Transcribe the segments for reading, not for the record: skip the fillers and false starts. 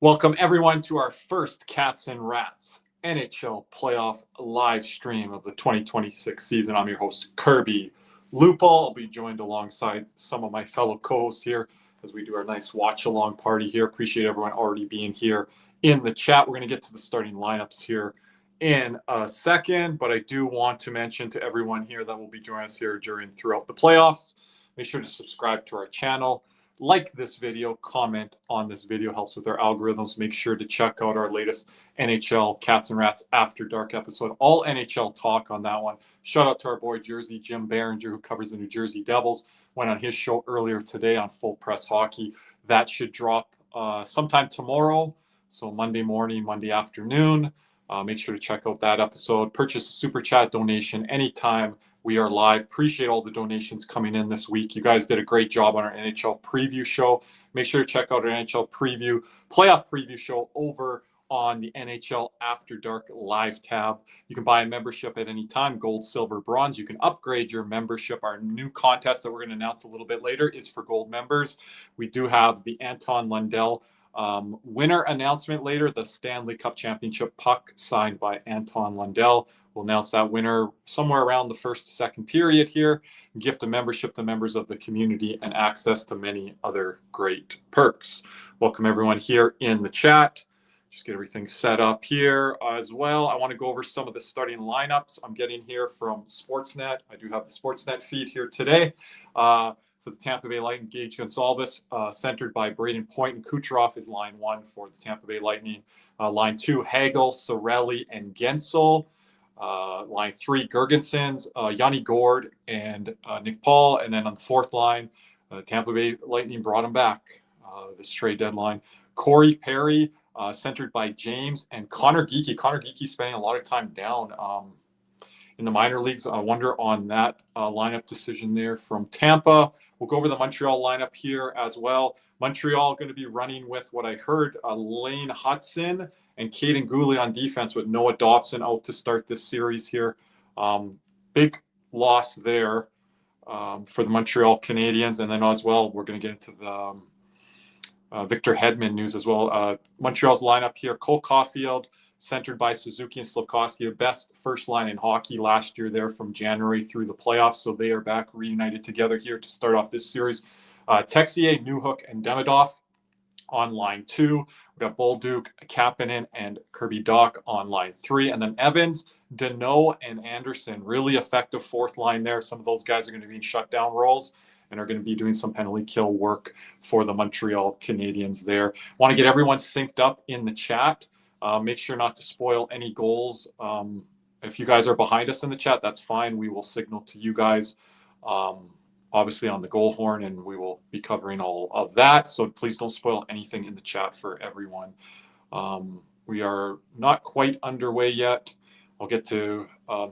Welcome everyone to our first Cats and Rats NHL playoff live stream of the 2026 season. I'm your host, Kirby Lupul. I'll be joined alongside some of my fellow co-hosts here as we do our nice watch-along party here. Appreciate everyone already being here in the chat. We're going to get to the starting lineups here in a second, but I do want to mention to everyone here that will be joining us here throughout the playoffs, make sure to subscribe to our channel. Like this video, comment on this video, helps with our algorithms. Make sure to check out our latest NHL Cats and Rats After Dark episode. All NHL talk on that one. Shout out to our boy Jersey Jim Behringer, who covers the New Jersey Devils. Went on his show earlier today on Full Press Hockey. That should drop sometime tomorrow. So Monday morning, Monday afternoon. Make sure to check out that episode. Purchase a Super Chat donation anytime. We are live. Appreciate all the donations coming in this week. You guys did a great job on our NHL preview show. Make sure to check out our NHL playoff preview show over on the NHL After Dark live tab. You can buy a membership at any time, gold, silver, bronze. You can upgrade your membership. Our new contest that we're going to announce a little bit later is for gold members. We do have the Anton Lundell winner announcement later, the Stanley Cup Championship puck signed by Anton Lundell. We'll announce that winner somewhere around the first, second period here. Gift a membership to members of the community and access to many other great perks. Welcome everyone here in the chat. Just get everything set up here as well. I want to go over some of the starting lineups I'm getting here from Sportsnet. I do have the Sportsnet feed here today. For the Tampa Bay Lightning, Gage Gonsalves, centered by Braden Point, and Kucherov is line one for the Tampa Bay Lightning. Line two, Hagel, Sorelli, and Gensel. Line three, Gergensons, Yanni Gord, and Nick Paul. And then on the fourth line, Tampa Bay Lightning brought him back this trade deadline. Corey Perry, centered by James, and Connor Geekie. Connor Geekie spending a lot of time down in the minor leagues. I wonder on that lineup decision there from Tampa. We'll go over the Montreal lineup here as well. Montreal going to be running with what I heard, Lane Hudson and Caden Gooley on defense with Noah Dobson out to start this series here. Big loss there for the Montreal Canadiens. And then as well, we're going to get into the Victor Hedman news as well. Montreal's lineup here, Cole Caulfield, centered by Suzuki and Slafkovsky, the best first line in hockey last year there from January through the playoffs. So they are back reunited together here to start off this series. Texier, Newhook, and Demidov on line two. We've got Bolduc, Kapanen, and Kirby Dach on line three. And then Evans, Deneau, and Anderson. Really effective fourth line there. Some of those guys are going to be in shutdown roles and are going to be doing some penalty kill work for the Montreal Canadiens there. Want to get everyone synced up in the chat. Make sure not to spoil any goals. If you guys are behind us in the chat, that's fine. We will signal to you guys, obviously on the goal horn, and we will be covering all of that. So please don't spoil anything in the chat for everyone. We are not quite underway yet. I'll get to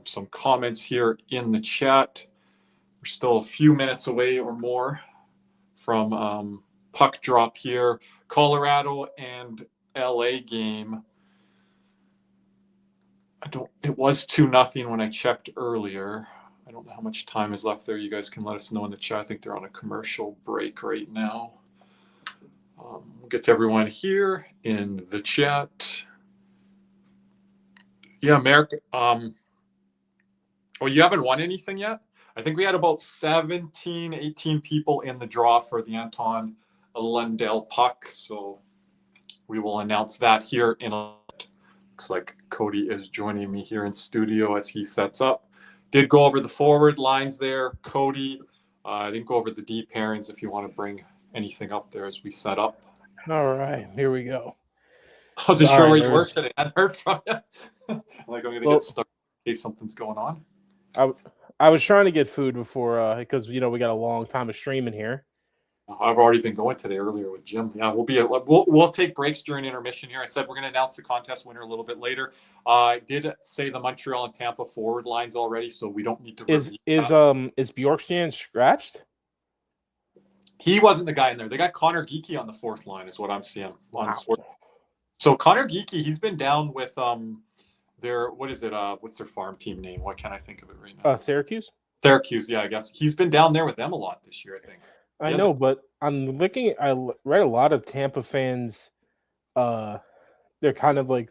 some comments here in the chat. We're still a few minutes away or more from puck drop here. Colorado and LA game. It was 2-0 when I checked earlier. I don't know how much time is left there. You guys can let us know in the chat. I think they're on a commercial break right now. We'll get to everyone here in the chat. Yeah, Merrick. Oh, you haven't won anything yet? I think we had about 17, 18 people in the draw for the Anton Lundell puck. So we will announce that here in a minute. Looks like Cody is joining me here in studio as he sets up. Did go over the forward lines there, Cody. I didn't go over the D pairings if you want to bring anything up there as we set up. All right, here we go. I wasn't sure where you were today. I heard from you. Like, I'm going to get started in case something's going on. I was trying to get food before because we got a long time of streaming here. I've already been going today earlier with Jim. Yeah, we'll take breaks during intermission here. I said we're going to announce the contest winner a little bit later. I did say the Montreal and Tampa forward lines already, so we don't need to. Is Bjorkstrand scratched? He wasn't the guy in there. They got Connor Geekie on the fourth line, is what I'm seeing on Wow. Sport. So Connor Geekie, he's been down with what's their farm team name? Why can't I think of it right now? Syracuse. Syracuse, yeah, I guess he's been down there with them a lot this year. I think. I know, but I'm looking. I read a lot of Tampa fans they're kind of like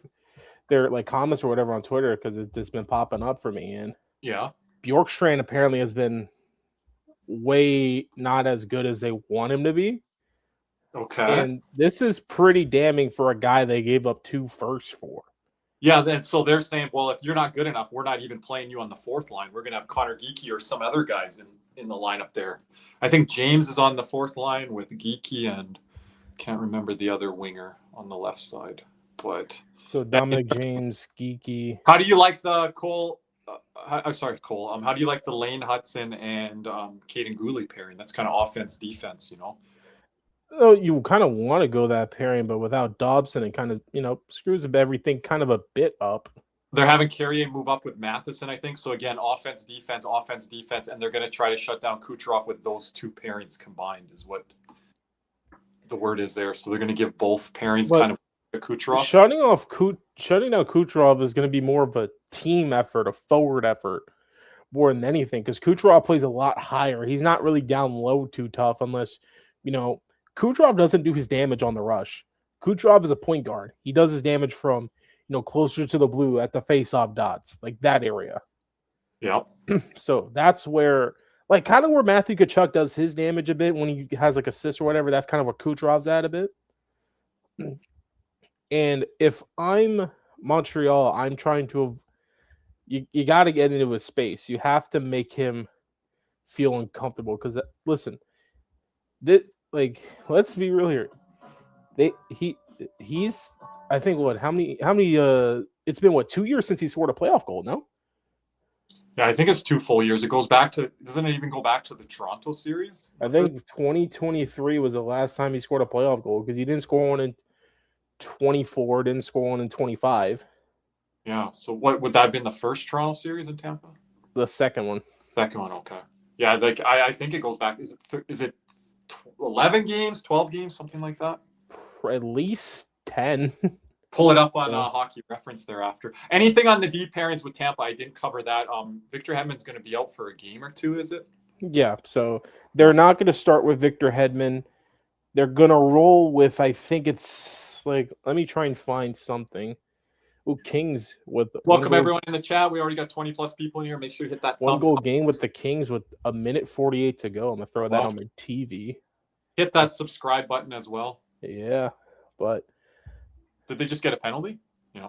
they're like comments or whatever on Twitter because it's been popping up for me. And Yeah. Bjorkstrand apparently has been way not as good as they want him to be. Okay. And this is pretty damning for a guy they gave up 2 firsts for. Yeah, then so they're saying, well, if you're not good enough, we're not even playing you on the fourth line. We're gonna have Connor Geekie or some other guys in the lineup there. I think James is on the fourth line with Geekie and can't remember the other winger on the left side. But So Dominic James, Geekie. how do you like the Cole? Cole. How do you like the Lane Hudson and Caden Gooley pairing? That's kind of offense defense, you know. Oh, you kind of want to go that pairing, but without Dobson, it kind of screws everything kind of a bit up. They're having Carrier move up with Matheson, I think. So again, offense, defense, and they're going to try to shut down Kucherov with those 2 pairings combined, is what the word is there. So they're going to give both pairings kind of a Kucherov. Shutting down Kucherov is going to be more of a team effort, a forward effort, more than anything, because Kucherov plays a lot higher. He's not really down low too tough unless, Kucherov doesn't do his damage on the rush. Kucherov is a point guard. He does his damage from, closer to the blue at the face-off dots, like that area. Yeah. So that's where, like, kind of where Matthew Tkachuk does his damage a bit when he has, like, assists or whatever. That's kind of where Kucherov's at a bit. And if I'm Montreal, I'm trying to you got to get into his space. You have to make him feel uncomfortable because, listen, let's be real here. He's I think how many it's been 2 years since he scored a playoff goal, no? Yeah, I think it's 2 full years. It goes back to, doesn't it even go back to the Toronto series? I think 2023 was the last time he scored a playoff goal because he didn't score one in 24, didn't score one in 25. Yeah, so what would that have been, the first Toronto series in Tampa? The second one. Second one, okay. Yeah, like I think it goes back. Is it 11 games, 12 games, something like that? At least 10. Pull it up on Hockey Reference thereafter. Anything on the deep pairings with Tampa? I didn't cover that. Victor Hedman's going to be out for a game or 2, is it? Yeah, so they're not going to start with Victor Hedman. They're going to roll with, I think it's like, let me try and find something. Ooh, Kings with welcome everyone in the chat. We already got 20 plus people in here. Make sure you hit that one goal game with the Kings with 1:48 to go. I'm gonna throw that on my TV. Hit that subscribe button as well. Yeah, but did they just get a penalty? Yeah.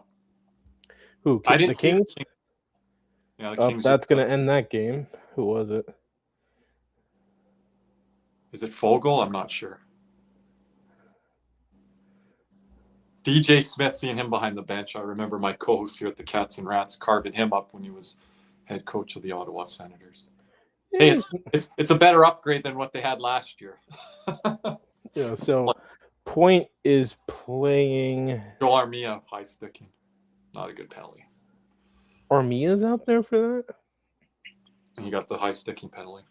Who? I didn't the Kings. Yeah, the Kings. That's gonna end that game. Who was it? Is it Fogle? I'm not sure. DJ Smith, seeing him behind the bench. I remember my co-host here at the Cats and Rats carving him up when he was head coach of the Ottawa Senators. Hey, it's a better upgrade than what they had last year. Yeah, so Point is playing. Joel Armia high sticking. Not a good penalty. Armia's out there for that? And he got the high sticking penalty.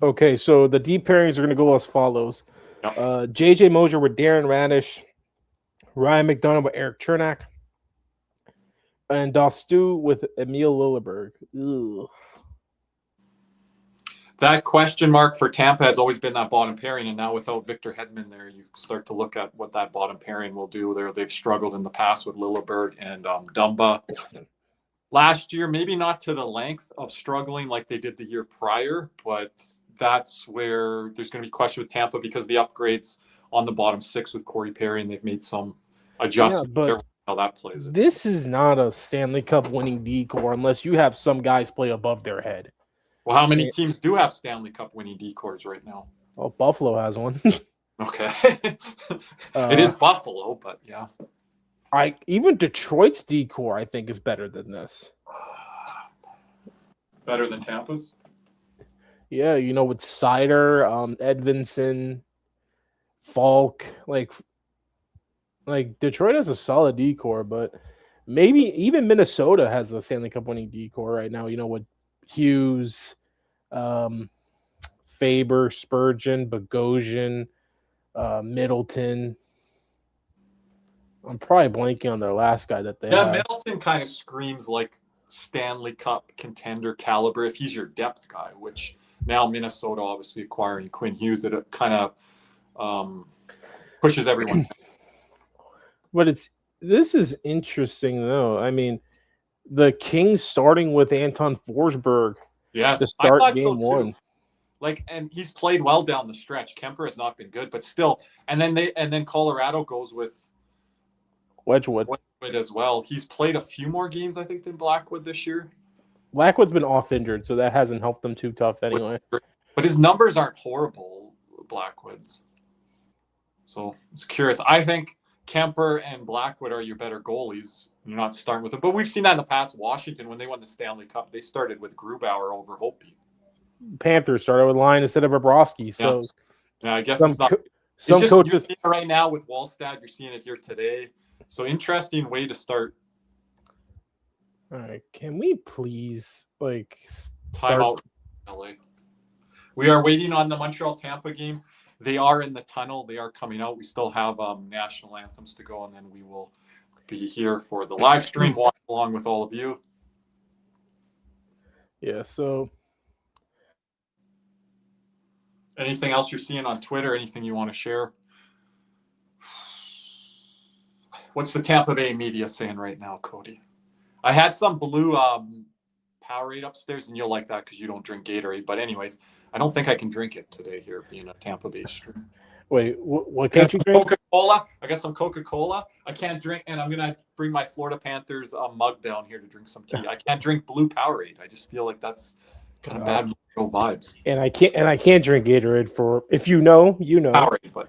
Okay, so the deep pairings are going to go as follows. Yep. JJ Mosier with Darren Radish. Ryan McDonough with Eric Chernak. And Dostu with Emil Lilleberg. Ugh. That question mark for Tampa has always been that bottom pairing, and now without Victor Hedman there, you start to look at what that bottom pairing will do. They've struggled in the past with Lilleberg and Dumba. Last year, maybe not to the length of struggling like they did the year prior, but that's where there's going to be question with Tampa because the upgrades on the bottom 6 with Corey Perry, and they've made some adjustments. Yeah, but how that plays. This is not a Stanley Cup winning decor unless you have some guys play above their head. Well, how many teams do have Stanley Cup winning decors right now? Well, Buffalo has one. Okay. It is Buffalo, but yeah. Even Detroit's decor, I think, is better than this. Better than Tampa's? Yeah, with Sider, Edvinson, Falk, like Detroit has a solid decor, but maybe even Minnesota has a Stanley Cup winning decor right now. With Hughes, Faber, Spurgeon, Bogosian, Middleton. I'm probably blanking on their last guy that they have. Middleton kind of screams like Stanley Cup contender caliber if he's your depth guy, which now Minnesota obviously acquiring Quinn Hughes, it kind of pushes everyone. But this is interesting though. I mean, the Kings starting with Anton Forsberg to Yes, I start thought so game too. one. Like, and he's played well down the stretch. Kemper has not been good, but still. And then Colorado goes with Wedgwood as well. He's played a few more games, I think, than Blackwood this year. Blackwood's been off injured, so that hasn't helped them too tough anyway. But his numbers aren't horrible, Blackwood's. So it's curious. I think Kemper and Blackwood are your better goalies. You're not starting with them. But we've seen that in the past. Washington, when they won the Stanley Cup, they started with Grubauer over Hope. Panthers started with Line instead of Bobrovsky. So yeah, I guess it's not. Some coaches you're seeing it right now with Wallstad. You're seeing it here today. So interesting way to start. All right, can we please timeout? LA. We are waiting on the Montreal Tampa game. They are in the tunnel. They are coming out. We still have national anthems to go, and then we will be here for the live stream, watch along with all of you. Yeah. So, anything else you're seeing on Twitter? Anything you want to share? What's the Tampa Bay media saying right now, Cody? I had some blue Powerade upstairs, and you'll like that because you don't drink Gatorade. But anyways, I don't think I can drink it today here, being a Tampa Bay stream. Wait, what can't you drink? Coca-Cola. I got some Coca-Cola. I can't drink, and I'm going to bring my Florida Panthers mug down here to drink some tea. I can't drink blue Powerade. I just feel like that's kind of bad vibes. And I can't drink Gatorade for, if you know. Powerade, but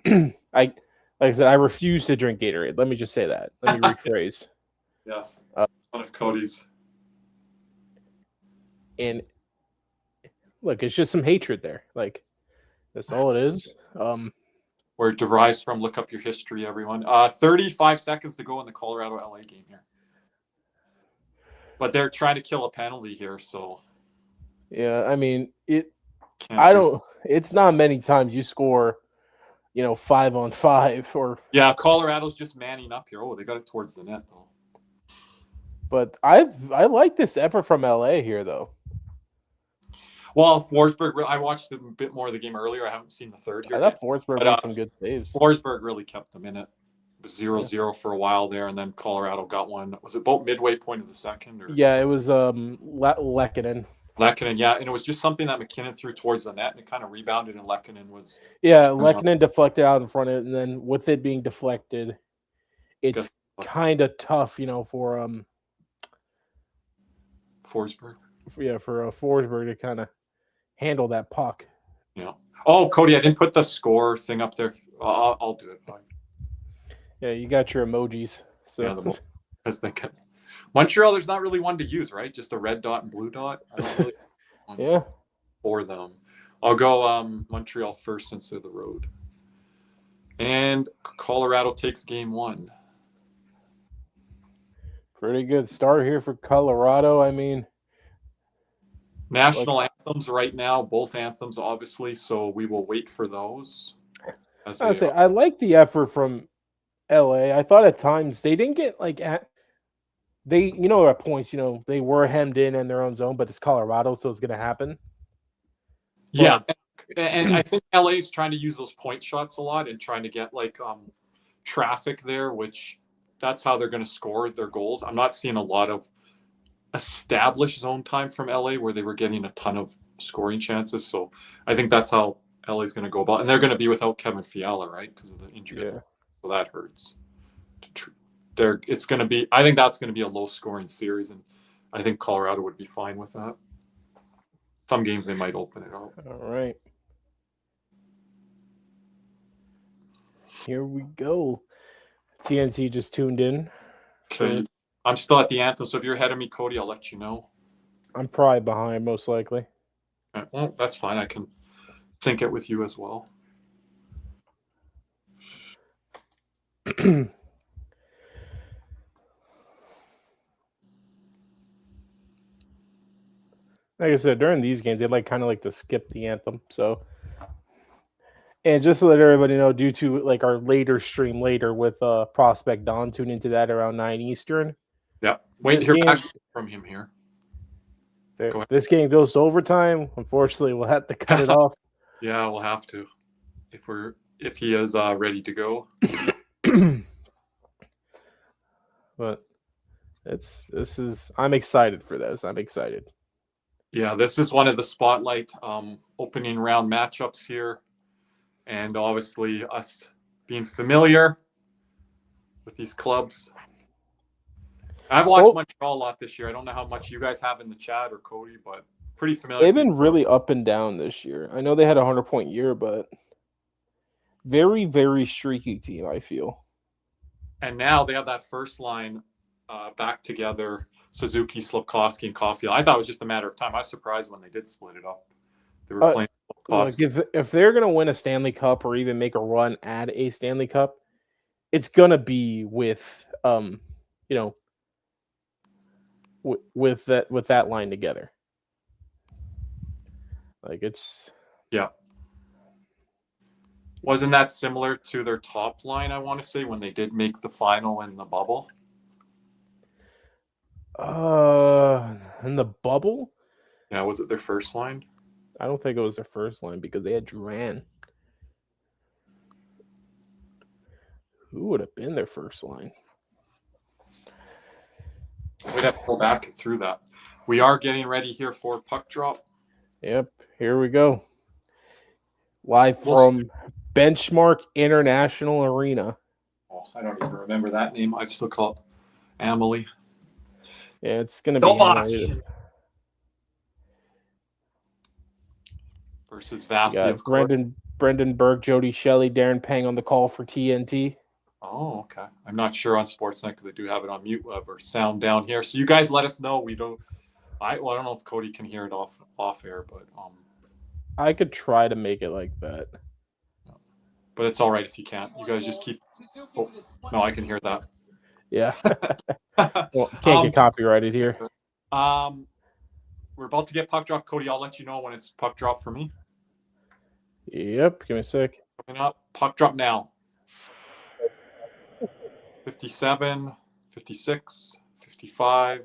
yeah. Like I said, I refuse to drink Gatorade. Let me just say that. Let me rephrase. Yes. One of Cody's. And look, it's just some hatred there. Like, that's all it is. Where it derives from. Look up your history, everyone. 35 seconds to go in the Colorado LA game here. But they're trying to kill a penalty here, so. Yeah, I mean, it's not many times you score, 5-on-5 or. Yeah, Colorado's just manning up here. Oh, they got it towards the net, though. But I like this effort from LA here, though. Well, Forsberg, I watched a bit more of the game earlier. I haven't seen the third here. I thought Forsberg made some good saves. Forsberg really kept them in it. It was 0-0 for a while there, and then Colorado got one. Was it about midway point of the second? Or? Yeah, it was Lehkonen. Lehkonen, yeah. And it was just something that McKinnon threw towards the net, and it kind of rebounded, and Lehkonen was... Yeah, Lehkonen deflected out in front of it, and then with it being deflected, it's kind of tough, for... Forsberg? Yeah, for Forsberg to kind of handle that puck. Yeah. Oh, Cody, I didn't put the score thing up there. I'll do it. Fine. Yeah, you got your emojis. So yeah, I was thinking. Montreal, there's not really one to use, right? Just a red dot and blue dot. I don't really yeah. For them. I'll go Montreal first since they're the road. And Colorado takes game one. Pretty good start here for Colorado. I mean, national anthems right now, both anthems, obviously. So we will wait for those. I like the effort from LA. I thought at times they didn't get at points, they were hemmed in their own zone, but it's Colorado, so it's going to happen. Yeah. And I think LA is trying to use those point shots a lot and trying to get traffic there, which that's how they're going to score their goals. I'm not seeing a lot of established zone time from LA where they were getting a ton of scoring chances. So I think that's how LA is going to go about. And they're going to be without Kevin Fiala, right? Because of the injury. Yeah. So that hurts. It's going to be, I think that's going to be a low scoring series. And I think Colorado would be fine with that. Some games they might open it up. All right. Here we go. TNT just tuned in. Okay. I'm still at the anthem, so if you're ahead of me, Cody, I'll let you know. I'm probably behind, most likely. Okay. Well, that's fine. I can sync it with you as well. Like I said, during these games, they kind of to skip the anthem. So, and just to let everybody know, due to our later stream with Prospect Don, tune into that around 9 Eastern. Yeah, wait to hear back from him here. This game goes to overtime. Unfortunately, we'll have to cut it off. Yeah, we'll have to if he is ready to go. but I'm excited for this. I'm excited. Yeah, this is one of the spotlight opening round matchups here. And obviously us being familiar with these clubs. I've watched Montreal a lot this year. I don't know how much you guys have in the chat or Cody, but pretty familiar. They've been really up and down this year. I know they had a 100-point year, but very, very streaky team, I feel. And now they have that first line back together, Suzuki, Slafkovsky, and Caulfield. I thought it was just a matter of time. I was surprised when they did split it up. They were playing Slafkovsky. If they're going to win a Stanley Cup or even make a run at a Stanley Cup, it's going to be with with that line together. Like it's Wasn't that similar to their top line, I want to say, when they did make the final in the bubble? In the bubble? Yeah, was it their first line? I don't think it was their first line because they had Duran. Who would have been their first line? We'd have to go back through that. We are getting ready here for puck drop. Yep, here we go. Live from Benchmark International Arena. Oh, I don't even remember that name. I still call it Amelie. Yeah, it's going to be versus Vassy. Brendan Burke, Jody Shelley, Darren Pang on the call for TNT. Oh, okay. I'm not sure on Sportsnet because they do have it on mute or sound down here. So you guys let us know. We don't. I don't know if Cody can hear it off air, but I could try to make it like that. But it's all right if you can't. You guys just keep. Oh, no, I can hear that. Yeah. Well, can't get copyrighted here. We're about to get puck drop. Cody, I'll let you know when it's puck drop for me. Yep. Give me a sec. Coming up. Puck drop now. 57, 56, 55,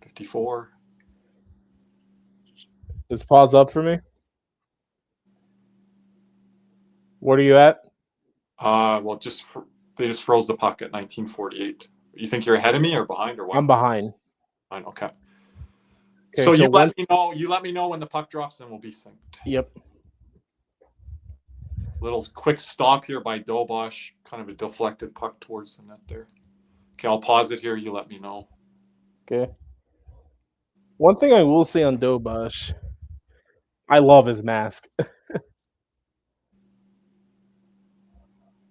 54. Just pause up for me. What are you at? Well, they just froze the puck at 1948. You think you're ahead of me or behind or what? I'm behind. Fine, okay. So you let me know when the puck drops and we'll be synced. Yep. Little quick stop here by Dobosh. Kind of a deflected puck towards the net there. Okay, I'll pause it here. You let me know. Okay. One thing I will say on Dobosh, I love his mask.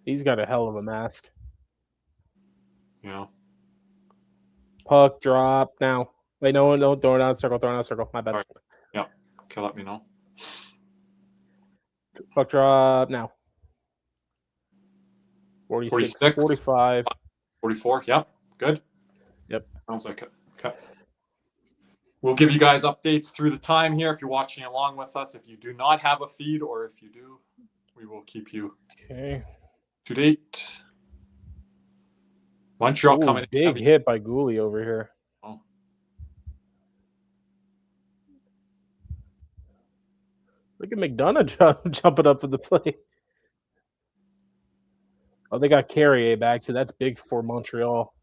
He's got a hell of a mask. Yeah. Puck drop now. Wait, no, throw it out circle. My bad. Right. Yeah. Okay, let me know. Puck drop now. 46, 45. 44, yep. Good. Yep. Sounds like it. Okay. We'll give you guys updates through the time here if you're watching along with us. If you do not have a feed or if you do, we will keep you to date. Montreal coming in. Big hit by Gooley over here. Oh. Look at McDonough jumping up for the play. Oh, they got Carrier back, so that's big for Montreal.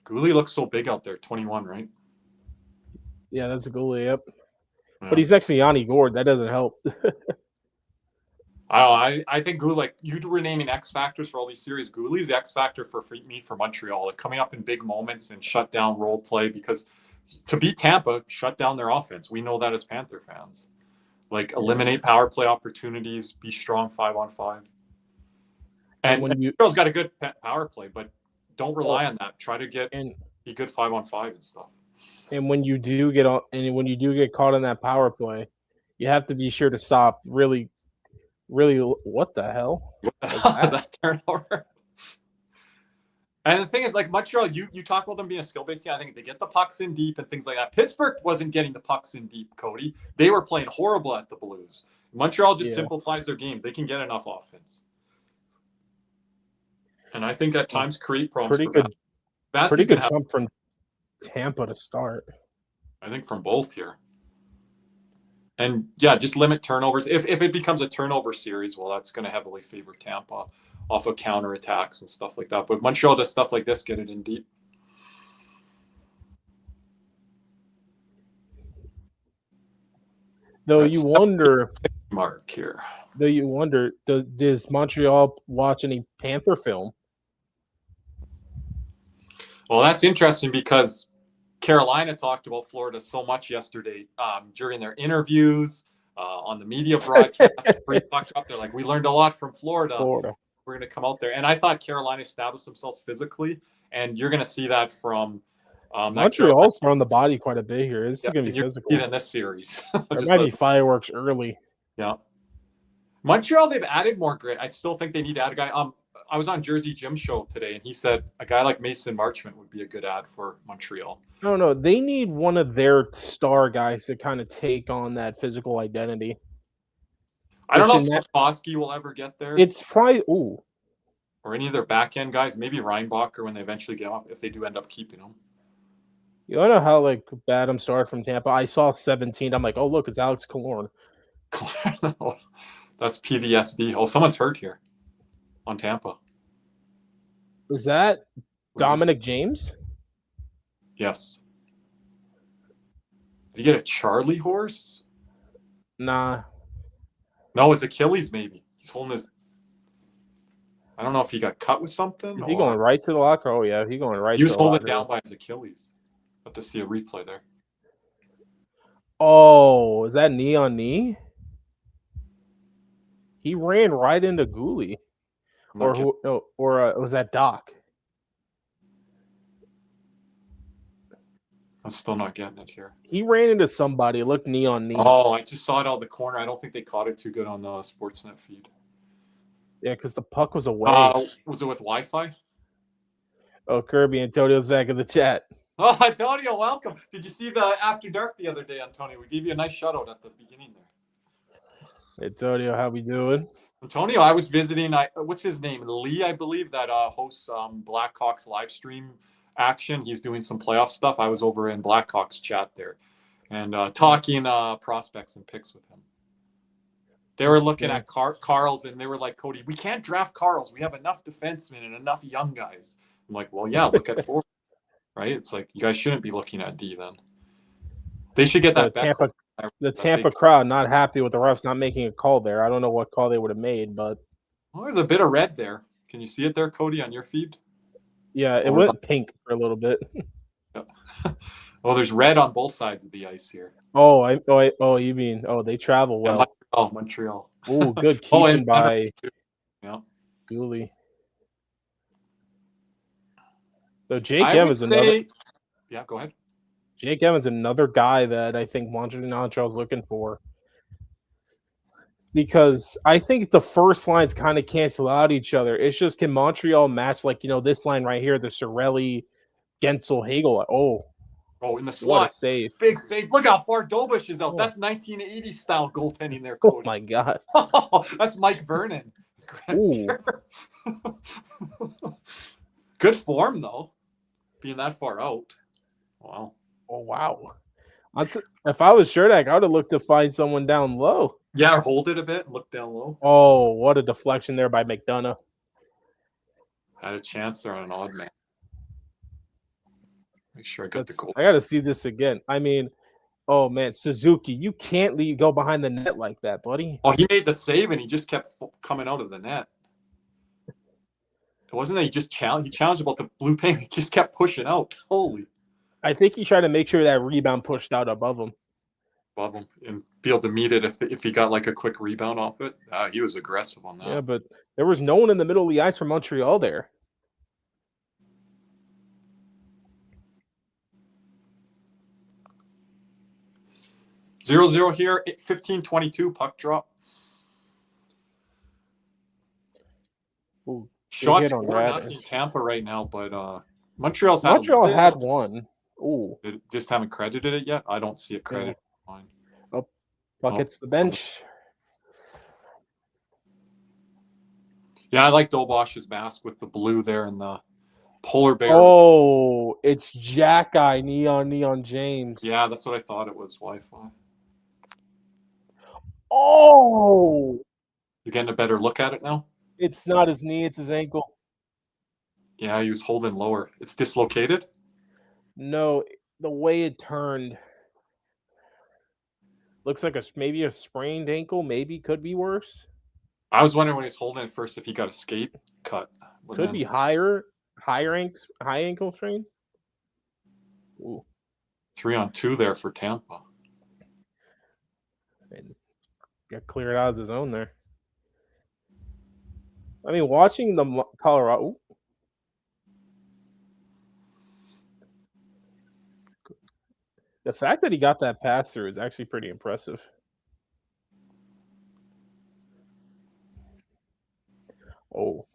Gooley looks so big out there, 21, right? Yeah, that's a Gooley, yep. Yeah. But he's next to Yanni Gord. That doesn't help. I think Gooley, like you were naming X factors for all these series. Gooley's the X factor for me for Montreal, like coming up in big moments and shut down role play because to beat Tampa, shut down their offense. We know that as Panther fans. Like eliminate power play opportunities, be strong 5-on-5. And Montreal's got a good power play, but don't rely on that. Try to be good 5-on-5 and stuff. And when you do get caught in that power play, you have to be sure to stop. Really, what the hell? Is that turnover? And the thing is, like Montreal, you talk about them being a skill-based team. I think they get the pucks in deep and things like that. Pittsburgh wasn't getting the pucks in deep, Cody. They were playing horrible at the Blues. Montreal just simplifies their game. They can get enough offense. And I think at times create problems. Pretty good jump from Tampa to start. I think from both here. And yeah, just limit turnovers. If it becomes a turnover series, well, that's going to heavily favor Tampa off of counterattacks and stuff like that. But Montreal does stuff like this, get it in deep. Though you wonder, mark here. Does Montreal watch any Panther film? Well, that's interesting because Carolina talked about Florida so much yesterday during their interviews, on the media broadcast. They're like, we learned a lot from Florida. We're going to come out there. And I thought Carolina established themselves physically, and you're going to see that from Montreal's throwing the body quite a bit here. This is going to be physical. In this series. There might be fireworks early. Yeah. Montreal, they've added more grit. I still think they need to add a guy. I was on Jersey Jim's show today, and he said a guy like Mason Marchment would be a good ad for Montreal. No, they need one of their star guys to kind of take on that physical identity. I don't know if Slavkovsky will ever get there. It's probably or any of their back end guys. Maybe Reinbacher when they eventually get up, if they do end up keeping him. You don't know how bad I'm started from Tampa. I saw 17. I'm like, oh look, it's Alex Killorn. That's PTSD. Oh, someone's hurt here on Tampa. Is that Dominic James? Yes. Did you get a Charlie horse? Nah. No, it's Achilles maybe. He's holding his... I don't know if he got cut with something. Is he going right to the locker? Oh, yeah. He's going right to the locker. He was holding down by his Achilles. Have to see a replay there. Oh, is that knee on knee? He ran right into Gooley. Or was that Doc? I'm still not getting it here. He ran into somebody. It looked knee on knee. Oh, I just saw it out of the corner. I don't think they caught it too good on the Sportsnet feed. Yeah, because the puck was away. Was it with Wi-Fi? Oh, Kirby, Antonio's back in the chat. Oh, Antonio, welcome. Did you see the After Dark the other day, Antonio? We gave you a nice shout-out at the beginning there. Antonio, how we doing? Antonio, I was visiting, what's his name? Lee, I believe, that hosts Blackhawks live stream action. He's doing some playoff stuff. I was over in Blackhawks chat there and talking prospects and picks with him. They were looking at Carls, and they were like, Cody, we can't draft Carls. We have enough defensemen and enough young guys. I'm like, well, yeah, look at forward, right? It's like, you guys shouldn't be looking at D then. They should get that back. The Tampa crowd not happy with the refs not making a call there. I don't know what call they would have made, but... Well, there's a bit of red there. Can you see it there, Cody, on your feed? Yeah, it went pink for a little bit. Yeah. Well, there's red on both sides of the ice here. You mean they travel well. Oh, Montreal. Oh, good keeping by Gooley. So Jake Evans another. Yeah, go ahead. Jake Evans another guy that I think Montreal's looking for. Because I think the first lines kind of cancel out each other. It's just, can Montreal match this line right here, the Sorelli, Gensel, Hagel? Oh, in the slot. What a save. Big save. Look how far Dobush is out. That's 1980 style goaltending there, Cody. Oh, my God. That's Mike Vernon. Ooh. Good form, though, being that far out. Wow. Oh, wow. If I was Sherdak, I would have looked to find someone down low. Yeah, or hold it a bit and look down low. Oh, what a deflection there by McDonough. Had a chance there on an odd man. Make sure I got the goal. I got to see this again. I mean, oh, man, Suzuki, you can't go behind the net like that, buddy. Oh, he made the save, and he just kept coming out of the net. It wasn't that he just challenged. He challenged about the blue paint. He just kept pushing out. Holy. I think he tried to make sure that rebound pushed out above him. Above him, and be able to meet it if he got like a quick rebound off it. He was aggressive on that. Yeah, but there was no one in the middle of the ice for Montreal there. Zero here, 15-22, puck drop. Ooh, shots for nothing Tampa right now, but Montreal had one. Ooh, they just haven't credited it yet. I don't see it credited. Yeah. Oh, puck hits the bench. Yeah, I like Dobosh's mask with the blue there and the polar bear. Oh, it's Jack Eye, Neon James. Yeah, that's what I thought it was. Wi-Fi. Oh, You getting a better look at it now? it's not his knee, it's his ankle. Yeah, he was holding lower. It's dislocated? No, the way it turned looks like maybe a sprained ankle, maybe could be worse. I was wondering when he was holding it first if he got a skate cut. Could be high ankle strain. Ooh. 3-on-2 there for Tampa. And got cleared out of the zone there. I mean, watching the Colorado. The fact that he got that pass through is actually pretty impressive. Oh.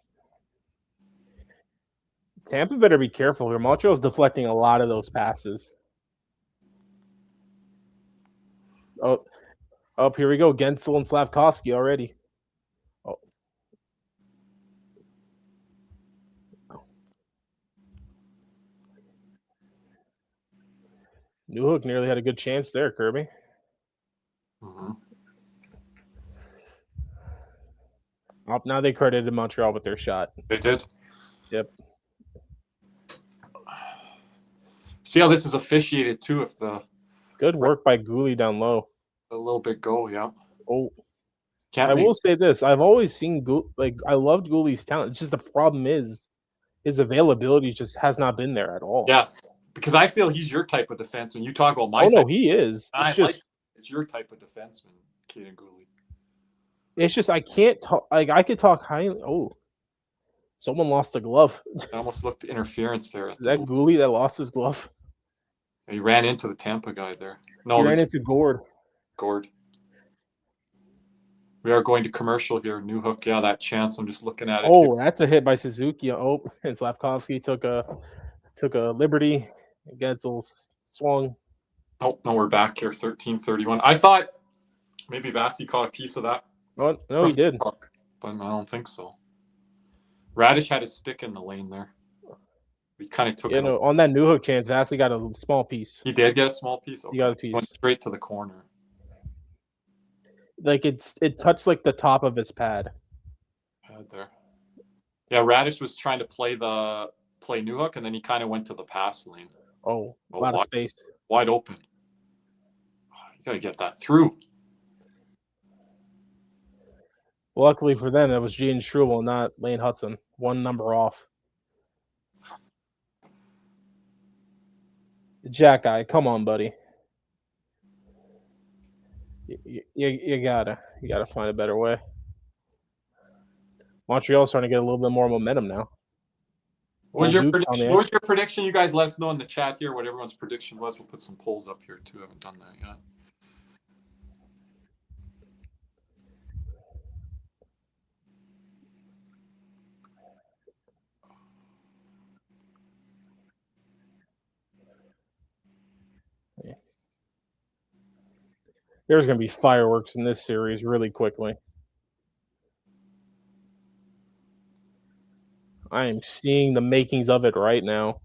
Tampa better be careful here. Montreal's deflecting a lot of those passes. Oh, here we go. Gensel and Slavkovsky already. Oh. Newhook nearly had a good chance there, Kirby. Mm-hmm. Oh, now they credited Montreal with their shot. They did? Yep. See how this is officiated, too, if the... Good work by Gooley down low. A little bit go, yeah. Oh. I will say this. I've always seen I loved Gooley's talent. It's just the problem is his availability just has not been there at all. Yes, because I feel he's your type of defenseman. You talk about my type. No, he is. It's your type of defenseman, Caden Gooley. It's just I can't talk. I could talk highly. Oh, someone lost a glove. I almost looked interference there. Is that Gooley that lost his glove? He ran into the Tampa guy there. No, he ran into Gord. We are going to commercial here. Newhook, yeah, that chance. I'm just looking at it. Oh, that's a hit by Suzuki. Oh, and Slavkovsky took a liberty. Gensel swung. Oh, no, we're back here. 13-31. I thought maybe Vasi caught a piece of that. Oh, no, he did. But I don't think so. Radish had his stick in the lane there. He kind of took it. On that Newhook chance, Vasi got a small piece. He did get a small piece? Okay. He got a piece. Went straight to the corner. Like it touched like the top of his pad. There. Yeah, Radish was trying to play Newhook, and then he kind of went to the pass lane. Oh, a lot of space. Wide open. You got to get that through. Luckily for them, that was Gene Struble, not Lane Hudson. One number off. Jack guy, come on, buddy. You gotta find a better way. Montreal's starting to get a little bit more momentum now. What was your prediction? You guys let us know in the chat here what everyone's prediction was. We'll put some polls up here too. I haven't done that yet. There's going to be fireworks in this series really quickly. I am seeing the makings of it right now.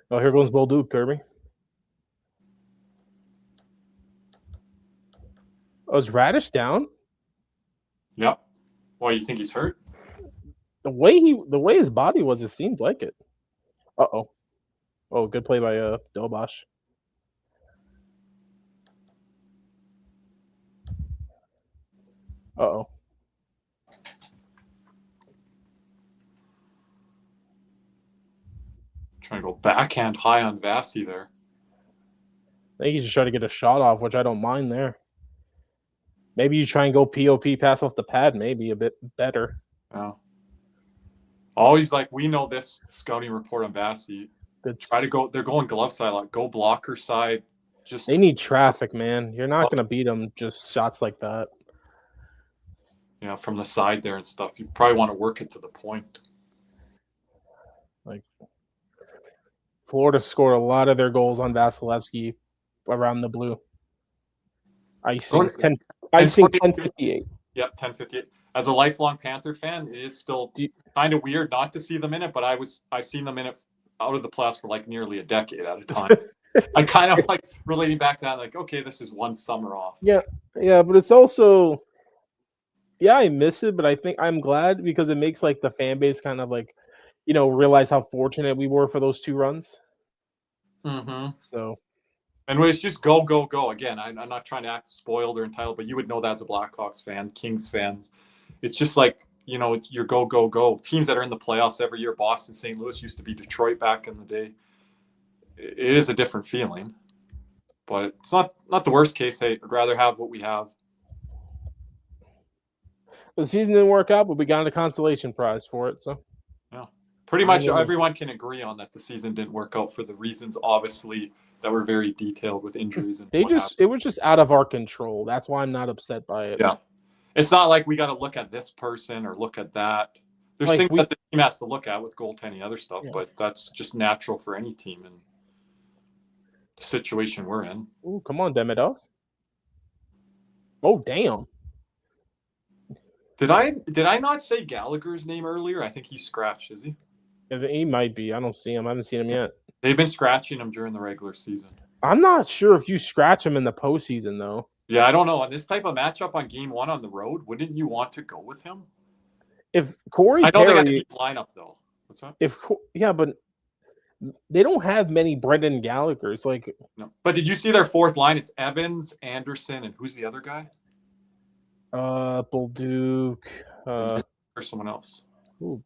Oh, here goes Bolduc, Kirby. Oh, is Radish down? Yep. Why, you think he's hurt? The way his body was, it seemed like it. Uh-oh. Oh, good play by Dobosh. Uh-oh. Trying to go backhand high on Vasi there. I think he's just trying to get a shot off, which I don't mind there. Maybe you try and go POP, pass off the pad, maybe a bit better. Yeah. Always we know this scouting report on Vasi. Try to go. They're going glove side, go blocker side. They need traffic, man. You're not going to beat them just shots like that. Yeah, from the side there and stuff. You probably want to work it to the point. Florida scored a lot of their goals on Vasilevsky around the blue. Icing 10:58. Yep, 10:58. As a lifelong Panther fan, it is still kind of weird not to see them in it, but I've seen them in it out of the playoffs for like nearly a decade at a time. I kind of like relating back to that, like, okay, this is one summer off. Yeah, but it's also, I miss it, but I think I'm glad because it makes like the fan base kind of like, realize how fortunate we were for those 2 runs. Mm-hmm. So, and it's just go, go, go. Again, I'm not trying to act spoiled or entitled, but you would know that as a Blackhawks fan, Kings fans. It's just like, you're go, go, go. Teams that are in the playoffs every year, Boston, St. Louis, used to be Detroit back in the day. It is a different feeling, but it's not the worst case. Hey, I'd rather have what we have. The season didn't work out, but we got a consolation prize for it. So, yeah, pretty much everyone can agree on that the season didn't work out for the reasons, obviously, that were very detailed with injuries and it was just out of our control. That's why I'm not upset by it. Yeah, it's not like we got to look at this person or look at that. There's things that the team has to look at with goaltending, other stuff, but that's just natural for any team and the situation we're in. Ooh, come on, Demidov. Oh, damn. Did I not say Gallagher's name earlier? I think he's scratched, is he? He might be. I don't see him. I haven't seen him yet. They've been scratching him during the regular season. I'm not sure if you scratch him in the postseason, though. Yeah, I don't know. On this type of matchup on game 1 on the road, wouldn't you want to go with him? If Corey I know they got a deep lineup, though. What's that? But they don't have many Brendan Gallaghers. Like, no. But did you see their 4th line? It's Evans, Anderson, and who's the other guy? Bolduc. Or someone else. Ooh,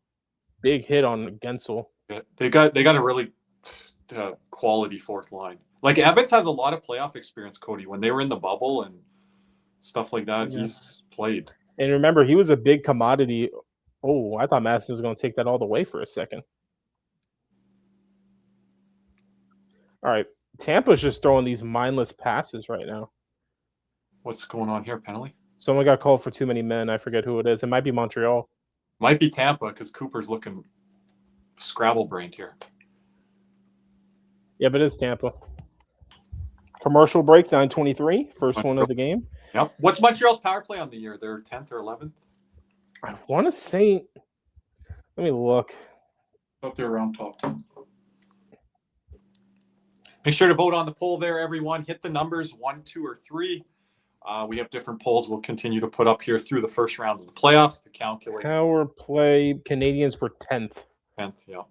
big hit on Gensel. Yeah, they got a really quality 4th line. Like, Evans has a lot of playoff experience, Cody. When they were in the bubble and stuff like that, he's played. And remember, he was a big commodity. Oh, I thought Madison was going to take that all the way for a second. All right. Tampa's just throwing these mindless passes right now. What's going on here, penalty? Someone got called for too many men. I forget who it is. It might be Montreal. Might be Tampa because Cooper's looking Scrabble-brained here. Yeah, but it's Tampa. Commercial break, 9:23. First one of the game. Yep. What's Montreal's power play on the year? They're 10th or 11th? I want to say... Let me look. I thought they're around top 10. Make sure to vote on the poll there, everyone. Hit the numbers 1, 2, or 3. We have different polls we'll continue to put up here through the first round of the playoffs to calculate. Power play, Canadiens were 10th. 10th, yeah.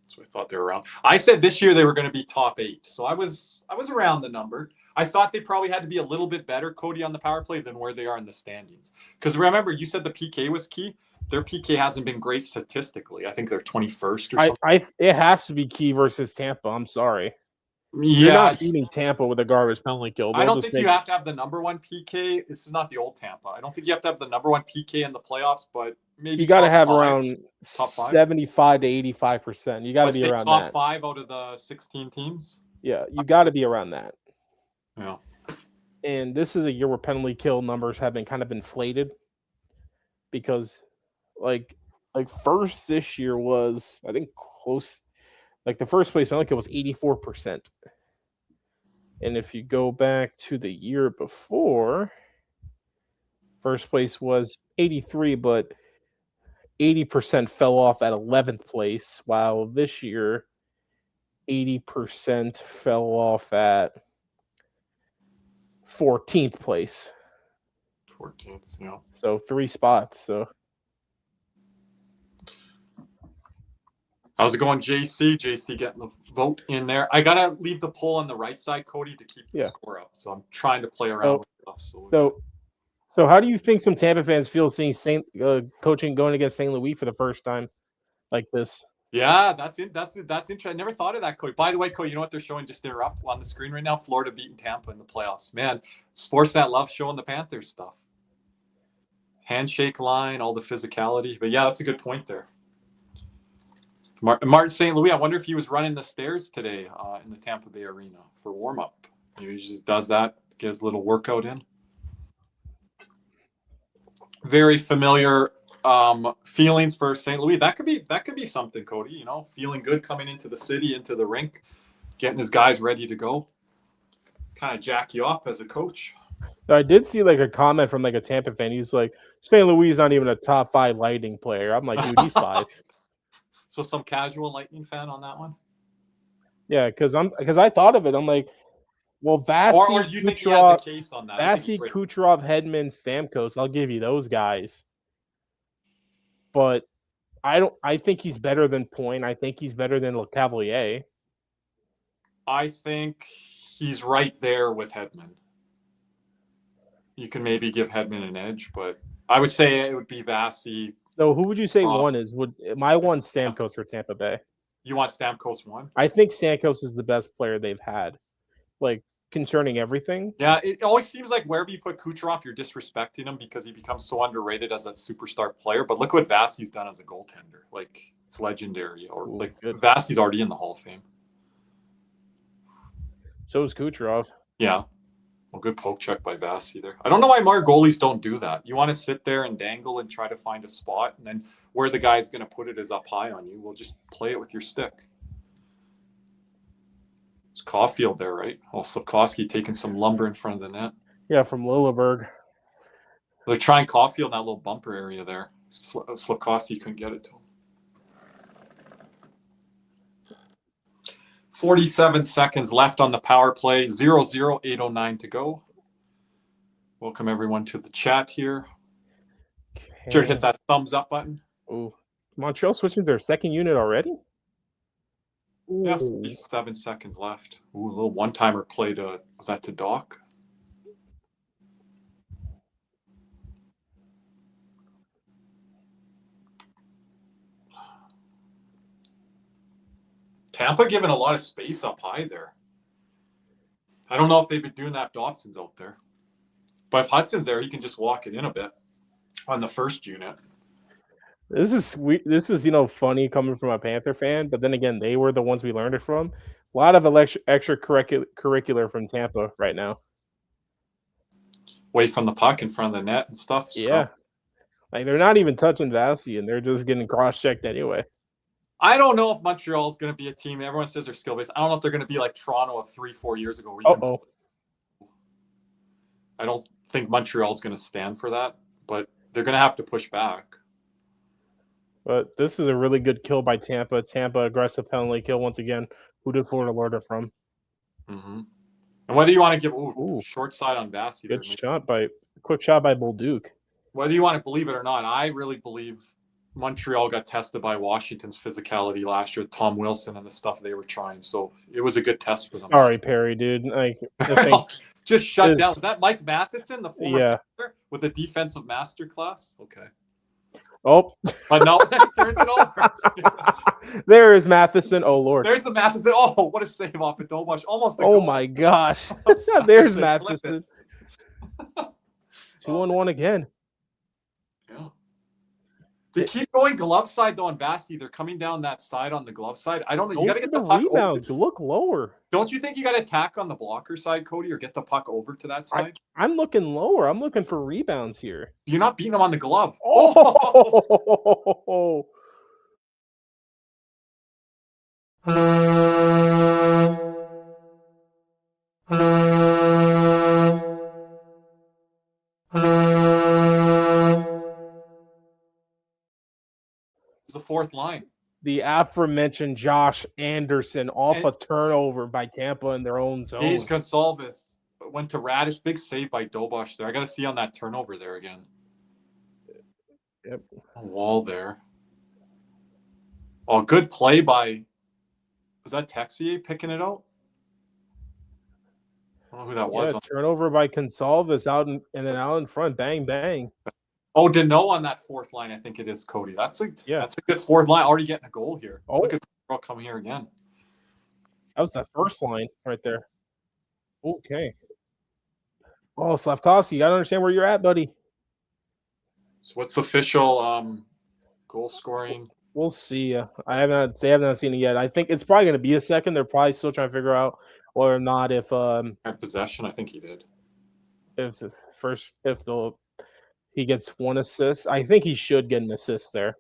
So I thought they were around. I said this year they were going to be top 8. So I was around the number. I thought they probably had to be a little bit better, Cody, on the power play than where they are in the standings. Because remember, you said the PK was key. Their PK hasn't been great statistically. I think they're 21st or something. It has to be key versus Tampa. I'm sorry. Yeah, you're not beating Tampa with a garbage penalty kill. I don't think you have to have the number 1 PK. This is not the old Tampa. I don't think you have to have the number 1 PK in the playoffs, but maybe you got to have around 75 to 85%. You got to be around top that. 5 out of the 16 teams. Yeah, you got to be around that. Yeah. And this is a year where penalty kill numbers have been kind of inflated because, like first this year was, I think, close. Like the first place penalty kill was 84%. And if you go back to the year before, first place was 83, but 80% fell off at 11th place, while this year 80% fell off at 14th place. 14th, yeah. So 3 spots. So how's it going, JC? JC getting the vote in there. I gotta leave the poll on the right side, Cody, to keep the score up. So I'm trying to play around with stuff. So how do you think some Tampa fans feel seeing coaching going against St. Louis for the first time like this? Yeah, that's interesting. I never thought of that, Cody. By the way, Cody, you know what they're showing? Just interrupt on the screen right now. Florida beating Tampa in the playoffs. Man, Sportsnet loves showing the Panthers stuff. Handshake line, all the physicality. But yeah, that's a good point there. Martin St. Louis, I wonder if he was running the stairs today in the Tampa Bay Arena for warm-up. He just does that, gets a little workout in. Very familiar feelings for St. Louis. That could be something, Cody. You know, feeling good coming into the city, into the rink, getting his guys ready to go. Kind of jack you up as a coach. I did see like a comment from like a Tampa fan. He's like, St. Louis is not even a top 5 Lightning player. I'm like, dude, he's 5. So some casual Lightning fan on that one? Yeah, because I thought of it. I'm like, well, Vasi, Or you think he has a case on that? Kucherov, Hedman, Stamkos. I'll give you those guys. But I think he's better than Point. I think he's better than LeCavalier. I think he's right there with Hedman. You can maybe give Hedman an edge, but I would say it would be Vasi. So who would you say one is? My one Stamkos for Tampa Bay? You want Stamkos one? I think Stamkos is the best player they've had, like concerning everything. Yeah, it always seems like wherever you put Kucherov, you're disrespecting him because he becomes so underrated as a superstar player. But look what Vasi's done as a goaltender. Like, it's legendary. Or Vasi's already in the Hall of Fame. So is Kucherov. Yeah. Well, good poke check by Vasi there. I don't know why more goalies don't do that. You want to sit there and dangle and try to find a spot, and then where the guy's going to put it is up high on you. Well, just play it with your stick. It's Caulfield there, right? Oh, Slafkovsky taking some lumber in front of the net. Yeah, from Lilleberg. They're trying Caulfield in that little bumper area there. Slafkovsky couldn't get it to him. 47 seconds left on the power play. 0-0, 8:09 to go. Welcome everyone to the chat here. Okay. Sure to hit that thumbs up button. Ooh. Montreal switching their second unit already? Ooh. Yeah, 47 seconds left. Ooh, a little one-timer play to, was that to Doc? Tampa giving a lot of space up high there. I don't know if they've been doing that if Dobson's out there. But if Hudson's there, he can just walk it in a bit on the first unit. This is sweet. This is, funny coming from a Panther fan, but then again, they were the ones we learned it from. A lot of extracurricular from Tampa right now. Away from the puck in front of the net and stuff. So. Yeah. Like, they're not even touching Vasi, and they're just getting cross-checked anyway. I don't know if Montreal is going to be a team. Everyone says they're skill-based. I don't know if they're going to be like Toronto of 3-4 years ago. I don't think Montreal is going to stand for that, but they're going to have to push back. But this is a really good kill by Tampa. Tampa aggressive penalty kill once again. Who did Florida learn it from? Mm-hmm. And whether you want to give short side on Vasi. Quick shot by Bolduc. Whether you want to believe it or not, I really believe Montreal got tested by Washington's physicality last year with Tom Wilson and the stuff they were trying. So it was a good test for them. Sorry, Perry, dude. Just shut down. Is that Mike Matheson, the former master, with a defensive masterclass? Okay. Oh. But no, turns it over. There is Matheson. Oh, Lord. There's the Matheson. Oh, what a save off at Dobosh. Almost a goal. Oh, my gosh. There's Matheson. 2-on-1 again. Yeah. They keep going glove side, though, on Vasi. They're coming down that side on the glove side. I don't know. You got to get the puck rebound. Look lower. Don't you think you got to attack on the blocker side, Cody, or get the puck over to that side? I'm looking lower. I'm looking for rebounds here. You're not beating them on the glove. Oh! The fourth line. The aforementioned Josh Anderson off a turnover by Tampa in their own zone. He's Gonsalves went to Radish. Big save by Dobosh there. I got to see on that turnover there again. Yep. A wall there. Oh, good play by. Was that Texier picking it out? I don't know who that was. Turnover by Gonsalves out and then out in front. Bang, bang. Oh, Deneau on that fourth line, I think it is, Cody. That's a good fourth line. Already getting a goal here. Oh. Look at the girl coming here again. That was the first line right there. Okay. Oh, Slafkovsky, you got to understand where you're at, buddy. So what's the official goal scoring? We'll see. They haven't seen it yet. I think it's probably going to be a second. They're probably still trying to figure out whether or not if possession, I think he did. He gets one assist. I think he should get an assist there.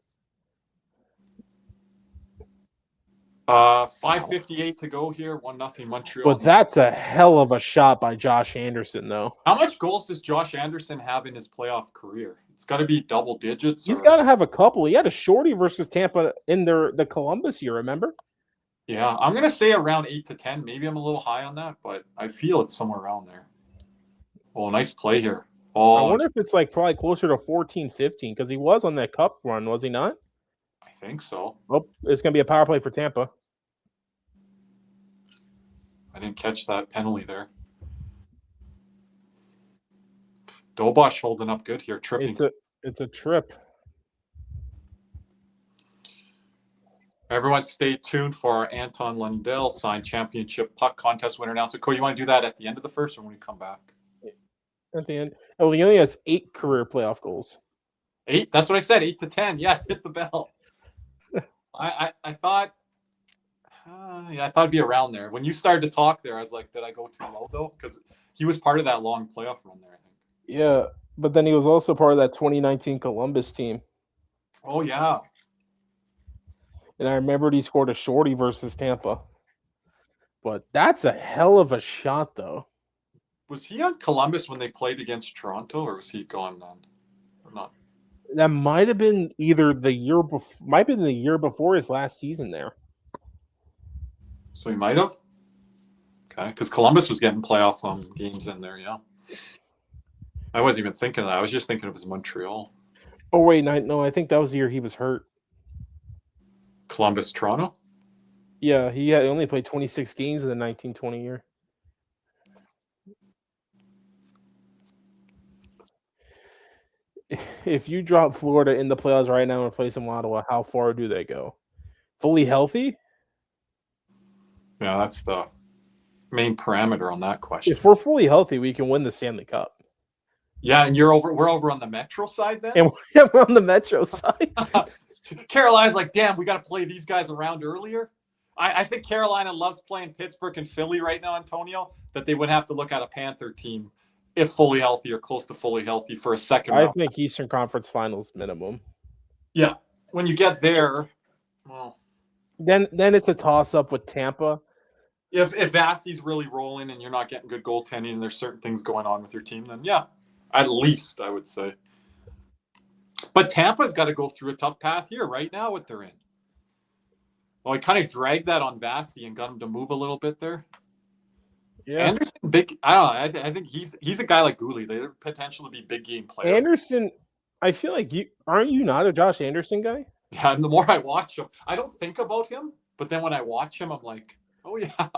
5:58 to go here. 1-0 Montreal. But that's a hell of a shot by Josh Anderson, though. How much goals does Josh Anderson have in his playoff career? It's got to be double digits. He's got to have a couple. He had a shorty versus Tampa in the Columbus year, remember? Yeah, I'm going to say around 8 to 10. Maybe I'm a little high on that, but I feel it's somewhere around there. Oh, nice play here. I Oh, wonder if it's like probably closer to 14, 15 because he was on that cup run, was he not? I think so. Oh, it's going to be a power play for Tampa. I didn't catch that penalty there. Dobosh holding up good here, tripping. It's a trip. Everyone stay tuned for our Anton Lundell signed championship puck contest winner announcement. Cole, you want to do that at the end of the first or when we come back? At the end. Oh, he only has 8 career playoff goals. 8? That's what I said, 8 to 10. Yes, hit the bell. I thought I thought it'd be around there. When you started to talk there, I was like, did I go too low though? Because he was part of that long playoff run there, I think. Yeah, but then he was also part of that 2019 Columbus team. Oh, yeah. And I remembered he scored a shorty versus Tampa. But that's a hell of a shot, though. Was he on Columbus when they played against Toronto, or was he gone then? Or not? That might have been either the year before, might have been the year before his last season there. So he might have? Okay, because Columbus was getting playoff games in there, yeah. I wasn't even thinking of that. I was just thinking of his Montreal. Oh, wait, no, I think that was the year he was hurt. Columbus, Toronto? Yeah, he only played 26 games in the 1920 year. If you drop Florida in the playoffs right now and play some Ottawa, how far do they go? Fully healthy? Yeah, that's the main parameter on that question. If we're fully healthy, we can win the Stanley Cup. Yeah, and we're over on the Metro side then? And we're on the Metro side. Carolina's like, damn, we got to play these guys around earlier. I think Carolina loves playing Pittsburgh and Philly right now, Antonio, that they would have to look at a Panther team if fully healthy or close to fully healthy for a second round. I think Eastern Conference Finals minimum. Yeah. When you get there, well, then it's a toss-up with Tampa. If Vasi's really rolling and you're not getting good goaltending and there's certain things going on with your team, then yeah, at least I would say. But Tampa's got to go through a tough path here right now what they're in. Well, I kind of dragged that on Vasi and got him to move a little bit there. Yeah. Anderson, big. I don't know. I think he's a guy like Gooley. They're potential to be big game player. Anderson, I feel like aren't you not a Josh Anderson guy? Yeah, and the more I watch him, I don't think about him, but then when I watch him, I'm like, oh yeah.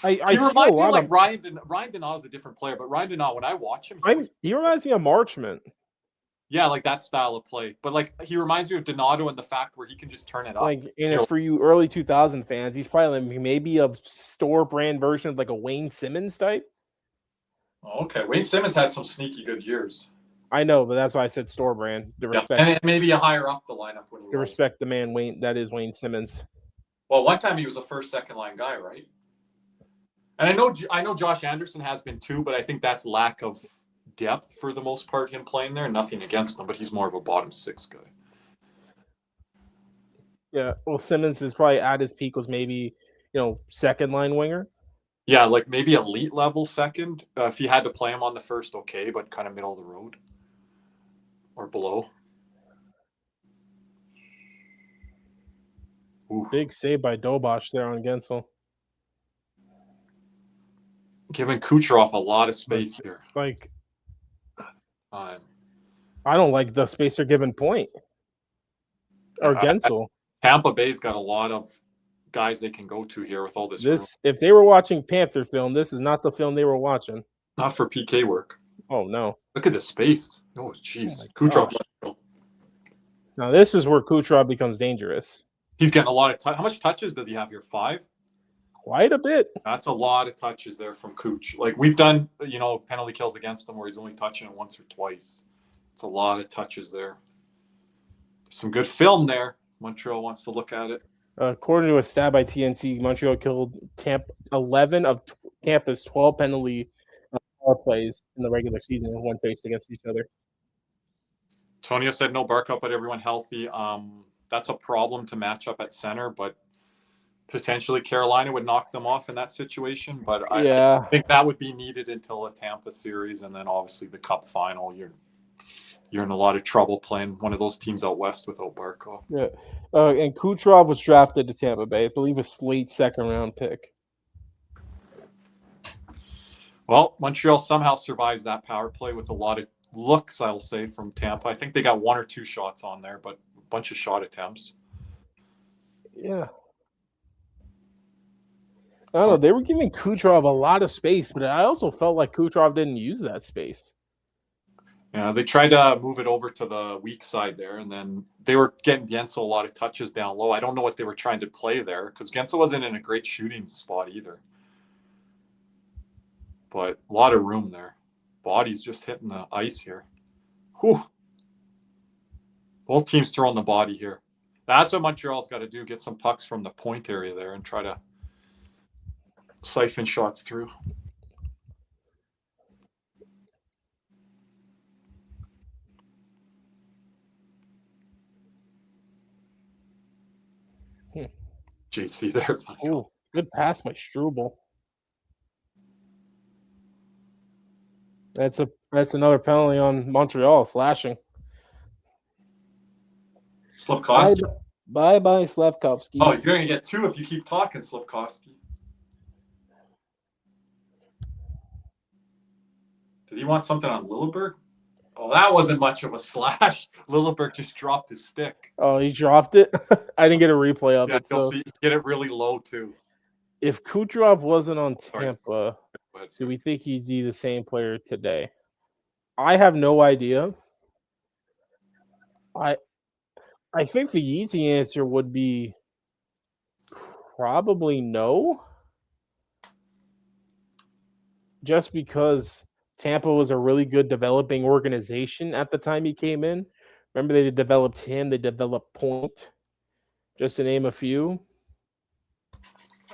He reminds me of like Ryan Donato's a different player, but Ryan Donato, when I watch him, he reminds me of Marchment. Yeah, like that style of play. But like he reminds me of Donato and the fact where he can just turn it up. Like, and for you early 2000 fans, he's probably like maybe a store brand version of like a Wayne Simmons type. Oh, okay. Wayne Simmons had some sneaky good years. I know, but that's why I said store brand. And maybe a higher up the lineup when he respect the man Wayne. That is Wayne Simmons. Well, one time he was a first, second line guy, right? And I know Josh Anderson has been too, but I think that's lack of depth for the most part, him playing there. Nothing against him, but he's more of a bottom six guy. Yeah, well, Simmons is probably at his peak was maybe, second line winger. Yeah, like maybe elite level second. If you had to play him on the first, okay, but kind of middle of the road or below. Ooh. Big save by Dobosh there on Gensel. Giving Kucherov a lot of space here. Like, I don't like the space they're giving Point or Gensel. Tampa Bay's got a lot of guys they can go to here with all this. If they were watching Panther film, this is not the film they were watching. Not for PK work. Oh no! Look at the space. Oh jeez, Kucherov. Now this is where Kucherov becomes dangerous. He's getting a lot of how much touches does he have here? 5? Quite a bit. That's a lot of touches there from Kuch. Like we've done, penalty kills against him where he's only touching it once or twice. It's a lot of touches there. Some good film there. Montreal wants to look at it. According to a stat by TNT, Montreal killed 11 of Tampa's 12 penalty plays in the regular season in one face against each other. Tonio said no Barkov, but everyone healthy. That's a problem to match up at center, but potentially Carolina would knock them off in that situation. But I think that would be needed until a Tampa series, and then obviously the Cup final. you're in a lot of trouble playing one of those teams out west without Barkov. Yeah. And Kucherov was drafted to Tampa Bay. I believe a late second-round pick. Well, Montreal somehow survives that power play with a lot of looks, I'll say, from Tampa. I think they got 1 or 2 shots on there, but a bunch of shot attempts. Yeah. I don't know. They were giving Kucherov a lot of space, but I also felt like Kucherov didn't use that space. Yeah, they tried to move it over to the weak side there, and then they were getting Gensel a lot of touches down low. I don't know what they were trying to play there because Gensel wasn't in a great shooting spot either. But a lot of room there. Body's just hitting the ice here. Whew. Both teams throwing the body here. That's what Montreal's got to do, get some pucks from the point area there and try to siphon shots through. JC there. Oh, good pass by Struble. That's another penalty on Montreal, slashing. Slafkovsky. Bye, Slafkovsky. Oh, you're going to get 2 if you keep talking, Slafkovsky. Did he want something on Lilleberg? Oh, that wasn't much of a slash. Lilleberg just dropped his stick. Oh, he dropped it? I didn't get a replay of it. So get it really low, too. If Kucherov wasn't on Tampa, do we think he'd be the same player today? I have no idea. I think the easy answer would be probably no. Just because Tampa was a really good developing organization at the time he came in. Remember, they developed him, they developed Point, just to name a few.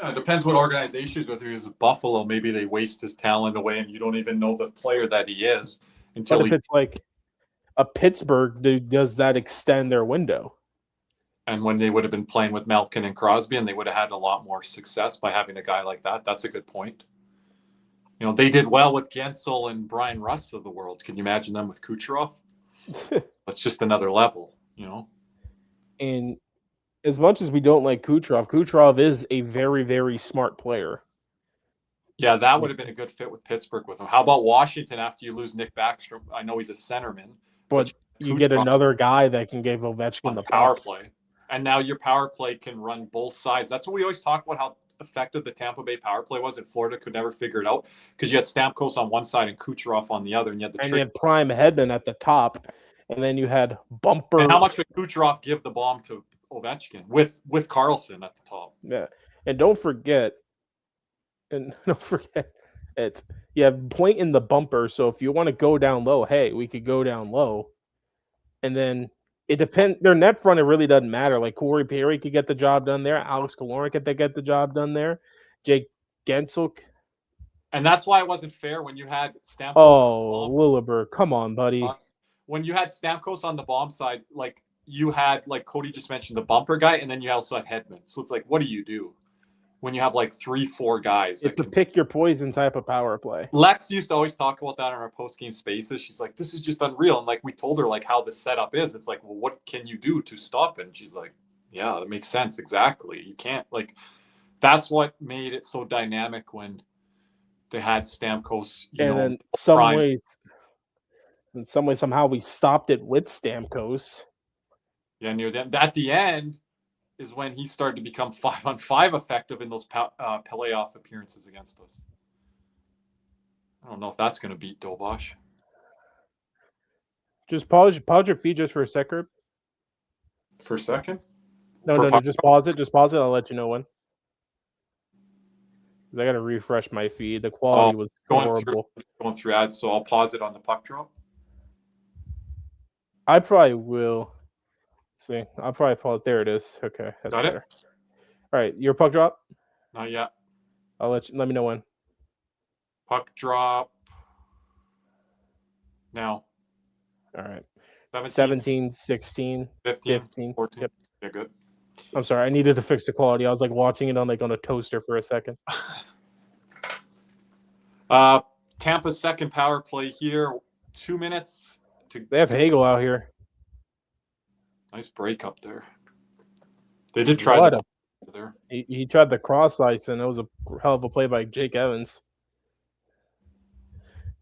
It depends what organizations, whether he's Buffalo, maybe they waste his talent away and you don't even know the player that he is until but if it's like a Pittsburgh, does that extend their window? And when they would have been playing with Malkin and Crosby and they would have had a lot more success by having a guy like that. That's a good point. You know, they did well with Gensel and Brian Russ of the world. Can you imagine them with Kucherov? That's just another level, you know? And as much as we don't like Kucherov is a very, very smart player. Yeah, that would have been a good fit with Pittsburgh with him. How about Washington after you lose Nick Backstrom? I know he's a centerman. But you get another guy that can give Ovechkin the power play. And now your power play can run both sides. That's what we always talk about, how effective the Tampa Bay power play was, and Florida could never figure it out because you had Stamkos on one side and Kucherov on the other, and you had you had Prime Hedman at the top, and then you had Bumper. And how much would Kucherov give the bomb to Ovechkin with Karlsson at the top? Yeah, and don't forget, it's you have Point in the bumper. So if you want to go down low, hey, we could go down low, and then. It depends. Their net front, it really doesn't matter. Like Corey Perry could get the job done there. Alex Killorn could get the job done there. Jake Gensel. And that's why it wasn't fair when you had Stamkos. Oh, Lilleberg. Come on, buddy. When you had Stamkos on the bomb side, like you had, like Cody just mentioned, the bumper guy, and then you also had Hedman. So it's like, what do you do when you have like 3-4 guys? It's a pick your poison type of power play. Lex used to always talk about that in our post-game spaces. She's like, this is just unreal. And like we told her like how the setup is. It's like, well, what can you do to stop it? And she's like, yeah, that makes sense. Exactly. You can't, like, that's what made it so dynamic when they had Stamkos. In some ways, somehow we stopped it with Stamkos. Yeah, near them. At the end is when he started to become 5-on-5 effective in those playoff appearances against us. I don't know if that's going to beat Dobosh. Just pause your feed just for a second. For a second? No, just pause it. Just pause it. I'll let you know when. Because I got to refresh my feed. The quality was horrible. Going through ads, so I'll pause it on the puck drop. I probably will. See, I'll probably pause. There it is. Okay, that's got better. it. All right, your puck drop? Not yet. I'll let me know when. Puck drop. Now. All right. 17, 16, 15, 14. Yep. Yeah, good. I'm sorry. I needed to fix the quality. I was like watching it on a toaster for a second. Tampa's second power play here. 2 minutes They have Hagel out here. Nice break up there. They did try there. He tried the cross ice, and it was a hell of a play by Jake Evans.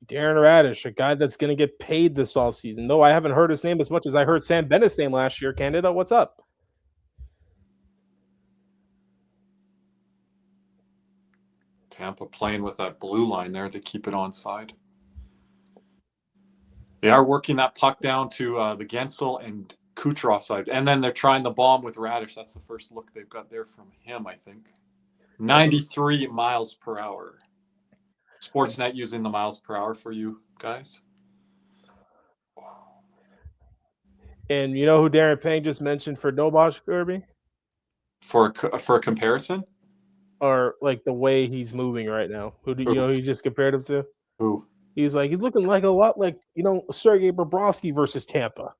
Darren Radish, a guy that's going to get paid this offseason. Though I haven't heard his name as much as I heard Sam Bennett's name last year. Canada, what's up? Tampa playing with that blue line there. They keep it onside. They are working that puck down to the Gensel and Kucherov side. And then they're trying the bomb with Radish. That's the first look they've got there from him, I think. 93 miles per hour. Sportsnet using the miles per hour for you guys. And you know who Darren Payne just mentioned for Dobosh, Kirby? For a comparison? Or like the way he's moving right now. Who do you know he just compared him to? Who? He's looking like a lot like, Sergei Bobrovsky versus Tampa.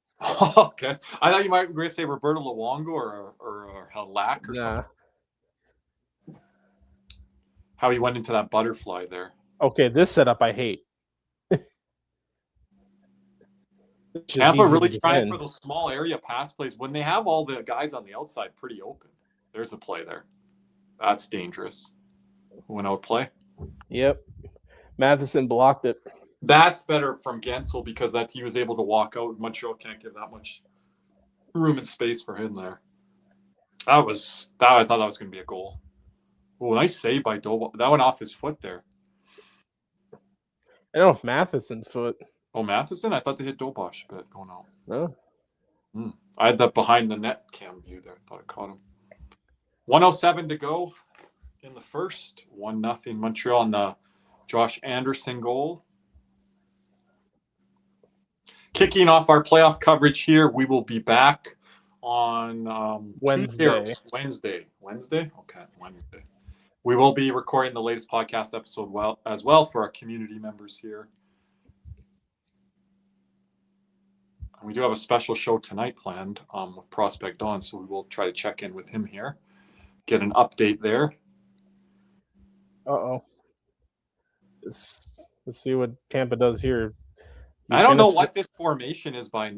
Okay. I thought you might say Roberto Luongo or Halak or something. How he went into that butterfly there. Okay, this setup I hate. Tampa really tried for those small area pass plays when they have all the guys on the outside pretty open. There's a play there. That's dangerous. Went out play. Yep. Matheson blocked it. That's better from Gensel because that he was able to walk out. Montreal can't give that much room and space for him there. I thought that was going to be a goal. Oh, nice save by Dobo. That went off his foot there. I Matheson's foot. Oh, Matheson? I thought they hit Dobosh, but going out. No. I had that behind the net cam view there. I thought I caught him. 1:07 to go in the first. 1-0 Montreal on the Josh Anderson goal. Kicking off our playoff coverage here, we will be back on Wednesday. Wednesday? Okay, Wednesday. We will be recording the latest podcast episode as well for our community members here. And we do have a special show tonight planned with Prospect Dawn, so we will try to check in with him here, get an update there. Uh-oh. Let's see what Tampa does here. I don't know what this formation is by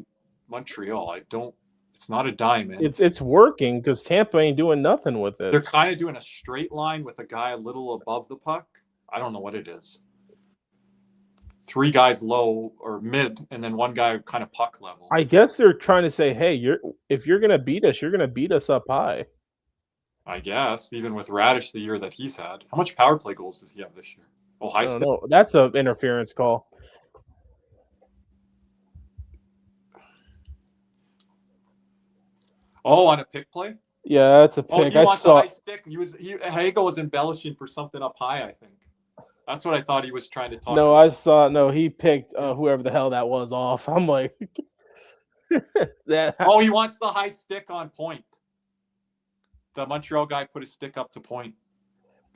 Montreal. It's not a diamond. It's working because Tampa ain't doing nothing with it. They're kind of doing a straight line with a guy a little above the puck. I don't know what it is. 3 guys low or mid, and then 1 guy kind of puck level. I guess they're trying to say, hey, if you're gonna beat us, you're gonna beat us up high. I guess, even with Radish the year that he's had. How much power play goals does he have this year? Oh, high stick. No, that's an interference call. Oh, on a pick play? Yeah, that's a pick. I saw. High stick. Hagel was embellishing for something up high, I think. That's what I thought he was trying to talk about. I saw. No, he picked whoever the hell that was off. I'm like, that. Oh, he wants the high stick on point. The Montreal guy put his stick up to point.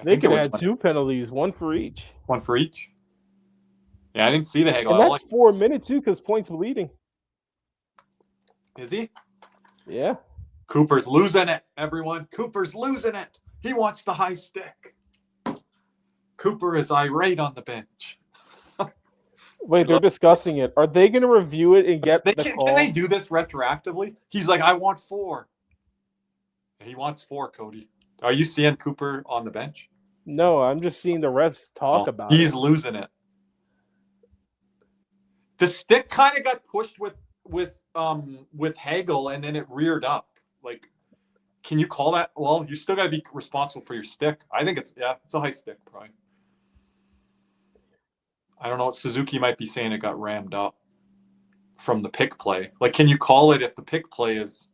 They could have 2 penalties, 1 for each. 1 for each? Yeah, I didn't see the Hagel. And that's 4 minutes too, because Point's bleeding. Is he? Yeah. Cooper's losing it, everyone. Cooper's losing it. He wants the high stick. Cooper is irate on the bench. Wait, they're discussing it. Are they going to review it and get the call? Can they do this retroactively? He's like, I want 4. He wants 4, Cody. Are you seeing Cooper on the bench? No, I'm just seeing the refs talk about it. He's losing it. The stick kind of got pushed with Hagel, and then it reared up. Like, can you call that? Well, you still got to be responsible for your stick. I think it's a high stick, probably. I don't know. Suzuki might be saying it got rammed up from the pick play. Like, can you call it if the pick play is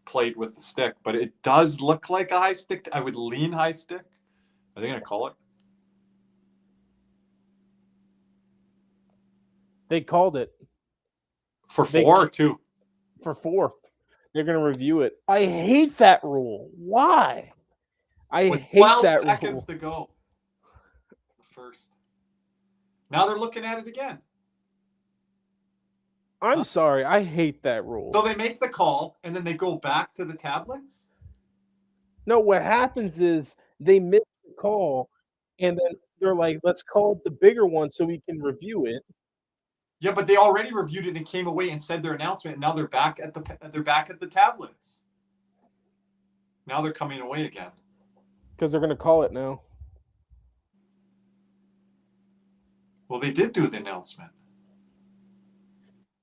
played with the stick? But it does look like a high stick. I would lean high stick. Are they going to call it? They called it. For 4 or 2? For 4. They're going to review it. I hate that rule. Why? I hate that rule. 12 seconds to go. First. Now they're looking at it again. I'm sorry. I hate that rule. So they make the call, and then they go back to the tablets? No, what happens is they miss the call, and then they're like, let's call the bigger one so we can review it. Yeah, but they already reviewed it and came away and said their announcement, and now they're back at the tablets. Now they're coming away again. Because they're going to call it now. Well, they did do the announcement.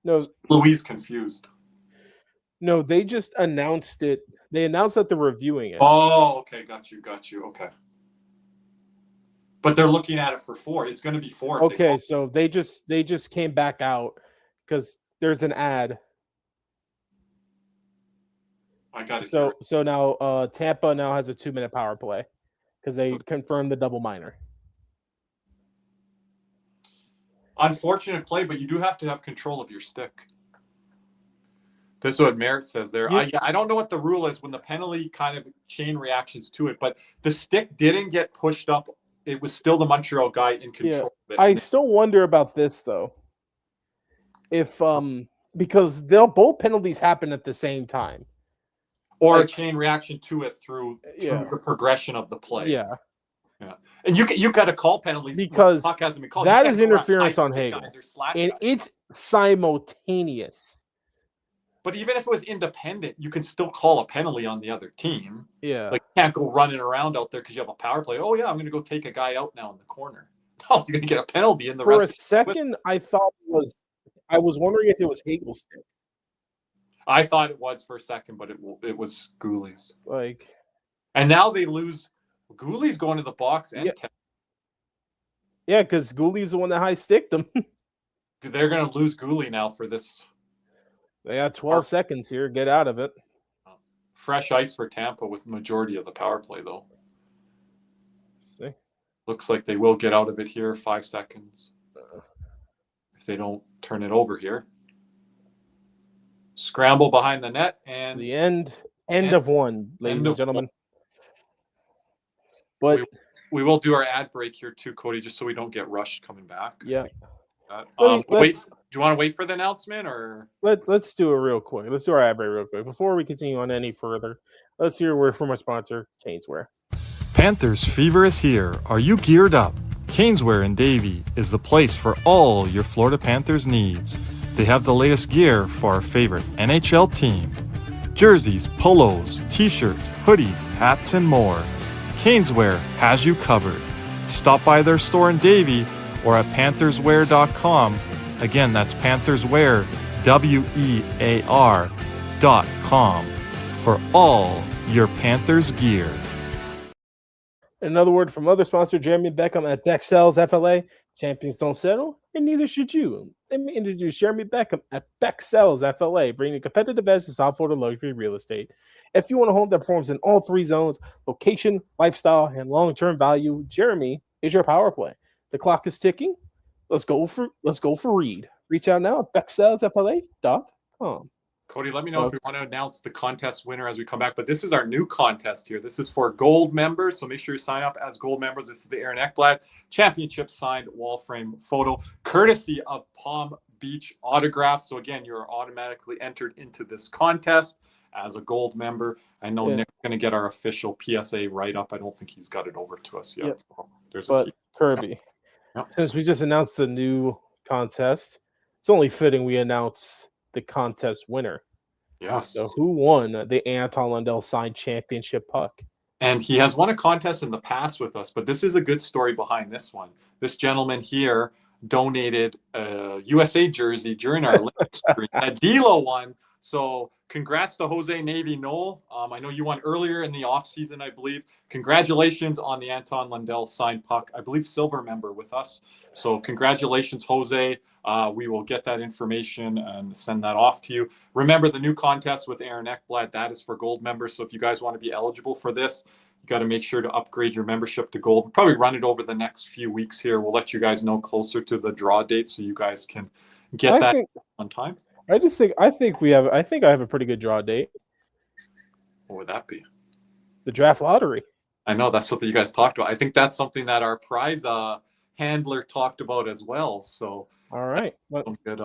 No, Louise confused. No, they just announced it. They announced that they're reviewing it. Oh, okay, got you. Okay. But they're looking at it for 4. It's going to be 4. Okay, so they just came back out because there's an ad. I got it. So now Tampa now has a 2-minute power play because they confirmed the double minor. Unfortunate play, but you do have to have control of your stick. This is what Merritt says there. Yeah. I don't know what the rule is when the penalty kind of chain reactions to it, but the stick didn't get pushed up. It was still the Montreal guy in control of it. I still wonder about this though. If because both penalties happen at the same time. Or a chain reaction to it through the progression of the play. Yeah. And you got to call penalties because puck hasn't been called. That is interference on Hagel. And it's simultaneous. But even if it was independent, you can still call a penalty on the other team. Yeah. Like you can't go running around out there because you have a power play. Oh, yeah, I'm going to go take a guy out now in the corner. No, you're going to get a penalty in the For rest. A second, I was wondering if it was Hagel's stick. I thought it was for a second, but it was Gooley's. And now they lose. Gooley's going to the box and yeah, because Gooley's the one that high sticked them. They're going to lose Gooley now for this. They got 12 seconds here. Get out of it. Fresh ice for Tampa with the majority of the power play, though. See. Looks like they will get out of it here. 5 seconds. If they don't turn it over here. Scramble behind the net and the end of one, ladies and gentlemen. But we will do our ad break here too, Cody, just so we don't get rushed coming back. Yeah. Wait, do you want to wait for the announcement or let's do it real quick. Let's do our ad break real quick. Before we continue on any further, let's hear a word from our sponsor, CatsNR. Panthers fever is here. Are you geared up? CatsNR in Davie is the place for all your Florida Panthers needs. They have the latest gear for our favorite NHL team. Jerseys, polos, t-shirts, hoodies, hats, and more. CatsNR has you covered. Stop by their store in Davie or at pantherswear.com. Again, that's pantherswear, WEAR.com for all your Panthers gear. Another word from other sponsor, Jeremy Beckham at Beck Sells FLA. Champions don't settle, and neither should you. Let me introduce Jeremy Beckham at Beck Sells FLA, bringing competitive edge to South Florida luxury real estate. If you want a home that performs in all 3 zones, location, lifestyle, and long-term value, Jeremy is your power play. The clock is ticking. Let's go for Reed. Reach out now at BeckSellsFLA.com. Cody, let me know if we want to announce the contest winner as we come back. But this is our new contest here. This is for gold members, so make sure you sign up as gold members. This is the Aaron Ekblad Championship signed wall frame photo, courtesy of Palm Beach Autographs. So again, you're automatically entered into this contest as a gold member. I know Nick's going to get our official PSA write-up. I don't think he's got it over to us yet. Yep. So there's but Kirby, since we just announced a new contest, it's only fitting we announce the contest winner. Yes. So who won the Anton Lundell signed championship puck? And he has won a contest in the past with us, but this is a good story behind this one. This gentleman here donated a USA jersey during our live stream that D'Lo won. So congrats to Jose Navy Knoll. I know you won earlier in the offseason, I believe. Congratulations on the Anton Lundell signed puck. I believe silver member with us. So congratulations, Jose. We will get that information and send that off to you. Remember the new contest with Aaron Ekblad, that is for gold members. So if you guys want to be eligible for this, you got to make sure to upgrade your membership to gold. We'll probably run it over the next few weeks here. We'll let you guys know closer to the draw date so you guys can get that on time. I think I have a pretty good draw date. What would that be? The draft lottery. I know that's something you guys talked about. I think that's something that our prize handler talked about as well. So all right, good.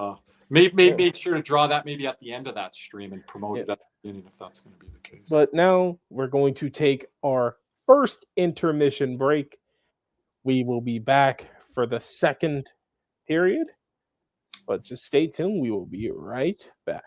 Make sure to draw that maybe at the end of that stream and promote it at the beginning if that's going to be the case. But now we're going to take our first intermission break. We will be back for the second period. But just stay tuned. We will be right back.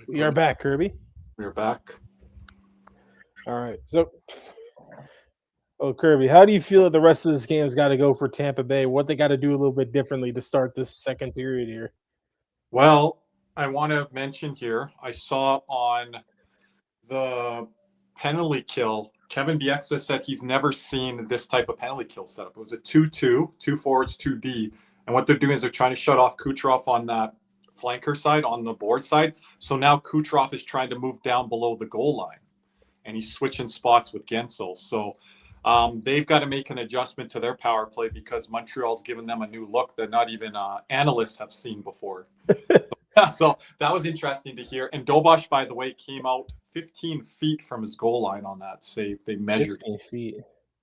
We are back, Kirby. We're back. All right. So, Kirby, how do you feel that the rest of this game's got to go for Tampa Bay? What they got to do a little bit differently to start this second period here? Well, I want to mention here, I saw on the penalty kill, Kevin Bieksa said he's never seen this type of penalty kill setup. It was a 2-2, 2 forwards, 2D. And what they're doing is they're trying to shut off Kucherov on that flanker side, on the board side. So now Kucherov is trying to move down below the goal line. And he's switching spots with Gensel. So they've got to make an adjustment to their power play because Montreal's given them a new look that not even analysts have seen before. So that was interesting to hear. And Dobosh, by the way, came out 15 feet from his goal line on that save. They measured 15 feet.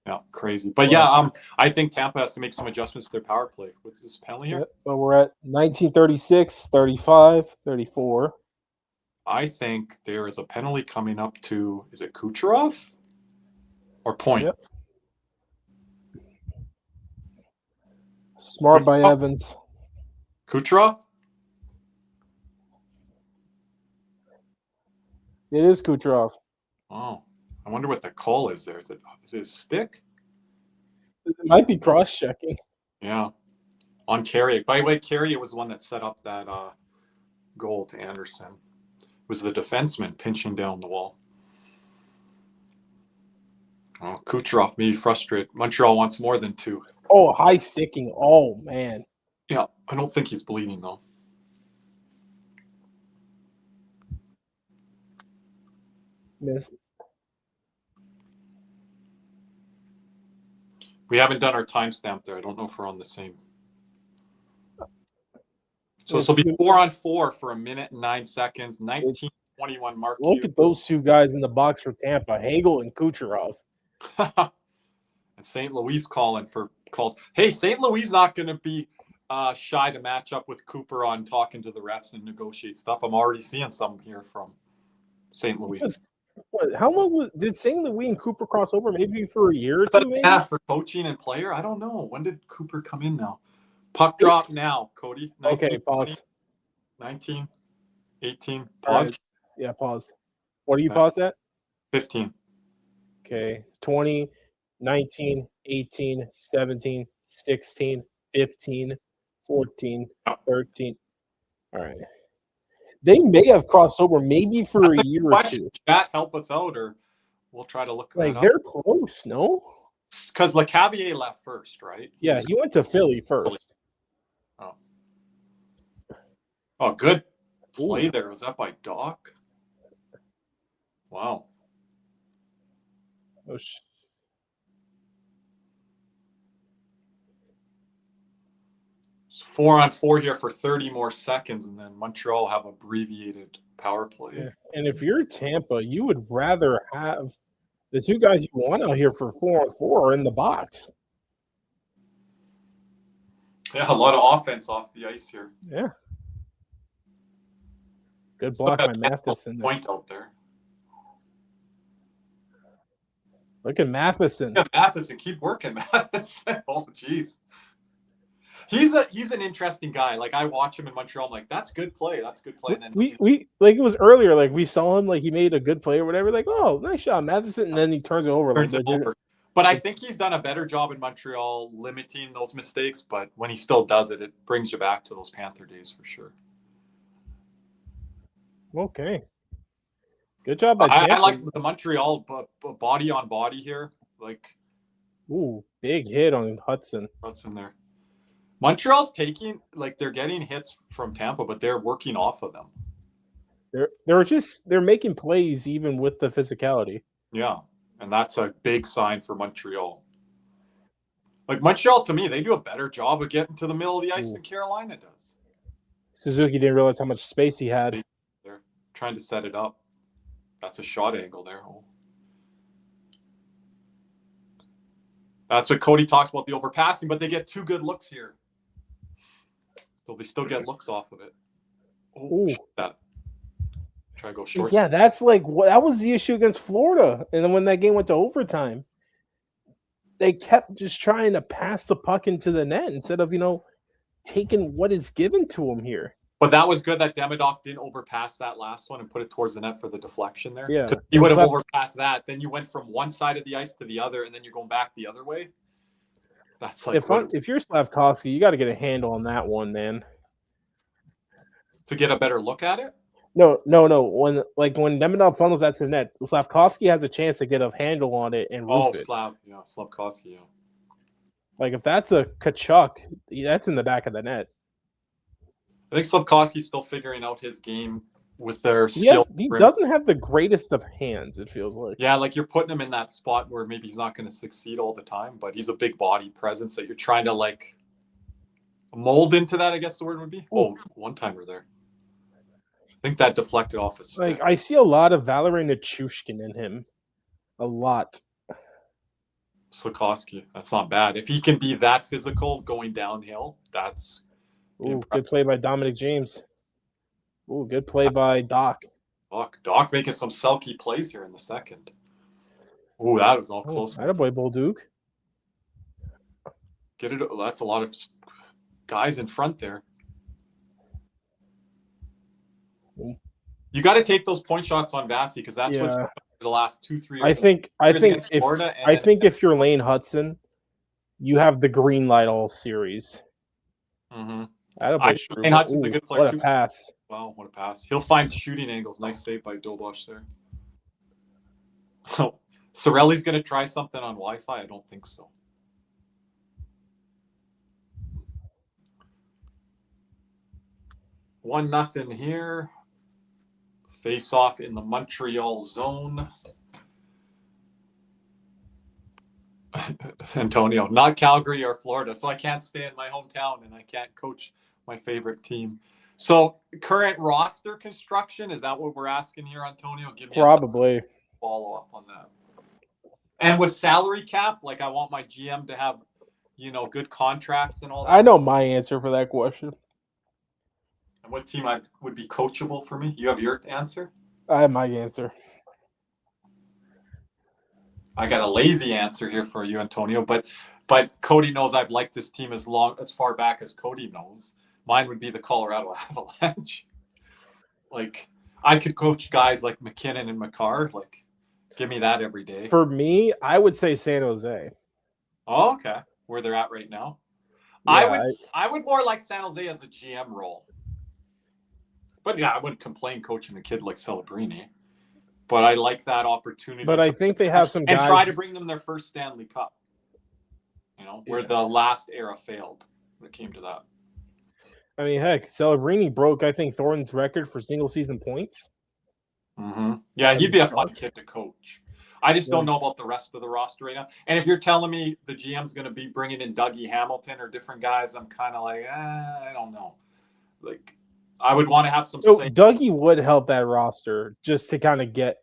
Yeah, crazy. But yeah, I think Tampa has to make some adjustments to their power play. What's this penalty here? But we're at 1936, 35, 34. I think there is a penalty coming up to, is it Kucherov or Point? Yep. Smart by Evans. Kucherov? It is Kucherov. Oh, I wonder what the call is there. Is it a stick? It might be cross-checking. Yeah. On Carrier. By the way, Carrier was the one that set up that goal to Anderson. It was the defenseman pinching down the wall. Oh, Kucherov may be frustrated. Montreal wants more than 2. Oh, high sticking. Oh, man. Yeah, I don't think he's bleeding, though. Miss. We haven't done our timestamp there. I don't know if we're on the same. So this will be 4-on-4 for 1 minute and 9 seconds. 19-21 mark. Look at those two guys in the box for Tampa, Hagel and Kucherov. And St. Louis calling for calls. Hey, St. Louis not going to be shy to match up with Cooper on talking to the refs and negotiate stuff. I'm already seeing some here from St. Louis. How long did St. Louis and Cooper cross over? Maybe for a year or two, maybe? Ask for coaching and player? I don't know. When did Cooper come in now? Puck drop now, Cody. 19, okay, pause. 19, 18, pause. Right. Yeah, pause. What do you pause at? 15. Okay, 20, 19, 18, 17, 16, 15, 14, 13. All right. They may have crossed over maybe for a year or two. Chat, help us out, or we'll try to look that up. They're close, no? Because LeCavier left first, right? Yeah, he went to Philly first. Oh, good play there. Was that by Doc? Wow. Oh, So 4-on-4 here for 30 more seconds, and then Montreal have abbreviated power play. Yeah. And if you're Tampa, you would rather have the two guys you want out here for 4-on-4 are in the box. Yeah, a lot of offense off the ice here. Yeah. Good block by Matheson. Point out there. Look at Matheson. Yeah, Matheson, keep working, Matheson. Oh, jeez. He's an interesting guy. Like, I watch him in Montreal. I'm like, that's good play. That's good play. And then we like, it was earlier. Like, we saw him, like, he made a good play or whatever. Like, oh, nice shot, Matheson. And then he turns it over. But I think he's done a better job in Montreal limiting those mistakes. But when he still does it, it brings you back to those Panther days for sure. Okay. Good job by I like the Montreal body on body here. Like, ooh, big hit on Hudson. What's in there? Montreal's taking, like, they're getting hits from Tampa, but they're working off of them. They're making plays even with the physicality. Yeah, and that's a big sign for Montreal. Like, Montreal, to me, they do a better job of getting to the middle of the ice than Carolina does. Suzuki didn't realize how much space he had. They're trying to set it up. That's a shot angle there. That's what Cody talks about, the overpassing, but they get 2 good looks here. So they still get looks off of it. Oh, that. Try to go short. Yeah, that's like, that was the issue against Florida. And then when that game went to overtime, they kept just trying to pass the puck into the net instead of, taking what is given to them here. But that was good that Demidov didn't overpass that last one and put it towards the net for the deflection there. Yeah. He would have overpassed that. Then you went from one side of the ice to the other, and then you're going back the other way. That's like if you're Slavkovsky, you got to get a handle on that one, man. To get a better look at it? No. When Demidov funnels that to the net, Slavkovsky has a chance to get a handle on it and roof it. Slavkovsky, yeah. Like if that's a Kachuk, that's in the back of the net. I think Slavkovsky's still figuring out his game with their skill. He doesn't have the greatest of hands, it feels like. Yeah, like you're putting him in that spot where maybe he's not going to succeed all the time, but he's a big body presence that you're trying to like mold into that, I guess the word would be. Oh, one-timer there. I think that deflected off his stick. Like I see a lot of Valery Nichushkin in him. A lot. Slavkovsky, that's not bad. If he can be that physical going downhill, that's good play by Dominic James. Ooh, good play by Doc. Doc making some Selke plays here in the second. Ooh, that was all close. Attaboy, Bolduc. Get it. That's a lot of guys in front there. You got to take those point shots on Vasi because that's what's the last 2-3 years. I think if you're Lane Hudson, you have the green light all series. Mm-hmm. Lane Hudson's a good player. What a pass. Wow, what a pass. He'll find shooting angles. Nice save by Dobosh there. Sorelli's going to try something on Wi-Fi? I don't think so. One nothing here. Face off in the Montreal zone. Antonio, not Calgary or Florida, so I can't stay in my hometown and I can't coach my favorite team. So current roster construction, is that what we're asking here, Antonio? Give me probably a follow-up on that. And with salary cap, like I want my GM to have, good contracts and all that. I know my answer for that question. And what team would be coachable for me? You have your answer? I have my answer. I got a lazy answer here for you, Antonio, but Cody knows I've liked this team as far back as Cody knows. Mine would be the Colorado Avalanche. Like I could coach guys like McKinnon and McCarr. Like, give me that every day. For me, I would say San Jose. Oh, okay. Where they're at right now. Yeah, I would more like San Jose as a GM role. But yeah, I wouldn't complain coaching a kid like Celebrini. But I like that opportunity. But I think they have some guys and try to bring them their first Stanley Cup. Where the last era failed when it came to that. I mean, heck, Celebrini broke, I think, Thornton's record for single season points. Mm-hmm. Yeah, he'd be a fun kid to coach. I just don't know about the rest of the roster right now. And if you're telling me the GM's going to be bringing in Dougie Hamilton or different guys, I'm kind of like, I don't know. Like, I would want to have some. So Dougie would help that roster just to kind of get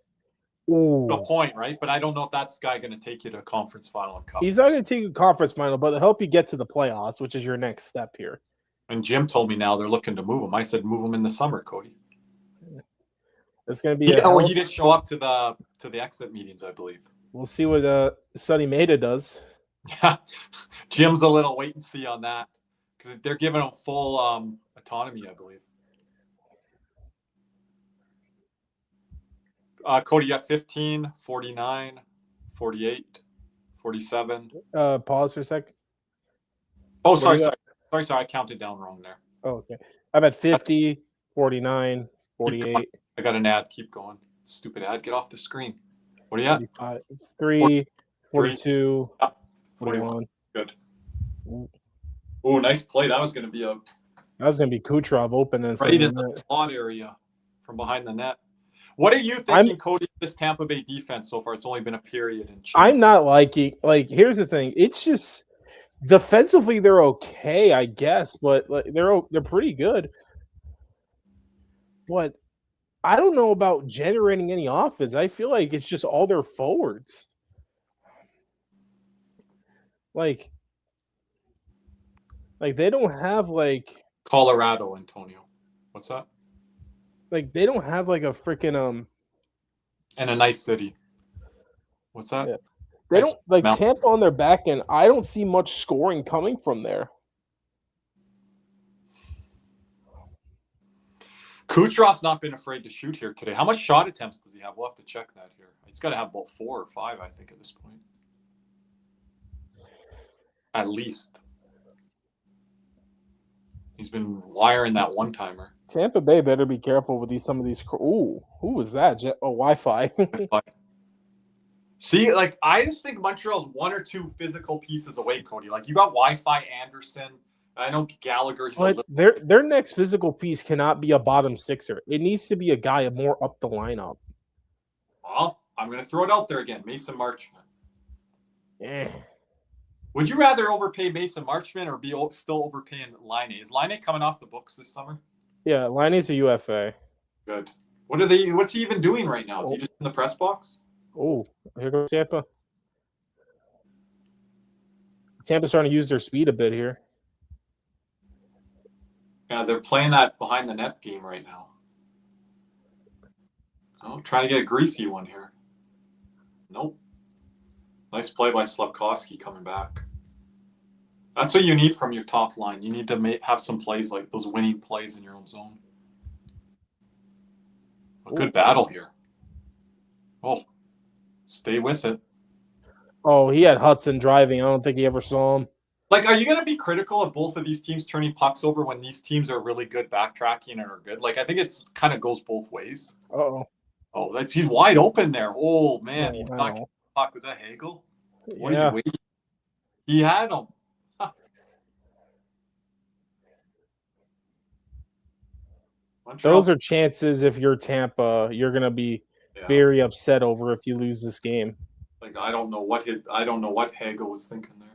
the point, right? But I don't know if that's guy going to take you to a conference final and cup. He's not going to take you to a conference final, but it'll help you get to the playoffs, which is your next step here. And Jim told me now they're looking to move him. I said move him in the summer, Cody. It's going to be. He didn't show up to the exit meetings, I believe. We'll see what Sonny Maeda does. Yeah, Jim's a little wait and see on that because they're giving him full autonomy, I believe. Cody, you got 15, 49, 48, 47. Pause for a sec. Oh, sorry. I counted down wrong there. Oh, okay. I'm at 50, 49, 48. I got an ad. Keep going. Stupid ad. Get off the screen. What are you at? 3, 42, 41. Good. Oh, nice play. That was going to be Kucherov opening. Right in the slot area from behind the net. What are you thinking, Cody, this Tampa Bay defense so far? It's only been a period. I'm not liking – here's the thing. It's just defensively they're okay, I guess, but they're pretty good. But I don't know about generating any offense. I feel like it's just all their forwards. Like they don't have Colorado, Antonio. What's that? They don't have a freaking and a nice city. What's that? Yeah. They don't Tampa on their back end. I don't see much scoring coming from there. Kucherov's not been afraid to shoot here today. How much shot attempts does he have? We'll have to check that here. He's got to have about 4 or 5, I think, at this point. At least. He's been wiring that one-timer. Tampa Bay better be careful with some of these. Ooh, who was that? Wi-Fi. See, like, I just think Montreal's 1 or 2 physical pieces away, Cody. Like, you got Wi-Fi, Anderson. I know Gallagher. But their next physical piece cannot be a bottom sixer. It needs to be a guy more up the lineup. Well, I'm going to throw it out there again. Mason Marchment. Yeah. Would you rather overpay Mason Marchment or be still overpaying Laine? Is Laine coming off the books this summer? Yeah, Laine's a UFA. Good. What's he even doing right now? Is he just in the press box? Oh, here goes Tampa. Tampa's starting to use their speed a bit here. Yeah, they're playing that behind the net game right now. Oh, trying to get a greasy one here. Nope. Nice play by Slavkovsky coming back. That's what you need from your top line. You need to have some plays like those winning plays in your own zone. A good battle here. Oh, stay with it. Oh, he had Hudson driving. I don't think he ever saw him. Like, are you going to be critical of both of these teams turning pucks over when these teams are really good backtracking and are good? Like, I think it's kind of goes both ways. Uh-oh. Oh, he's wide open there. Oh, man. He's not getting the puck. Was that Hagel? What did he wait? He had him. Those are chances if you're Tampa, you're going to be very upset over if you lose this game. Like, I don't know what Hagel was thinking there.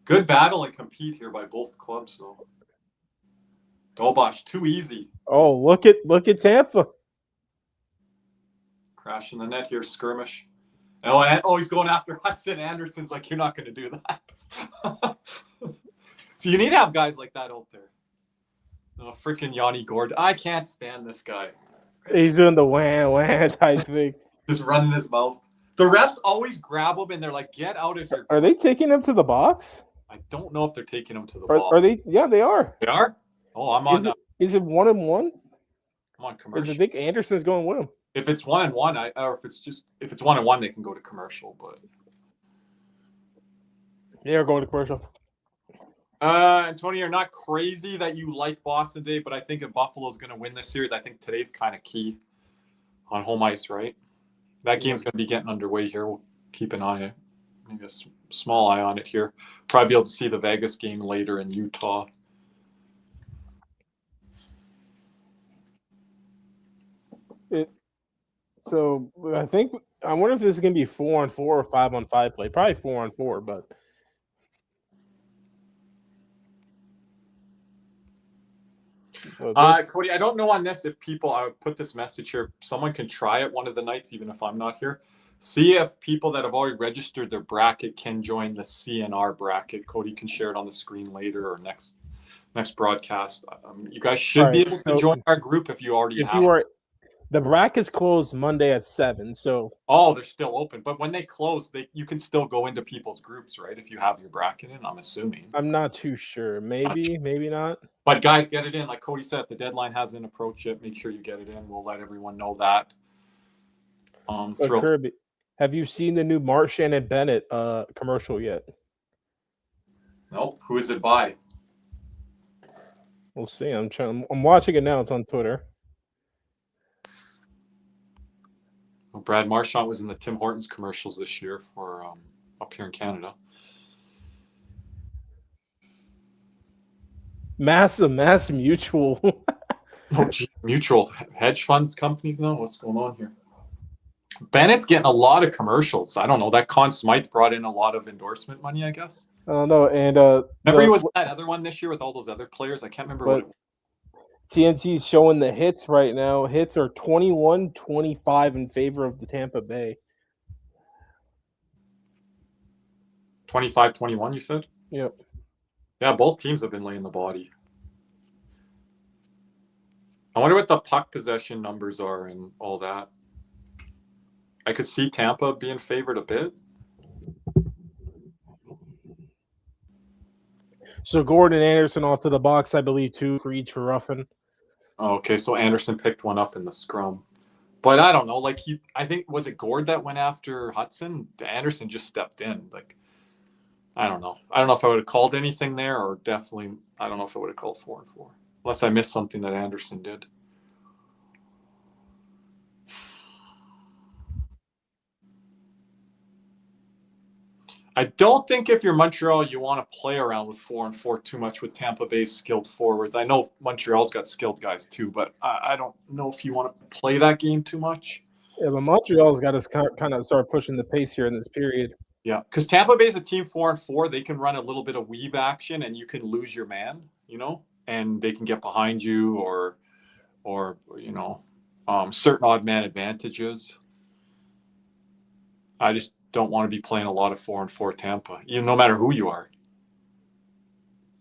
Good battle and compete here by both clubs, though. Dobosh, too easy. Oh, look at Tampa. Crashing the net here, skirmish. Oh, he's going after Hudson. Anderson's like, you're not going to do that. So you need to have guys like that out there. No, freaking Yanni Gord. I can't stand this guy. He's doing the wham type thing. Just running his mouth. The refs always grab him and they're like, get out of here. Are they taking him to the box? I don't know if they're taking him to the box. Are they? Yeah, they are. They are? Oh, I'm on. Is it 1-1? I'm on commercial. I think Anderson's going with him. If it's 1-1, or if it's 1-1, they can go to commercial. But they are going to commercial. Antonio, you're not crazy that you like Boston today, but I think if Buffalo's going to win this series, I think today's kind of key on home ice, right? That game's going to be getting underway here. We'll keep an eye, maybe a small eye on it here. Probably be able to see the Vegas game later in Utah. So I wonder if this is going to be 4-on-4 or 5-on-5 play. Probably 4-on-4, but. Cody, I don't know on this if I would put this message here. Someone can try it one of the nights, even if I'm not here. See if people that have already registered their bracket can join the CNR bracket. Cody can share it on the screen later or next broadcast. You guys should be able to join our group if you already have. The brackets close Monday at 7. So they're still open. But when they close, you can still go into people's groups, right? If you have your bracket in, I'm assuming. I'm not too sure. Maybe not. But guys, get it in. Like Cody said, the deadline hasn't approached yet. Make sure you get it in. We'll let everyone know that. Kirby, have you seen the new Marchand and Bennett commercial yet? Nope. Who is it by? We'll see. I'm watching it now. It's on Twitter. Well, Brad Marchand was in the Tim Hortons commercials this year for up here in Canada. Mass Mutual. Mutual hedge funds companies now? What's going on here? Bennett's getting a lot of commercials. I don't know. That Conn Smythe brought in a lot of endorsement money, I guess. I don't know. And remember he was that other one this year with all those other players? I can't remember what it was. TNT's showing the hits right now. Hits are 21-25 in favor of the Tampa Bay. 25-21, you said? Yep. Yeah, both teams have been laying the body. I wonder what the puck possession numbers are and all that. I could see Tampa being favored a bit. So Gordon and Anderson off to the box, I believe, 2 for each for Ruffin. Oh, okay, so Anderson picked one up in the scrum. But I don't know. Like I think was it Gord that went after Hudson? Anderson just stepped in. Like I don't know. I don't know if I would have called anything there, or definitely I don't know if I would have called 4-4, unless I missed something that Anderson did. I don't think if you're Montreal, you want to play around with 4-4 too much with Tampa Bay's skilled forwards. I know Montreal's got skilled guys too, but I don't know if you want to play that game too much. Yeah, but Montreal's got us kind of start pushing the pace here in this period. Yeah, because Tampa Bay's a team 4-4. They can run a little bit of weave action, and you can lose your man, and they can get behind you or certain odd man advantages. I just don't want to be playing a lot of 4-4 Tampa, no matter who you are.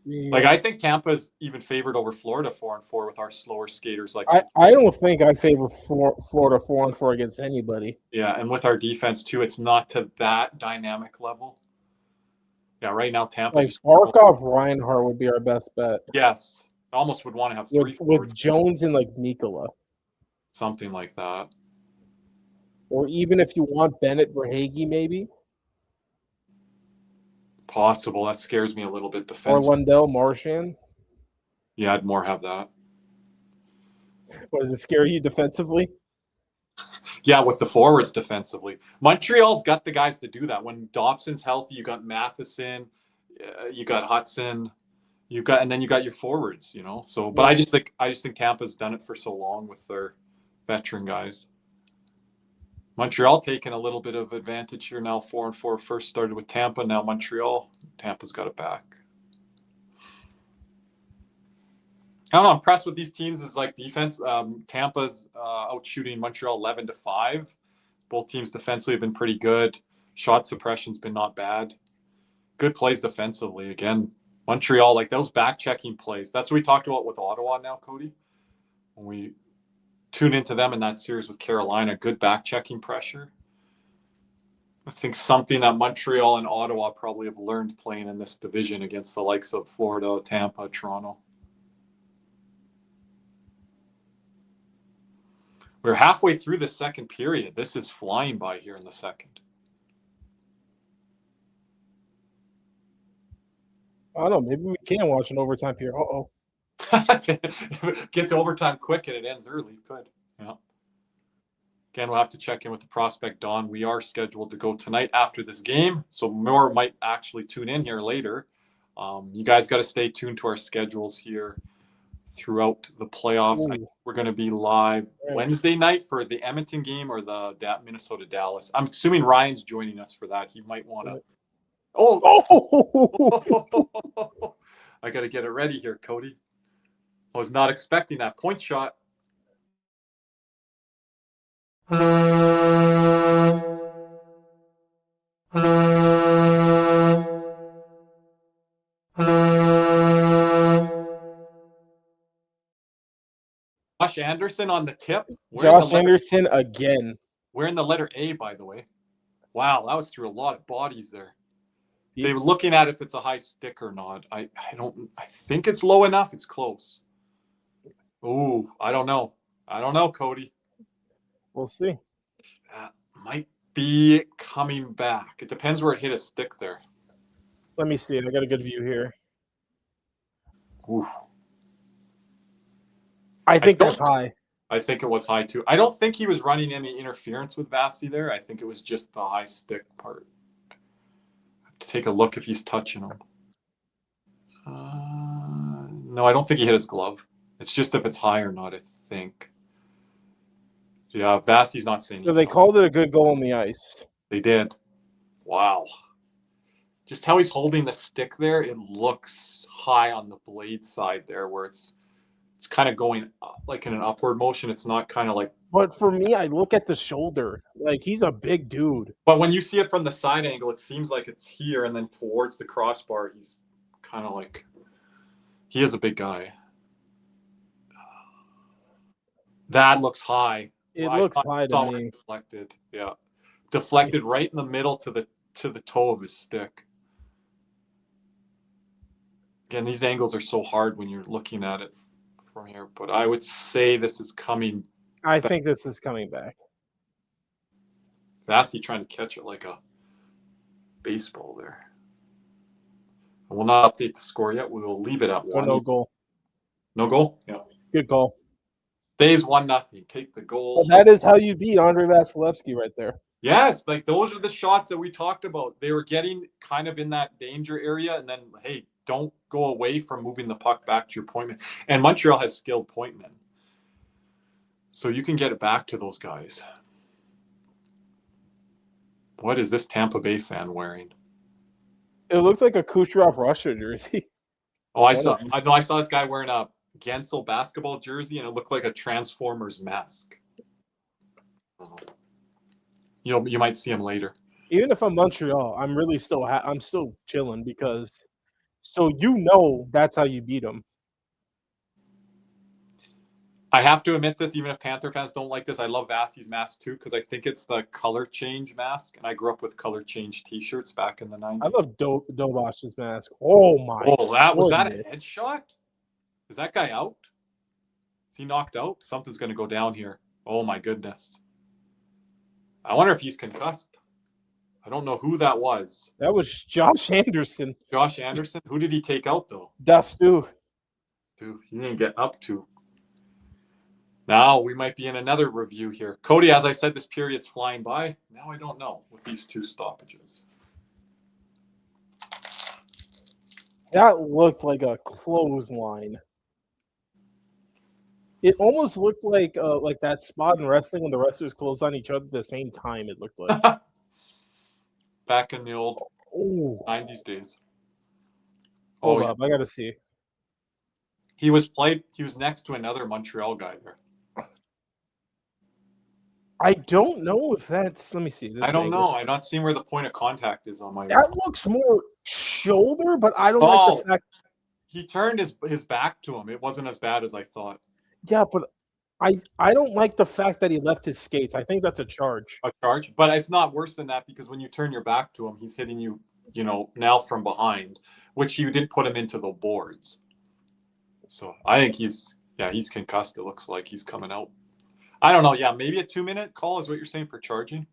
Yeah. Like I think Tampa's even favored over Florida 4-4 with our slower skaters. Like I don't think I favor Florida 4-4 against anybody. Yeah, and with our defense too, it's not to that dynamic level. Yeah, right now Tampa like Barkov Reinhart would be our best bet. Yes, I almost would want to have three with Jones and like Mikkola, something like that. Or even if you want Bennett for Hagee, maybe. Possible. That scares me a little bit. Defense. Or Lundell Marchand. Yeah, I'd more have that. What, does it scare you defensively? Yeah, with the forwards defensively. Montreal's got the guys to do that. When Dobson's healthy, you got Matheson, you got Hudson, and then you got your forwards, So, but I just think Tampa's done it for so long with their veteran guys. Montreal taking a little bit of advantage here now. 4-4 first started with Tampa. Now Montreal. Tampa's got it back. I don't know. I'm impressed with these teams is like defense. Tampa's out shooting Montreal 11-5. Both teams defensively have been pretty good. Shot suppression's been not bad. Good plays defensively. Again, Montreal, like those back checking plays. That's what we talked about with Ottawa now, Cody. When we tune into them in that series with Carolina, good back checking pressure. I think something that Montreal and Ottawa probably have learned playing in this division against the likes of Florida, Tampa, Toronto. We're halfway through the second period. This is flying by here in the second. I don't know. Maybe we can watch an overtime period. Uh-oh. Get to overtime quick and it ends early. Good. Yeah. Again, we'll have to check in with the prospect, Don. We are scheduled to go tonight after this game, so more might actually tune in here later. You guys got to stay tuned to our schedules here throughout the playoffs. We're going to be live Wednesday night for the Edmonton game or the Minnesota Dallas. I'm assuming Ryan's joining us for that. He might want to. Oh! I got to get it ready here, Cody. I was not expecting that point shot. Josh Anderson on the tip. Josh Anderson again. Wearing the letter A, by the way. Wow, that was through a lot of bodies there. They were looking at if it's a high stick or not. I think it's low enough. It's close. Ooh, I don't know. Cody. We'll see. That might be coming back. It depends where it hit a stick there. Let me see. I got a good view here. Ooh. I think that's high. I think it was high too. I don't think he was running any interference with Vasi there. I think it was just the high stick part. I have to take a look if he's touching him. No, I don't think he hit his glove. It's just if it's high or not, I think. Yeah, Vasi's not saying. So they called it a good goal on the ice. They did. Wow. Just how he's holding the stick there, it looks high on the blade side there where it's kind of going like in an upward motion. It's not kind of like. But for me, I look at the shoulder. Like, he's a big dude. But when you see it from the side angle, it seems like it's here and then towards the crossbar. He's kind of like. He is a big guy. That looks high. It looks high to me. Deflected, yeah, deflected right in the middle to the toe of his stick. Again, these angles are so hard when you're looking at it from here, but I would say this is coming. I think this is coming back. Vasi trying to catch it like a baseball there. I will not update the score yet. We will leave it at 1. No goal. No goal? Yeah. Good goal. Stays 1-0. Take the goal. Well, that is how you beat Andre Vasilevsky right there. Yes, like those are the shots that we talked about. They were getting kind of in that danger area, and then, hey, don't go away from moving the puck back to your point man. And Montreal has skilled point men. So you can get it back to those guys. What is this Tampa Bay fan wearing? It looks like a Kucherov Russia jersey. Oh, I saw this guy wearing a Gensel basketball jersey, and it looked like a Transformers mask. You might see him later. Even if I'm Montreal, I'm really still I'm still chilling because that's how you beat them. I have to admit this, even if Panther fans don't like this, I love Vasi's mask too because I think it's the color change mask, and I grew up with color change T-shirts back in the 90s. I love Dobash's mask. Oh my! Oh, was that a headshot? Is that guy out? Is he knocked out? Something's going to go down here. Oh my goodness! I wonder if he's concussed. I don't know who that was. That was Josh Anderson. Josh Anderson? Who did he take out though? Dastu. Dude, he didn't get up to. Now we might be in another review here. Cody, as I said, this period's flying by. Now I don't know with these 2 stoppages. That looked like a clothesline. It almost looked like that spot in wrestling when the wrestlers closed on each other at the same time. It looked like back in the old 90s days. Hold up, I gotta see. He was next to another Montreal guy there. I don't know if that's. Let me see. I don't know. I'm not seeing where the point of contact is on my. That looks more shoulder, but I don't like the fact he turned his back to him. It wasn't as bad as I thought. Yeah, but I don't like the fact that he left his skates. I think that's a charge. A charge, but it's not worse than that because when you turn your back to him, he's hitting you, now from behind, which you did put him into the boards. So I think he's concussed. It looks like he's coming out. I don't know. Yeah, maybe a 2-minute call is what you're saying for charging.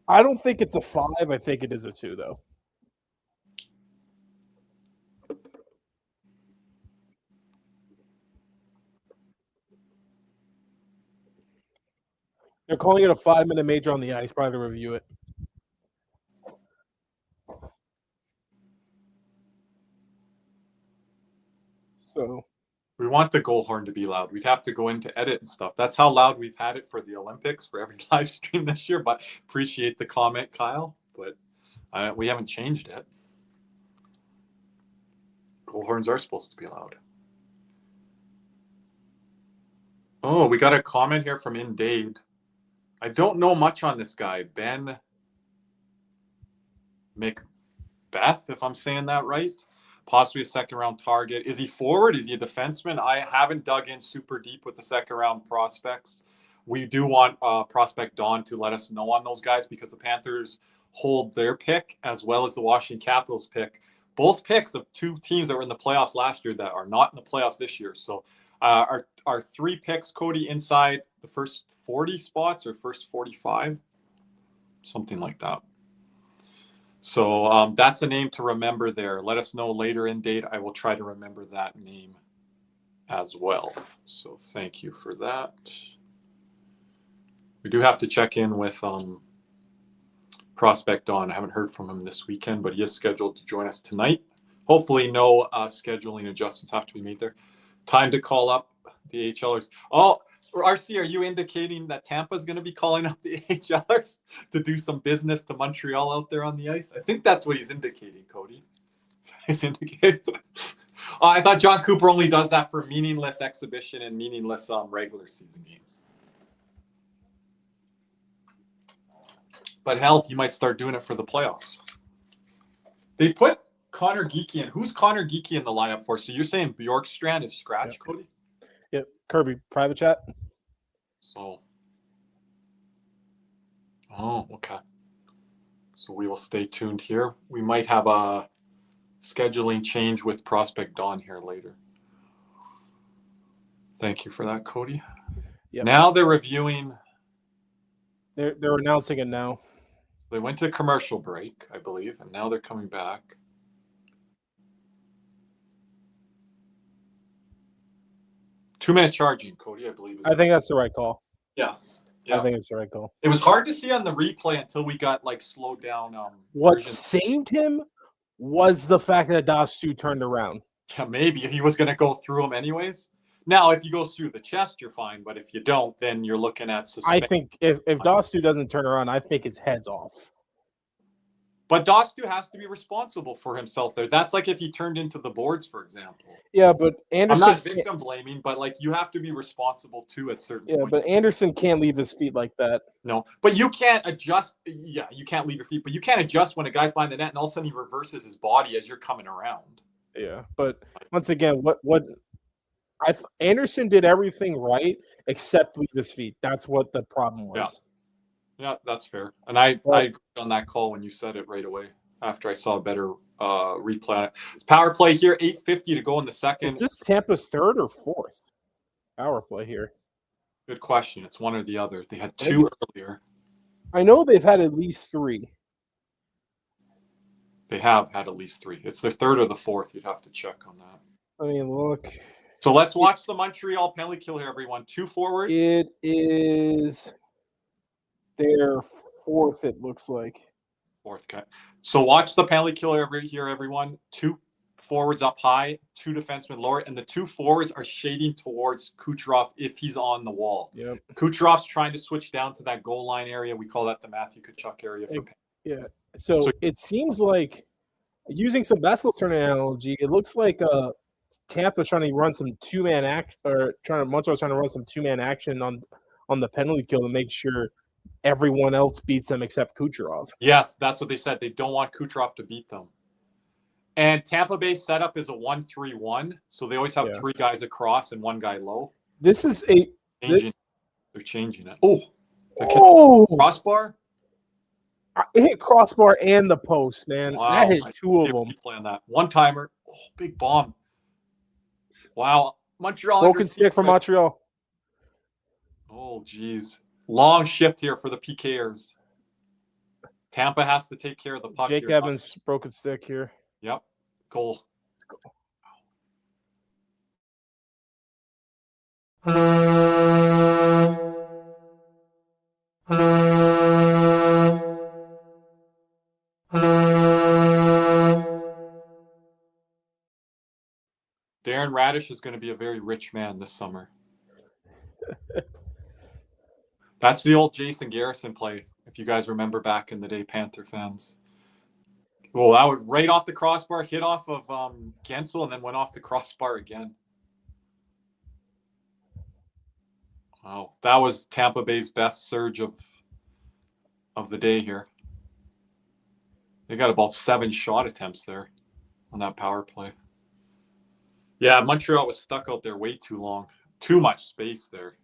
I don't think it's a 5. I think it is a 2, though. They're calling it a 5-minute major on the ice. Probably to review it. So we want the goal horn to be loud. We'd have to go into edit and stuff. That's how loud we've had it for the Olympics for every live stream this year. But appreciate the comment, Kyle. But we haven't changed it. Goal horns are supposed to be loud. Oh, we got a comment here from Indade. I don't know much on this guy, Ben McBeth, if I'm saying that right. Possibly a second-round target. Is he forward? Is he a defenseman? I haven't dug in super deep with the second-round prospects. We do want Prospect Dawn to let us know on those guys because the Panthers hold their pick as well as the Washington Capitals pick. Both picks of 2 teams that were in the playoffs last year that are not in the playoffs this year. So our 3 picks, Cody, inside the first 40 spots or first 45, something like that. So that's a name to remember there. Let us know later in date. I will try to remember that name as well. So thank you for that. We do have to check in with Prospect Dawn. I haven't heard from him this weekend, but he is scheduled to join us tonight. Hopefully no scheduling adjustments have to be made there. Time to call up the AHLers. Oh, RC, are you indicating that Tampa is going to be calling up the AHLers to do some business to Montreal out there on the ice? I think that's what he's indicating, Cody. He's indicating. I thought John Cooper only does that for meaningless exhibition and meaningless regular season games. But hell, he might start doing it for the playoffs. They put Connor Geeky in. Who's Connor Geeky in the lineup for? So you're saying Bjorkstrand is scratch, Cody? Yep. Kirby, private chat. So, okay. So we will stay tuned here. We might have a scheduling change with Prospect Dawn here later. Thank you for that, Cody. Yep. Now they're reviewing. They're announcing it now. They went to commercial break, I believe, and now they're coming back. Two-minute charging, Cody, I believe. I think that's the right call. Yes. Yeah. I think it's the right call. It was hard to see on the replay until we got slowed down. What version. saved him was the fact that Dastu turned around. Yeah, maybe he was going to go through him anyways. Now, if you go through the chest, you're fine. But if you don't, then you're looking at suspension. I think if Dastu doesn't turn around, I think his head's off. But Dastu has to be responsible for himself there. That's like if he turned into the boards, for example. Yeah, but Anderson. I'm not victim blaming, but you have to be responsible too at certain points. Yeah, but Anderson can't leave his feet like that. No, but you can't adjust. Yeah, you can't leave your feet, but you can't adjust when a guy's behind the net and all of a sudden he reverses his body as you're coming around. Yeah, but once again, Anderson did everything right except leave his feet. That's what the problem was. Yeah, that's fair. And I agreed on that call when you said it right away after I saw a better replay. It's power play here, 8:50 to go in the second. Is this Tampa's third or fourth power play here? Good question. It's one or the other. They had two earlier. I know they've had at least three. They have had at least three. It's their third or the fourth. You'd have to check on that. I mean, look. So let's watch the Montreal penalty kill here, everyone. Two forwards. It is their fourth, it looks like. Fourth, okay. So watch the penalty kill here, everyone. Two forwards up high, two defensemen lower, and the two forwards are shading towards Kucherov if he's on the wall. Yep. Kucherov's trying to switch down to that goal line area. We call that the Matthew Tkachuk area. Yeah. So it seems like, using some basketball tournament analogy, it looks like Tampa's trying to run some two-man action, or Montreal's trying to run some two-man action on the penalty kill to make sure everyone else beats them except Kucherov. Yes, that's what they said. They don't want Kucherov to beat them. And Tampa Bay setup is a 1-3-1, so they always have three guys across and one guy low. This is they're changing it. Crossbar. It hit crossbar and the post, man. Wow. That hit two of them. Playing that one timer. Oh, big bomb. Wow. Montreal. Broken stick for Montreal. Oh, geez. Long shift here for the PKers. Tampa has to take care of the puck. Jake Evans, broken stick here. Yep. Goal. Darren Radish is going to be a very rich man this summer. That's the old Jason Garrison play, if you guys remember back in the day, Panther fans. Well, that was right off the crossbar, hit off of Gensel, and then went off the crossbar again. Wow, that was Tampa Bay's best surge of the day here. They got about 7 shot attempts there on that power play. Yeah, Montreal was stuck out there way too long. Too much space there.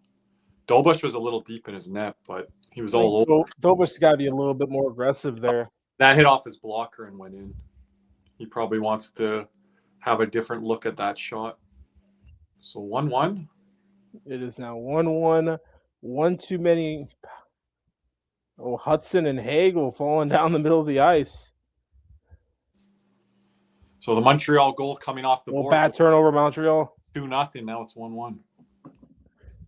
Dolbush was a little deep in his net, but he was all over. Dolbush's got to be a little bit more aggressive there. That hit off his blocker and went in. He probably wants to have a different look at that shot. So 1-1. It is now 1-1. One too many. Oh, Hudson and Hagel falling down the middle of the ice. So the Montreal goal coming off the board. Bad turnover, Montreal. 2-0. Now it's 1-1.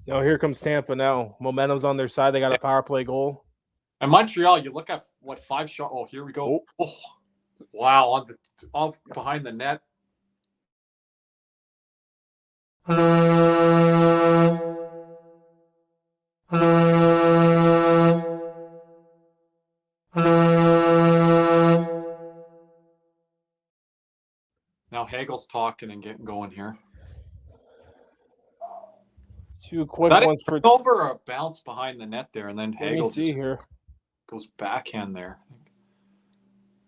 Now here comes Tampa now. Momentum's on their side. They got a power play goal. And Montreal, you look at 5 shots. Oh, here we go. Oh, wow. Off behind the net. Now Hagel's talking and getting going here. Two quick that ones for over a bounce behind the net there, and then Hagel goes backhand there.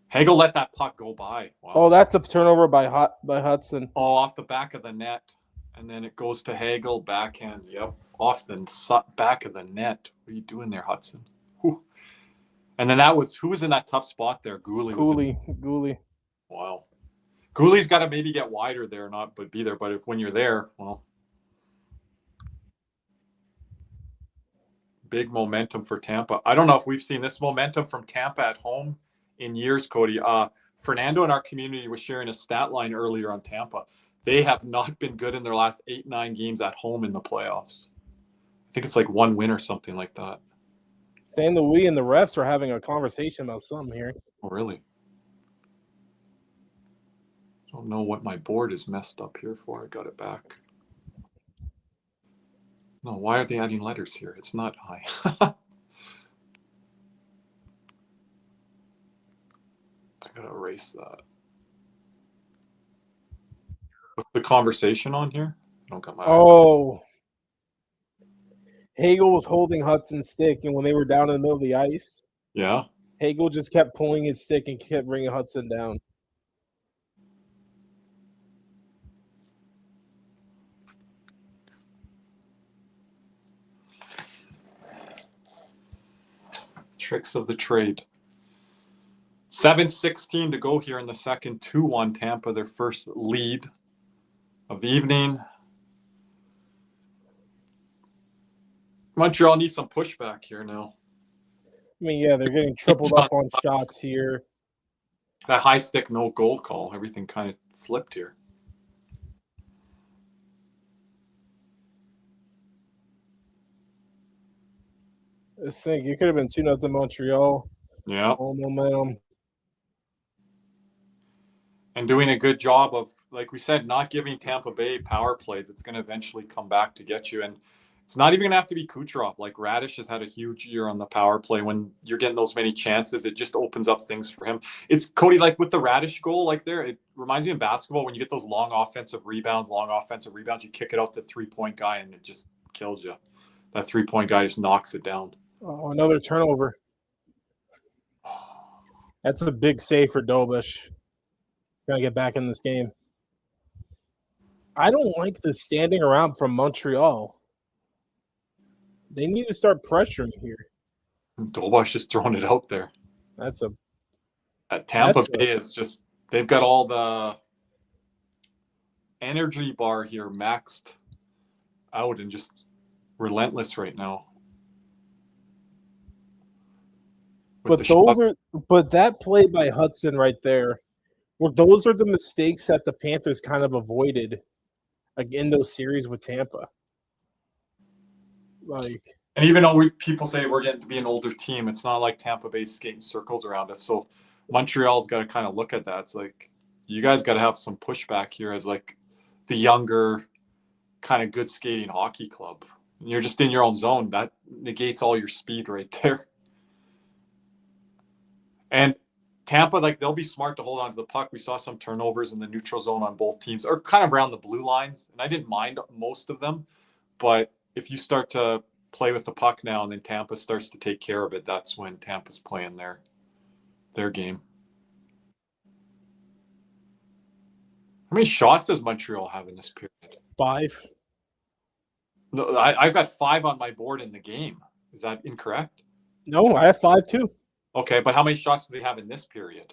Hagel let that puck go by. Wow. Oh, that's a turnover by Hudson. Oh, off the back of the net, and then it goes to Hagel backhand. Yep, off the back of the net. What are you doing there, Hudson? Whew. And then who was in that tough spot there? Gooley. Wow. Gooley's got to maybe get wider there, but be there. But when you're there, well. Big momentum for Tampa. I don't know if we've seen this momentum from Tampa at home in years, Cody. Fernando in our community was sharing a stat line earlier on Tampa. They have not been good in their last 8-9 games at home in the playoffs. I think it's like 1 win or something like that. Stanley Louis and the refs are having a conversation about something here. Oh, really? I don't know what my board is messed up here for. I got it back. No, why are they adding letters here? It's not I. I gotta erase that. What's the conversation on here? I don't got my. Hagel was holding Hudson's stick, and when they were down in the middle of the ice, Yeah. Hagel just kept pulling his stick and kept bringing Hudson down. Tricks of the trade. 7:16 to go here in the second. 2-1 Tampa, their first lead of the evening. Montreal needs some pushback here now. I mean, yeah, they're getting tripled up on shots here. That high stick, no goal call. Everything kind of flipped here. Just think, you could have been 2-0 Montreal. Yeah. All momentum. And doing a good job of, like we said, not giving Tampa Bay power plays. It's going to eventually come back to get you. And it's not even going to have to be Kucherov. Like Radish has had a huge year on the power play. When you're getting those many chances, it just opens up things for him. It's Cody, like with the Radish goal, like there, it reminds me of basketball when you get those long offensive rebounds, you kick it out to the 3-point guy and it just kills you. That 3-point guy just knocks it down. Oh, another turnover. That's a big save for Dobish. Got to get back in this game. I don't like the standing around from Montreal. They need to start pressuring here. Dolbosh just throwing it out there. At Tampa Bay is just, they've got all the energy bar here maxed out and just relentless right now. But that play by Hudson right there, those are the mistakes that the Panthers kind of avoided in those series with Tampa. And even though people say we're getting to be an older team, it's not like Tampa Bay's skating circles around us. So Montreal's got to kind of look at that. It's like, you guys got to have some pushback here as like the younger kind of good skating hockey club. And you're just in your own zone. That negates all your speed right there. And Tampa, like, they'll be smart to hold on to the puck. We saw some turnovers in the neutral zone on both teams, or kind of around the blue lines. And I didn't mind most of them. But if you start to play with the puck now and then Tampa starts to take care of it, that's when Tampa's playing their game. How many shots does Montreal have in this period? 5. No, I've got 5 on my board in the game. Is that incorrect? No, I have 5 too. Okay, but how many shots do they have in this period?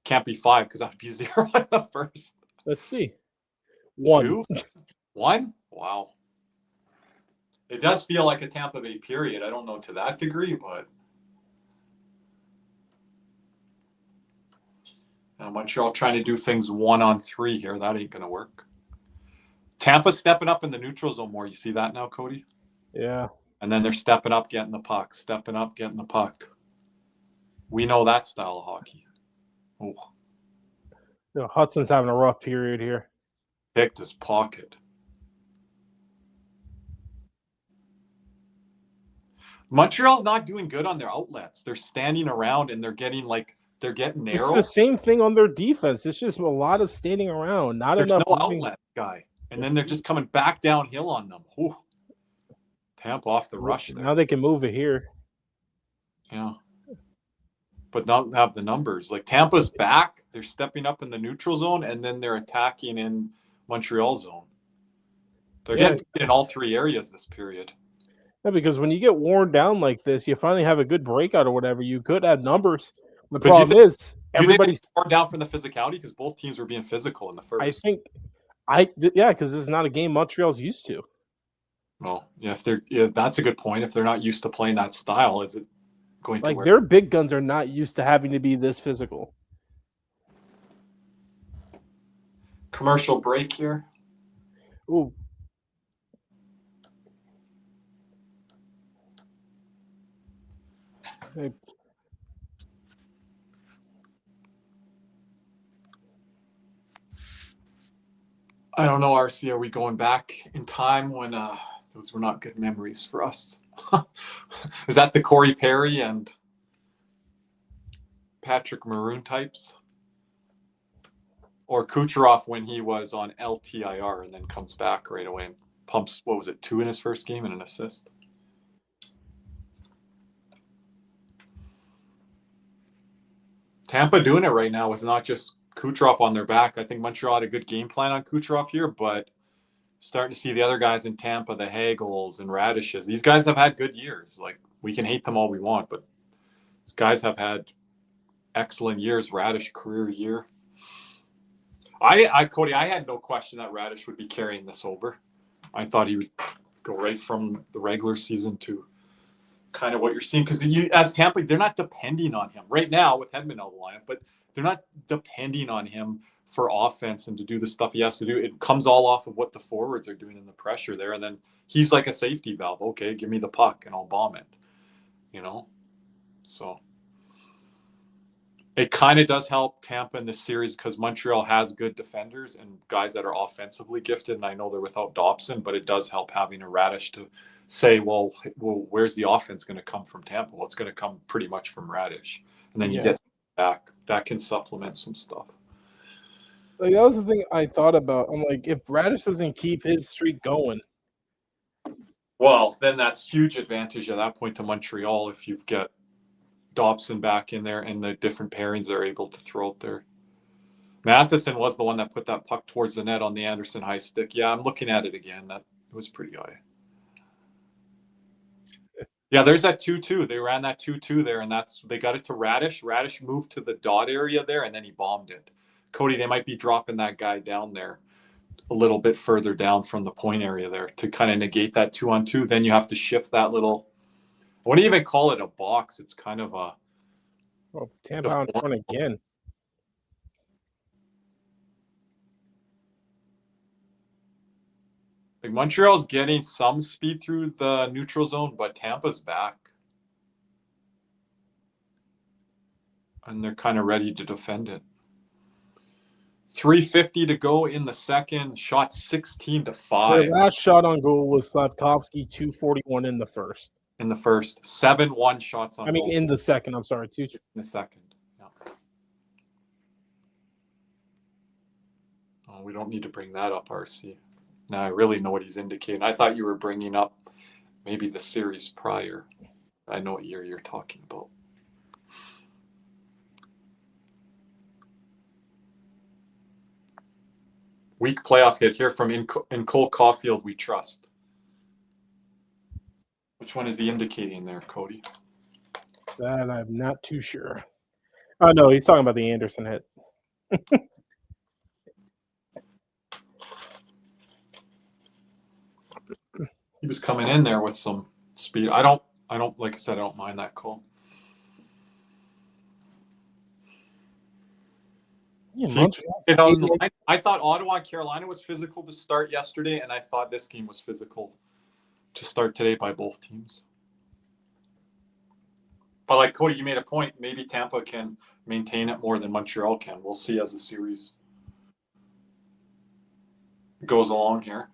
Can't be 5 because that would be 0 in the first. Let's see. 1. 2? 1? Wow. It does feel like a Tampa Bay period. I don't know to that degree, but Montreal trying to do things 1-on-3 here. That ain't going to work. Tampa stepping up in the neutral zone more. You see that now, Cody? Yeah. And then they're stepping up, getting the puck. We know that style of hockey. Oh. Hudson's having a rough period here. Picked his pocket. Montreal's not doing good on their outlets. They're standing around and they're getting narrow. It's the same thing on their defense. It's just a lot of standing around. There's no outlet guy. And then they're just coming back downhill on them. Ooh. Tampa off the rush there. Now they can move it here. Yeah. But not have the numbers. Like Tampa's back. They're stepping up in the neutral zone and then they're attacking in Montreal zone. They're getting in all 3 areas this period. Yeah, because when you get worn down like this, you finally have a good breakout or whatever. You could have numbers. The problem is everybody's worn down from the physicality because both teams were being physical in the first. Because this is not a game Montreal's used to. Well, yeah, that's a good point. If they're not used to playing that style, is it going to Like work? their big guns are not used to having to be this physical. Commercial break here. Ooh. Hey. I don't know, RC. Are we going back in time when those were not good memories for us? Is that the Corey Perry and Patrick Maroon types? Or Kucherov when he was on LTIR and then comes back right away and pumps, 2 in his first game and an assist? Tampa doing it right now with not just Kucherov on their back. I think Montreal had a good game plan on Kucherov here, but starting to see the other guys in Tampa, the Hagels and Radishes. These guys have had good years. Like, we can hate them all we want, but these guys have had excellent years. Radish career year. Cody, I had no question that Radish would be carrying this over. I thought he would go right from the regular season to kind of what you're seeing, because as Tampa, they're not depending on him right now with Hedman out of the lineup, but they're not depending on him for offense and to do the stuff he has to do. It comes all off of what the forwards are doing in the pressure there, and then he's like a safety valve. Okay, give me the puck and I'll bomb it. So it kind of does help Tampa in this series because Montreal has good defenders and guys that are offensively gifted, and I know they're without Dobson, but it does help having a Radish to say, well, where's the offense going to come from Tampa? Well, it's going to come pretty much from Radish, and then you get back. That can supplement some stuff. Like, that was the thing I thought about. I'm like, if Radish doesn't keep his streak going, well, then that's huge advantage at that point to Montreal if you've got Dobson back in there and the different pairings they're able to throw out there. Matheson was the one that put that puck towards the net on the Anderson high stick. Yeah, I'm looking at it again. That it was pretty high. Yeah, there's that 2-2. They ran that 2-2 there, and they got it to Radish. Radish moved to the dot area there, and then he bombed it. Cody, they might be dropping that guy down there a little bit further down from the point area there to kind of negate that 2-on-2. Then you have to shift that little, I wouldn't even call it a box. It's kind of a... Oh, Tampa on front again. Like, Montreal's getting some speed through the neutral zone, but Tampa's back. And they're kind of ready to defend it. 3:50 to go in the second. Shot 16-5. Their last shot on goal was Slavkovsky, 2:41 in the first. In the first. 7-1 shots on goal. In the second. I'm sorry. In the second. Yeah. Oh, we don't need to bring that up, RC. Now I really know what he's indicating. I thought you were bringing up maybe the series prior. I know what year you're talking about. Weak playoff hit here from in Cole Caulfield, we trust. Which one is he indicating there, Cody? That I'm not too sure. Oh, no, he's talking about the Anderson hit. He was coming in there with some speed. I don't like I said, I don't mind that call. Yeah, I thought Ottawa and Carolina was physical to start yesterday, and I thought this game was physical to start today by both teams. But like Cody, you made a point. Maybe Tampa can maintain it more than Montreal can. We'll see as the series goes along here.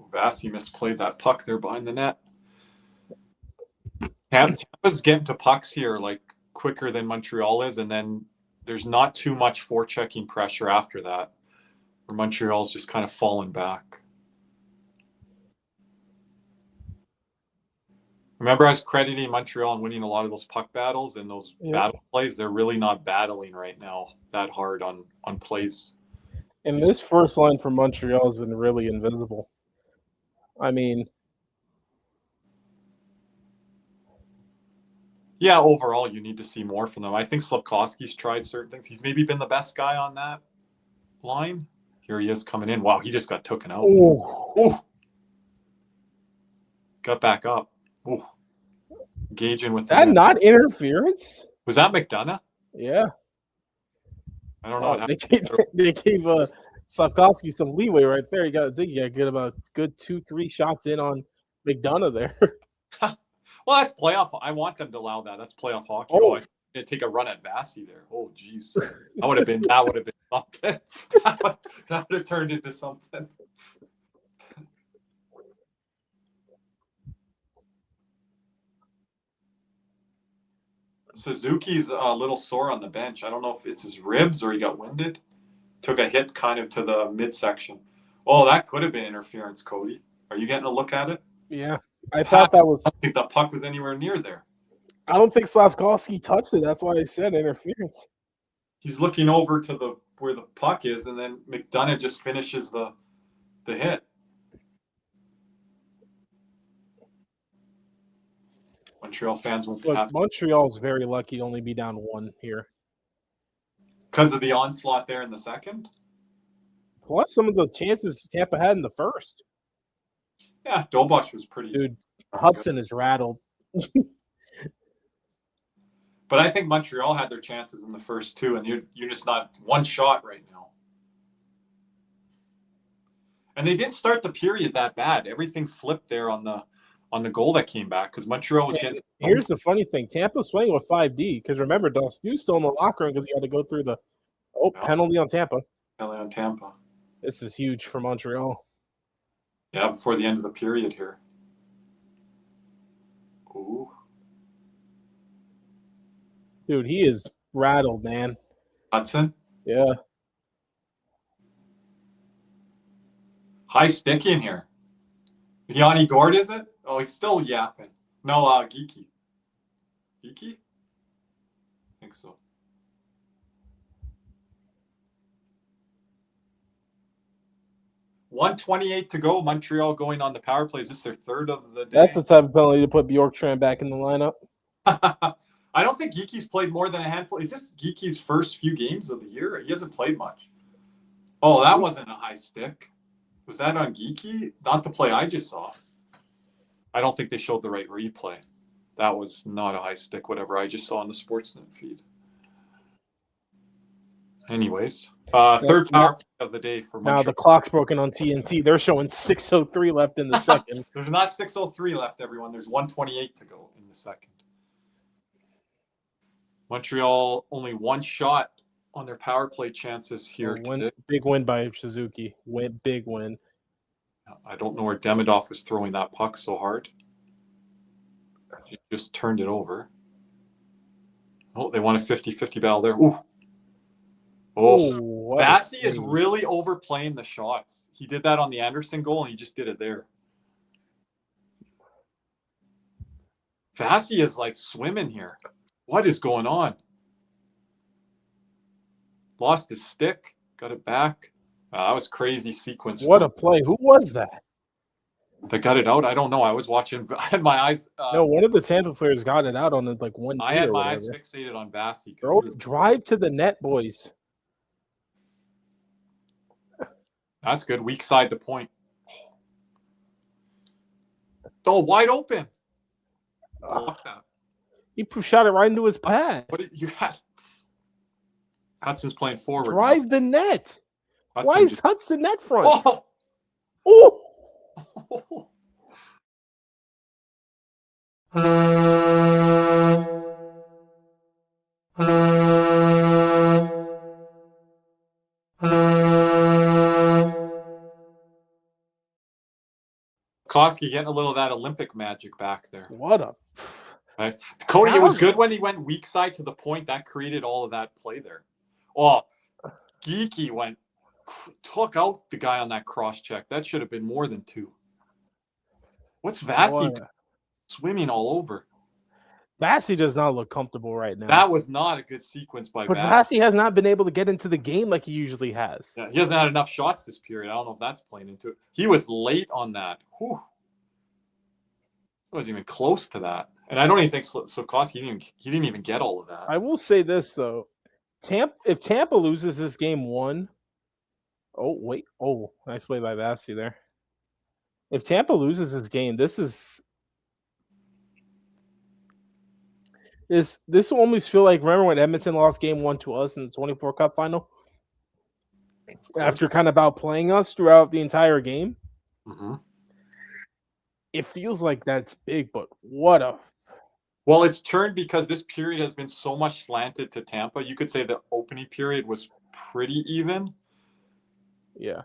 Vasi misplayed that puck there behind the net. Tampa's getting to pucks here like quicker than Montreal is, and then there's not too much forechecking pressure after that, where Montreal's just kind of fallen back. Remember, I was crediting Montreal on winning a lot of those puck battles and those battle plays. They're really not battling right now that hard on plays. And this first line for Montreal has been really invisible. I mean, Yeah, overall, you need to see more from them. I think Slafkovsky's tried certain things. He's maybe been the best guy on that line. Here he is coming in. Wow, he just got taken out. Ooh. Got back up. Ooh. Engaging with that not interference? Was that McDonough? Yeah. I don't know. They gave Slafkovsky some leeway right there. You got to think you get about good 2-3 shots in on McDonough there. Well, that's playoff. I want them to allow that. That's playoff hockey. Oh, I take a run at Vasi there. Oh, geez, that would have been something. that would have turned into something. Suzuki's a little sore on the bench. I don't know if it's his ribs or he got winded. Took a hit kind of to the midsection. Oh, that could have been interference, Cody. Are you getting a look at it? Yeah. I thought that was. I don't think the puck was anywhere near there. I don't think Slafkovsky touched it. That's why I said interference. He's looking over to where the puck is, and then McDonough just finishes the hit. Montreal fans won't be happy. Montreal's very lucky to only be down 1 here. Because of the onslaught there in the second? Plus some of the chances Tampa had in the first. Yeah, Dolbush was pretty. Dude, Hudson is rattled. But I think Montreal had their chances in the first two, and you're just not one shot right now. And they didn't start the period that bad. Everything flipped there on the goal that came back because Montreal was getting. Here's the funny thing: Tampa's playing with 5D because remember, Dostu's still in the locker room because he had to go through the penalty on Tampa. Penalty on Tampa. This is huge for Montreal. Yeah, before the end of the period here. Ooh. Dude, he is rattled, man. Hudson? Yeah. High stick in here. Yanni Gord, is it? Oh, he's still yapping. No, Geeky. Geeky? I think so. $1:28 to go. Montreal going on the power play. Is this their third of the day? That's the type of penalty to put Bjorkstrand back in the lineup. I don't think Geeky's played more than a handful. Is this Geeky's first few games of the year? He hasn't played much. Oh, that wasn't a high stick. Was that on Geeky? Not the play I just saw. I don't think they showed the right replay. That was not a high stick, whatever I just saw on the Sportsnet feed. Anyways, third power play of the day for Montreal. Now the clock's broken on TNT. They're showing 6:03 left in the second. There's not 6:03 left, everyone. There's 1:28 to go in the second. Montreal only one shot on their power play chances here today. Big win by Suzuki. Big win. I don't know where Demidov was throwing that puck so hard. He just turned it over. Oh, they won a 50-50 battle there. Ooh. Oh, Vasi is really overplaying the shots. He did that on the Anderson goal, and he just did it there. Vasi is like swimming here. What is going on? Lost his stick. Got it back. That was crazy sequence. What a play. Who was that? That got it out? I don't know. I was watching. I had my eyes. No, one of the Tampa players got it out on like one. I had my eyes fixated on Vasi. Drive to the net, boys. That's good. Weak side to point. Oh, wide open. Block that. He shot it right into his pad. What did you had? Hudson's playing forward. Drive the net. Why is Hudson net front? Oh. Oh. Koski getting a little of that Olympic magic back there. What a nice. Cody, it was good when he went weak side to the point. That created all of that play there. Oh, Geeky took out the guy on that cross check. That should have been more than 2. What's Vasi swimming all over? Vasi does not look comfortable right now. That was not a good sequence by But Vasi has not been able to get into the game like he usually has. Yeah, he hasn't had enough shots this period. I don't know if that's playing into it. He was late on that. Whew. wasn't even close to that. And I don't even think Slafkovsky, he didn't even get all of that. I will say this, though. If Tampa loses this game 1, nice play by Vasi there. If Tampa loses this game, this will almost feel like, remember when Edmonton lost game 1 to us in the 24 Cup final? After kind of outplaying us throughout the entire game? Mm-hmm. It feels like that's big, but what a... Well, it's turned because this period has been so much slanted to Tampa. You could say the opening period was pretty even. Yeah.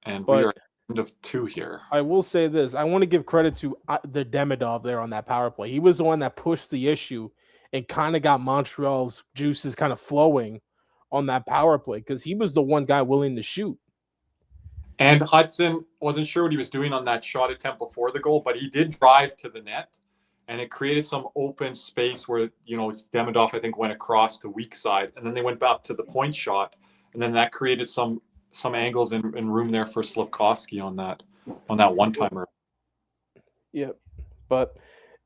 And we are at the end of 2 here. I will say this. I want to give credit to the Demidov there on that power play. He was the one that pushed the issue and kind of got Montreal's juices kind of flowing on that power play because he was the one guy willing to shoot. And Hudson wasn't sure what he was doing on that shot attempt before the goal, but he did drive to the net. And it created some open space where, Demidov, I think, went across to weak side. And then they went back to the point shot. And then that created some angles and room there for Slafkovsky on that one-timer. Yep. But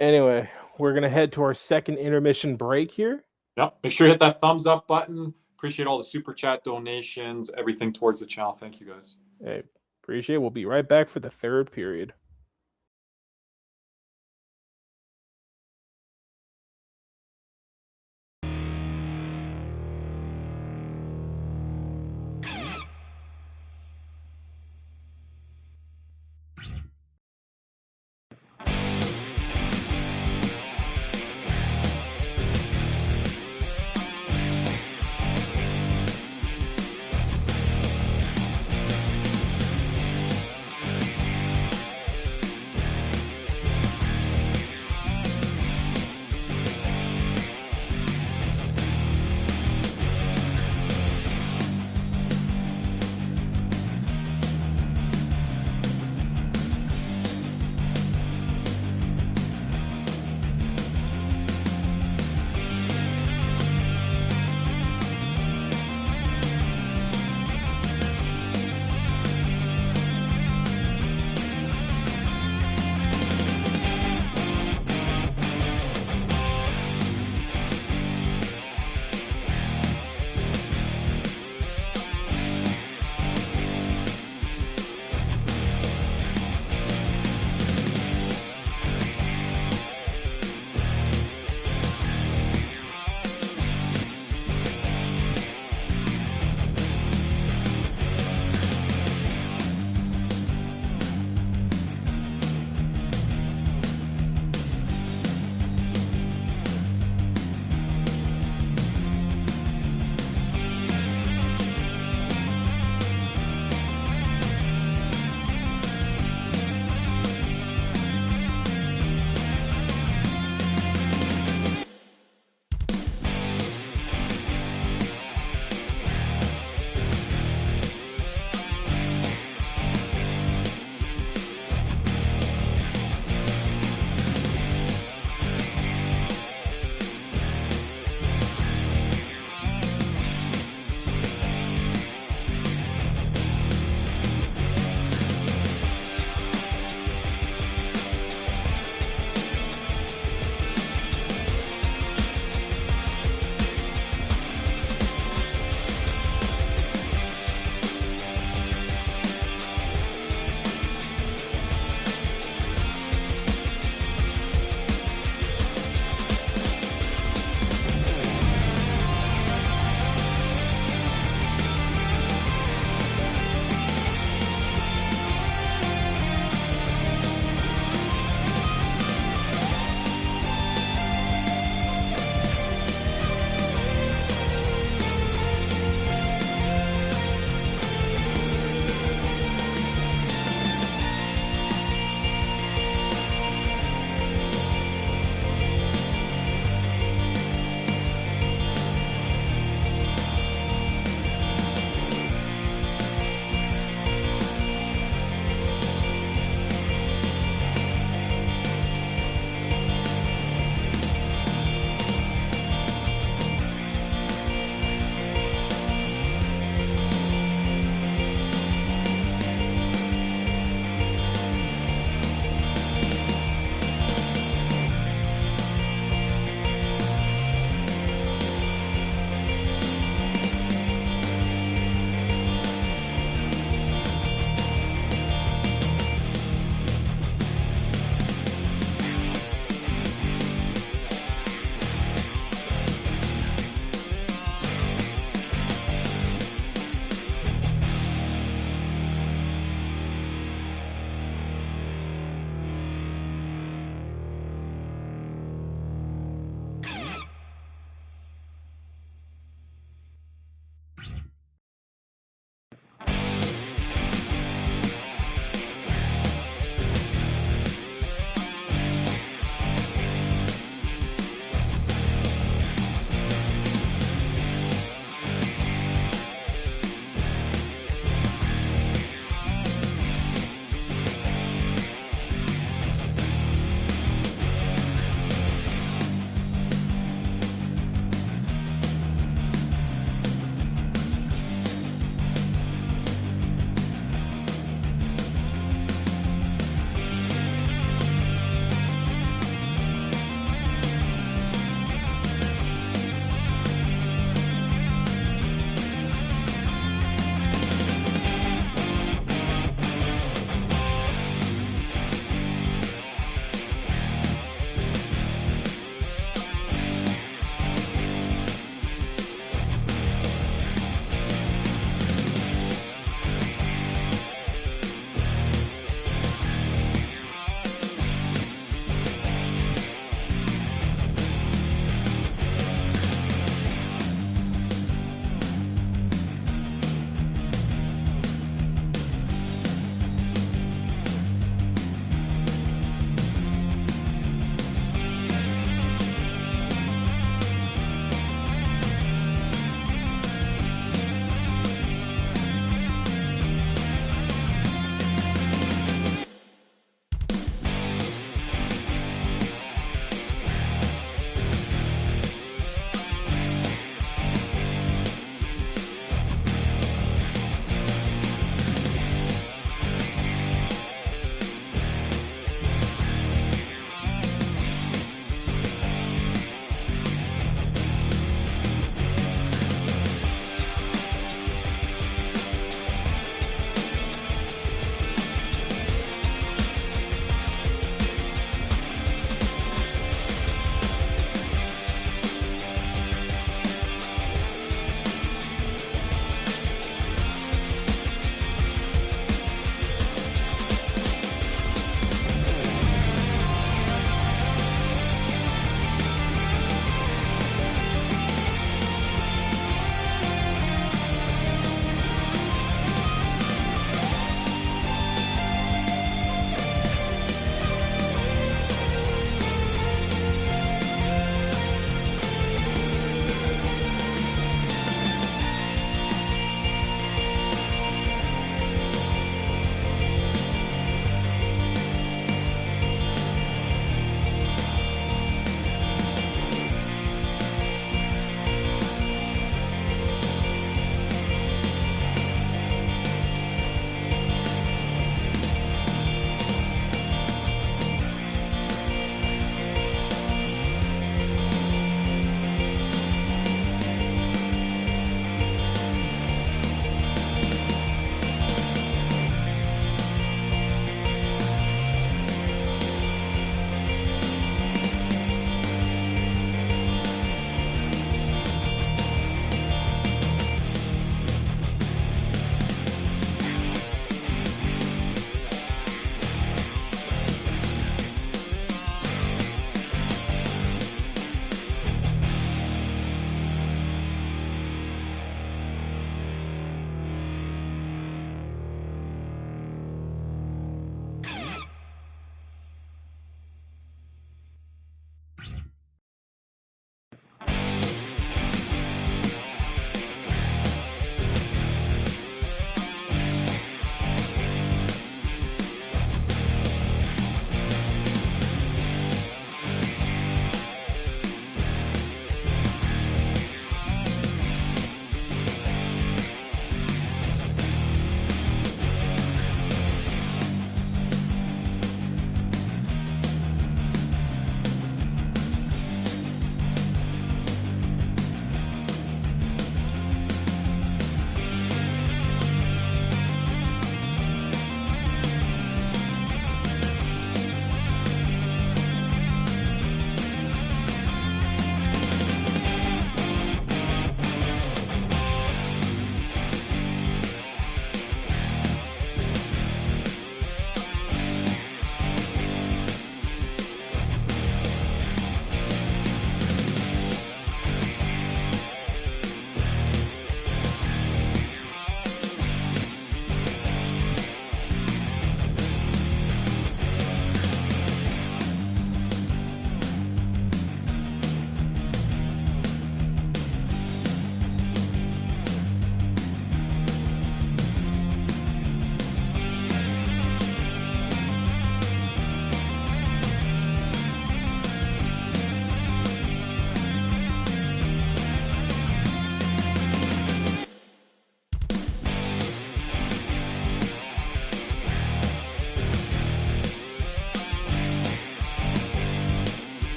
anyway, we're going to head to our second intermission break here. Yep. Make sure you hit that thumbs up button. Appreciate all the super chat donations, everything towards the channel. Thank you, guys. Hey, appreciate it. We'll be right back for the third period.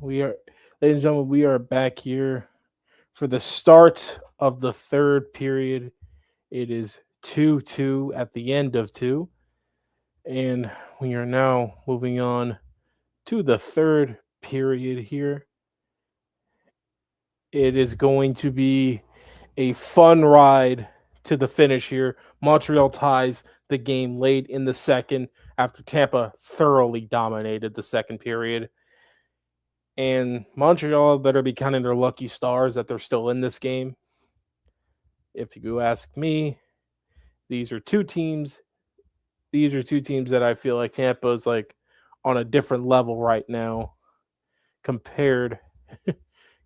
ladies and gentlemen, we are back here for the start of the third period. It is 2-2 at the end of 2. And we are now moving on to the third period here. It is going to be a fun ride to the finish here. Montreal ties the game late in the second after Tampa thoroughly dominated the second period. And Montreal better be counting their lucky stars that they're still in this game. If you ask me, these are two teams that I feel like Tampa is like on a different level right now compared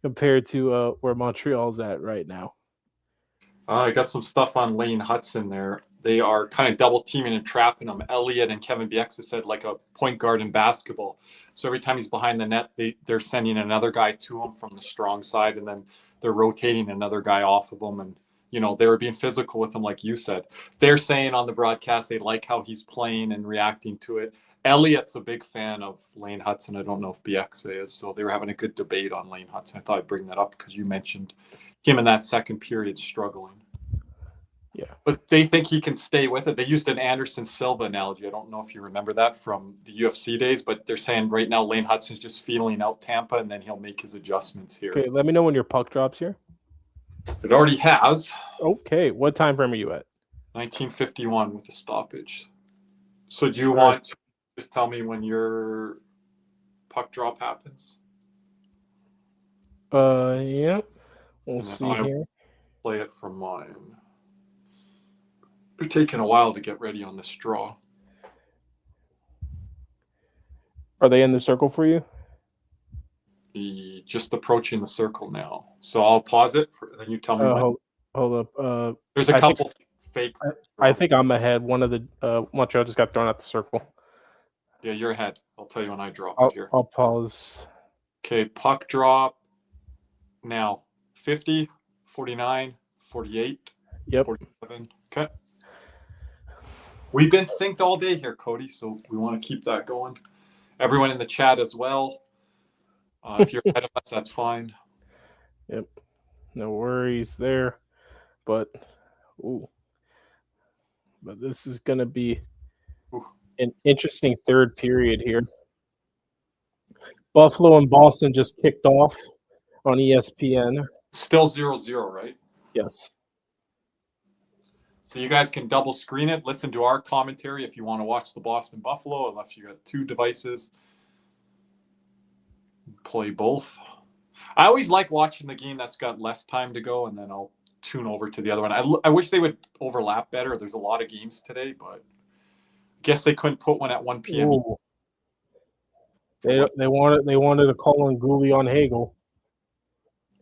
to where Montreal's at right now. I got some stuff on Lane Hudson there. They are kind of double teaming and trapping him. Elliott and Kevin Bieksa said like a point guard in basketball. So every time he's behind the net, they're sending another guy to him from the strong side, and then they're rotating another guy off of him. And, you know, they were being physical with him, like you said. They're saying on the broadcast they like how he's playing and reacting to it. Elliott's a big fan of Lane Hudson. I don't know if Bieksa is. So they were having a good debate on Lane Hudson. I thought I'd bring that up because you mentioned him in that second period struggling. Yeah. But they think he can stay with it. They used an Anderson Silva analogy. I don't know if you remember that from the UFC days, but they're saying right now Lane Hudson's just feeling out Tampa, and then he'll make his adjustments here. Okay, let me know when your puck drops here. It already has. Okay, what time frame are you at? 1951 with the stoppage. So do you want to just tell me when your puck drop happens? Yeah. We'll see here. Play it from mine. They're taking a while to get ready on this draw. Are they in the circle for you? Just approaching the circle now. So I'll pause it. Then you tell me when. Hold up. There's a couple fake. I think I'm ahead. One of the Montreal just got thrown out the circle. Yeah, you're ahead. I'll tell you when I drop it here. I'll pause. Okay, puck drop now. 50, 49, 48, yep. 47. Okay. We've been synced all day here, Cody, so we want to keep that going. Everyone in the chat as well. If you're ahead of us, that's fine. Yep. No worries there. But this is going to be an interesting third period here. Buffalo and Boston just kicked off on ESPN. Still 0-0, right? Yes. So you guys can double screen it. Listen to our commentary if you want to watch the Boston Buffalo, unless you got two devices. Play both. I always like watching the game that's got less time to go, and then I'll tune over to the other one. I wish they would overlap better. There's a lot of games today, but I guess they couldn't put one at 1 p.m. Ooh. They wanted to call on Gooley on Hagel.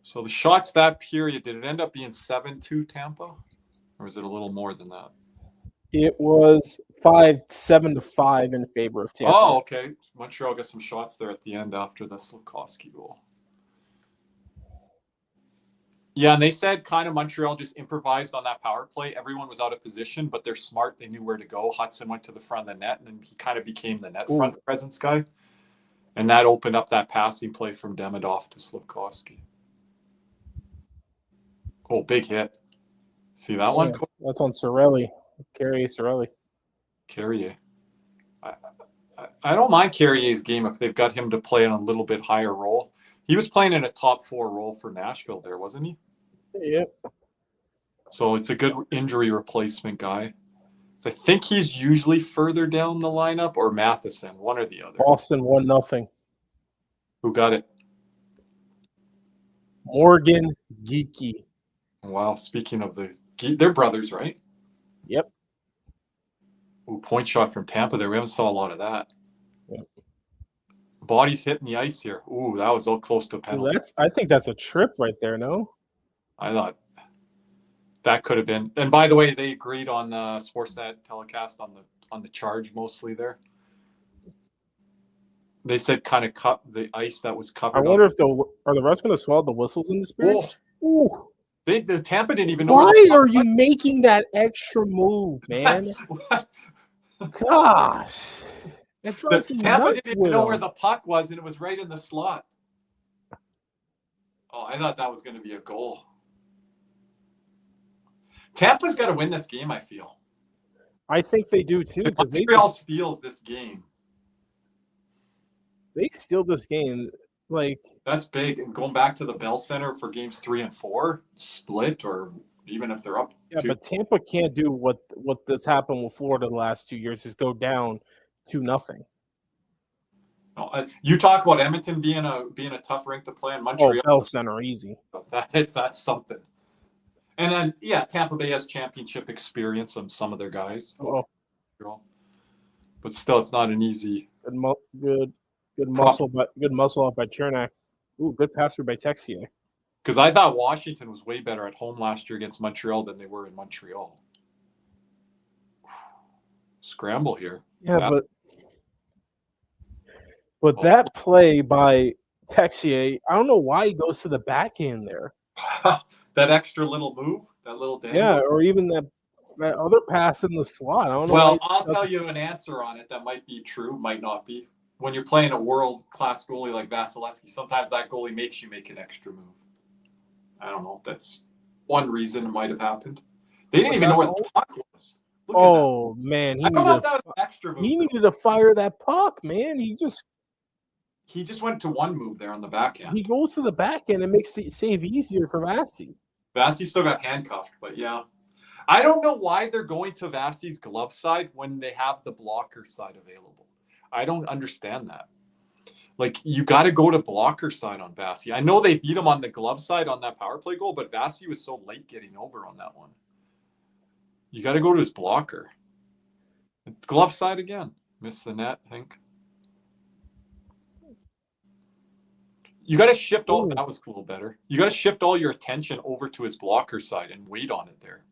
So the shots that period, did it end up being 7-2 Tampa? Or was it a little more than that? It was 7-5 in favor of Tampa. Oh, okay. Montreal got some shots there at the end after the Slafkovsky goal. Yeah, and they said kind of Montreal just improvised on that power play. Everyone was out of position, but they're smart. They knew where to go. Hudson went to the front of the net, and then he kind of became the net front presence guy. And that opened up that passing play from Demidov to Slafkovsky. Oh, big hit. See that one? That's on Cirelli. Carrier Cirelli. Carrier. I don't mind Carrier's game if they've got him to play in a little bit higher role. He was playing in a top 4 role for Nashville there, wasn't he? Yep. So it's a good injury replacement guy. So I think he's usually further down the lineup, or Matheson, one or the other. Boston 1-0. Who got it? Morgan Geekie. Wow, speaking of they're brothers, right? Yep. Ooh, point shot from Tampa there. We haven't saw a lot of that. Yep. Bodies hitting the ice here. Ooh, that was all close to a penalty. I think that's a trip right there, no? I thought that could have been. And by the way, they agreed on the Sportsnet telecast on the charge mostly there. They said kind of cut the ice that was covered. I wonder if are the refs going to swallow the whistles in this period? Ooh. The Tampa didn't even know. Why are you making that extra move, man? Gosh. Tampa didn't even know where the puck was, and it was right in the slot. Oh, I thought that was going to be a goal. Tampa's got to win this game, I feel. I think they do too, because Montreal steals this game. They steal this game. Like, that's big. And going back to the Bell Center for games 3 and 4, split, or even if they're up. Yeah, but Tampa can't do what this happened with Florida the last 2 years, is go down 2-0. No, you talk about Edmonton being a tough rink to play in. Montreal. Bell Center, easy. That's something. And then Tampa Bay has championship experience on some of their guys. Oh. But still, it's not an easy. Good muscle up by Chernak. Ooh, good pass through by Texier. Because I thought Washington was way better at home last year against Montreal than they were in Montreal. Scramble here. Yeah, but that play by Texier, I don't know why he goes to the backhand there. That extra little move, that little dance. Yeah, or even that other pass in the slot. I don't know. Well, I'll tell you an answer on it that might be true, might not be. When you're playing a world-class goalie like Vasilevsky, sometimes that goalie makes you make an extra move. I don't know. That's one reason it might have happened. They didn't even know where the puck was. Look man. I don't know if that was an extra move. He needed to fire that puck, man. He just went to one move there on the backhand. He goes to the backhand and makes the save easier for Vasi. Vasi still got handcuffed, but yeah. I don't know why they're going to Vasi's glove side when they have the blocker side available. I don't understand that. Like, you got to go to blocker side on Vasi. I know they beat him on the glove side on that power play goal, but Vasi was so late getting over on that one. You got to go to his blocker. Glove side again. Missed the net, I think. You got to shift all. That was a little better. You got to shift all your attention over to his blocker side and wait on it there.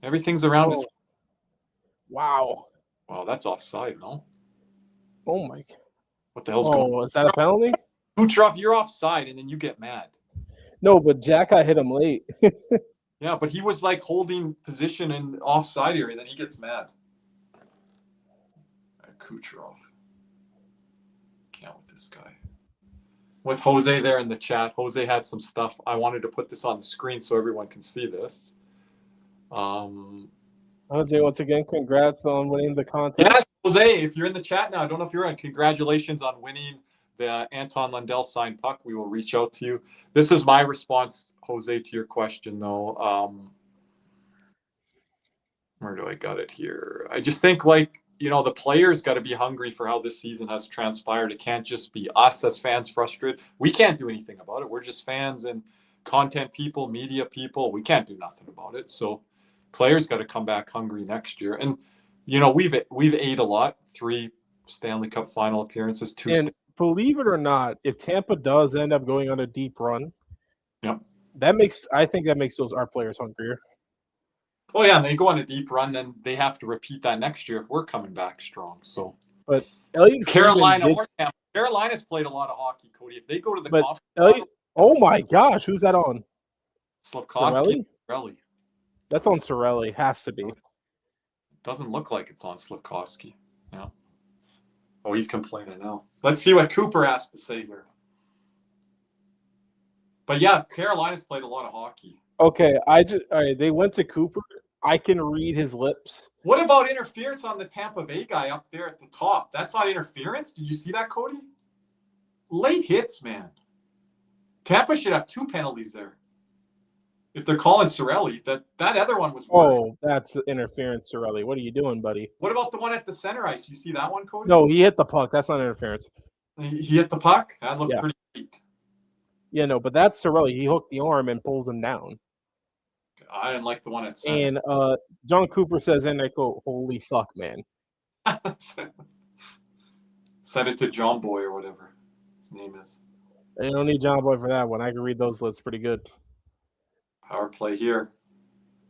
Everything's around his. Wow. Wow, that's offside, no? Oh my. What the hell's going on? Is that a penalty? Kucherov, you're offside, and then you get mad. No, but Jacka hit him late. Yeah, but he was like holding position in offside area, and then he gets mad. Kucherov. Can't with this guy. With Jose there in the chat, Jose had some stuff. I wanted to put this on the screen so everyone can see this. Jose, once again, congrats on winning the contest. Yes, Jose, if you're in the chat now, I don't know if you're in. Congratulations on winning the Anton Lundell signed puck. We will reach out to you. This is my response, Jose, to your question, though. Where do I got it here? I just think, the players got to be hungry for how this season has transpired. It can't just be us as fans frustrated. We can't do anything about it. We're just fans and content people, media people. We can't do nothing about it. So players got to come back hungry next year. And, we've ate a lot. 3 Stanley Cup final appearances, 2. And believe it or not, if Tampa does end up going on a deep run, yep, I think that makes our players hungrier. Oh yeah, and they go on a deep run, then they have to repeat that next year if we're coming back strong. So, but Carolina's played a lot of hockey, Cody. If they go to the conference, oh my gosh, who's that on? Slafkovsky. That's on Sorelli. Has to be. Doesn't look like it's on Slafkovsky. Yeah. Oh, he's complaining now. Let's see what Cooper has to say here. But yeah, Carolina's played a lot of hockey. Okay, all right, they went to Cooper. I can read his lips. What about interference on the Tampa Bay guy up there at the top? That's not interference? Did you see that, Cody? Late hits, man. Tampa should have 2 penalties there. If they're calling Sorelli, that other one was worse. Oh, that's interference, Sorelli. What are you doing, buddy? What about the one at the center ice? You see that one, Cody? No, he hit the puck. That's not interference. He hit the puck? That looked pretty late. Yeah, no, but that's Sorelli. He hooked the arm and pulls him down. I didn't like the one at center. And John Cooper says, and I go, holy fuck, man. Send it to John Boy or whatever his name is. I don't need John Boy for that one. I can read those lists pretty good. Power play here.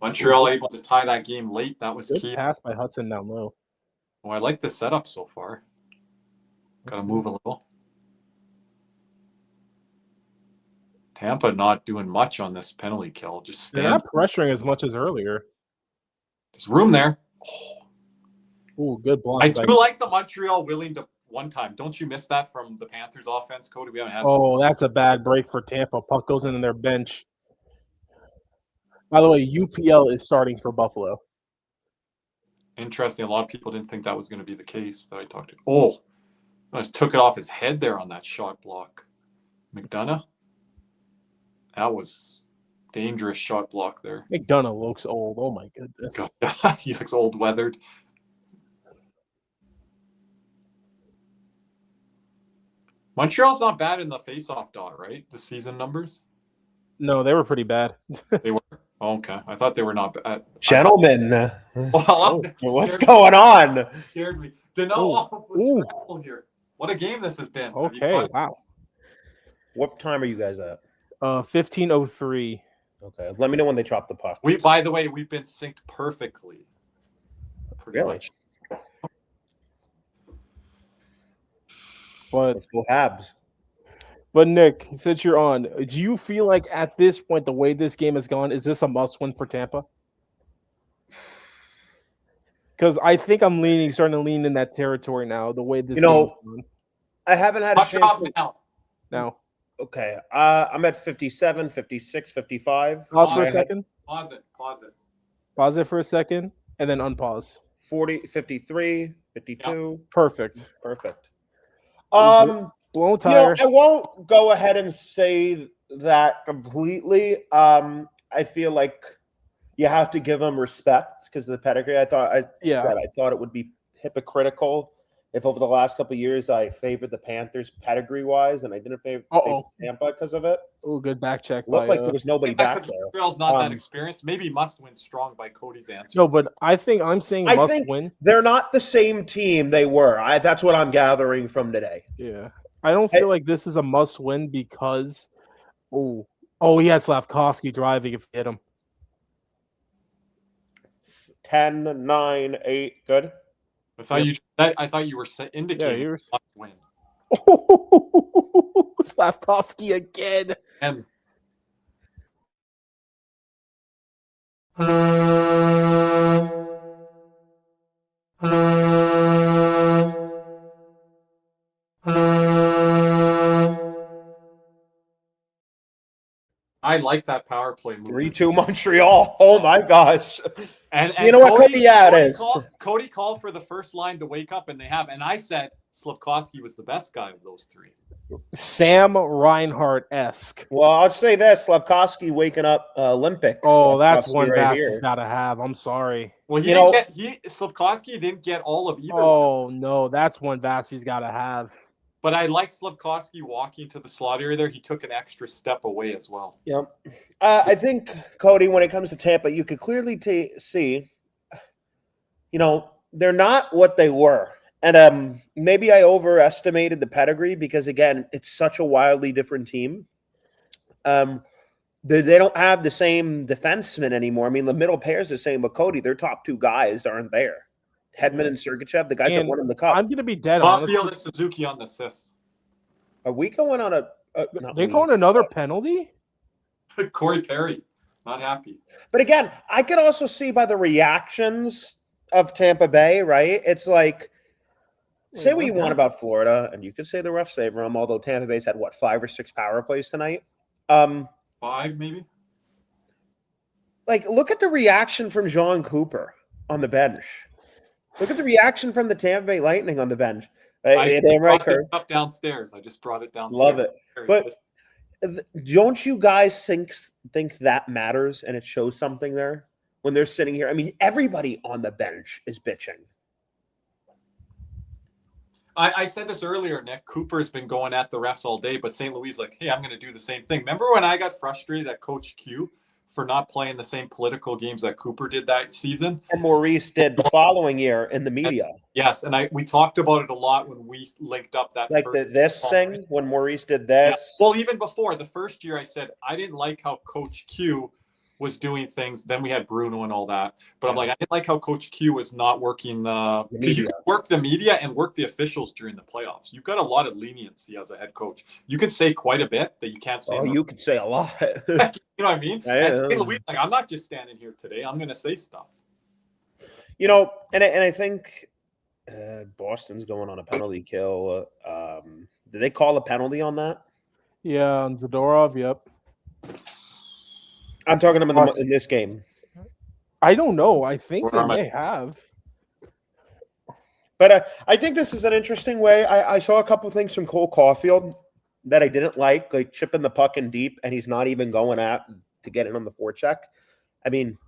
Montreal able to tie that game late. That was good key. Pass by Hudson down low. Oh, I like the setup so far. Got to move a little. Tampa not doing much on this penalty kill. Just They're not pressuring as much as earlier. There's room there. Oh, good block. I do like the Montreal willing to one time. Don't you miss that from the Panthers offense, Cody? We haven't had. Oh, that's a bad break for Tampa. Puck goes into their bench. By the way, UPL is starting for Buffalo. Interesting. A lot of people didn't think that was going to be the case that I talked to. Oh, I just took it off his head there on that shot block. McDonough. That was dangerous shot block there. McDonough looks old. Oh, my goodness. God, he looks old weathered. Montreal's not bad in the face-off dot, right? The season numbers? No, they were pretty bad. They were? Oh, okay. I thought they were not bad. Gentlemen, Well, what's going on? Scared me. Dano was scramble here. What a game this has been. Okay, wow. What time are you guys at? 15:03. Okay, let me know when they drop the puck. By the way, we've been synced perfectly. Pretty Really? much. But Let's go Habs. But Nick, since you're on, do you feel like at this point, the way this game has gone, is this a must-win for Tampa? Because I think I'm starting to lean in that territory now. The way this game is going. I haven't had a chance to... Now. Okay, I'm at 57, 56, 55. Pause for a second. Pause it. Pause it for a second, and then unpause. 40, 53, 52. Yep. Perfect. Blown tire. I won't go ahead and say that completely. I feel like you have to give them respect because of the pedigree. I thought it would be hypocritical if over the last couple of years I favored the Panthers pedigree-wise and I didn't favor Tampa because of it. Oh, good back check. Looked like there was nobody back there. Montreal's not that experienced. Maybe must win strong by Cody's answer. No, but I think I'm saying must win. They're not the same team they were. That's what I'm gathering from today. Yeah. I don't feel like this is a must win because he had Slavkovsky driving if he hit him. 10, 9, 8, good. I thought you were indicating must win. Slavkovsky again. And I like that power play move. 3-2 Montreal. Oh my gosh. And you know what Cody called for the first line to wake up, and they have. And I said Slavkovsky was the best guy of those three. Sam Reinhart-esque. Well, I'll say this: Slavkovsky waking up Olympics. Oh, that's one Vass's got to have. I'm sorry. Well, Slavkovsky didn't get all of either. Oh no, that's one Vass's got to have. But I like Slavkovsky walking to the slot area there. He took an extra step away as well. Yep. I think, Cody, when it comes to Tampa, you could clearly see, they're not what they were. And maybe I overestimated the pedigree because, again, it's such a wildly different team. They don't have the same defensemen anymore. I mean, the middle pair is the same, but Cody, their top two guys aren't there. Hedman and Sergachev, the guys that won him the cup. I'm going to be dead honest. Caulfield and Suzuki on the assist. Are we going on they're going another penalty? Corey Perry, not happy. But again, I could also see by the reactions of Tampa Bay, right? It's like, say what you want about Florida, and you could say the refs saved them, although Tampa Bay's had, 5 or 6 power plays tonight? 5, maybe? Look at the reaction from John Cooper on the bench. Look at the reaction from the Tampa Bay Lightning on the bench. I brought this up downstairs. I just brought it downstairs. Love it. But don't you guys think that matters and it shows something there when they're sitting here? I mean, everybody on the bench is bitching. I said this earlier, Nick. Cooper's been going at the refs all day, but St. Louis like, hey, I'm going to do the same thing. Remember when I got frustrated at Coach Q for not playing the same political games that Cooper did that season? And Maurice did the following year in the media. Yes, and we talked about it a lot when we linked up that this thing, when Maurice did this. Yeah. Well, even before, the first year I said I didn't like how Coach Q was doing things. Then we had Bruno and all that. But I'm like, I didn't like how Coach Q was not working because you can work the media and work the officials during the playoffs. You've got a lot of leniency as a head coach. You can say quite a bit that you can't say. Oh, you could say a lot. You know what I mean? And Louis, I'm not just standing here today. I'm going to say stuff. And I think Boston's going on a penalty kill. Did they call a penalty on that? Yeah, on Zadorov, yep. I'm talking about in this game. I don't know. I think they may have. But I think this is an interesting way. I saw a couple of things from Cole Caulfield that I didn't like chipping the puck in deep, and he's not even going at to get it on the forecheck. I mean,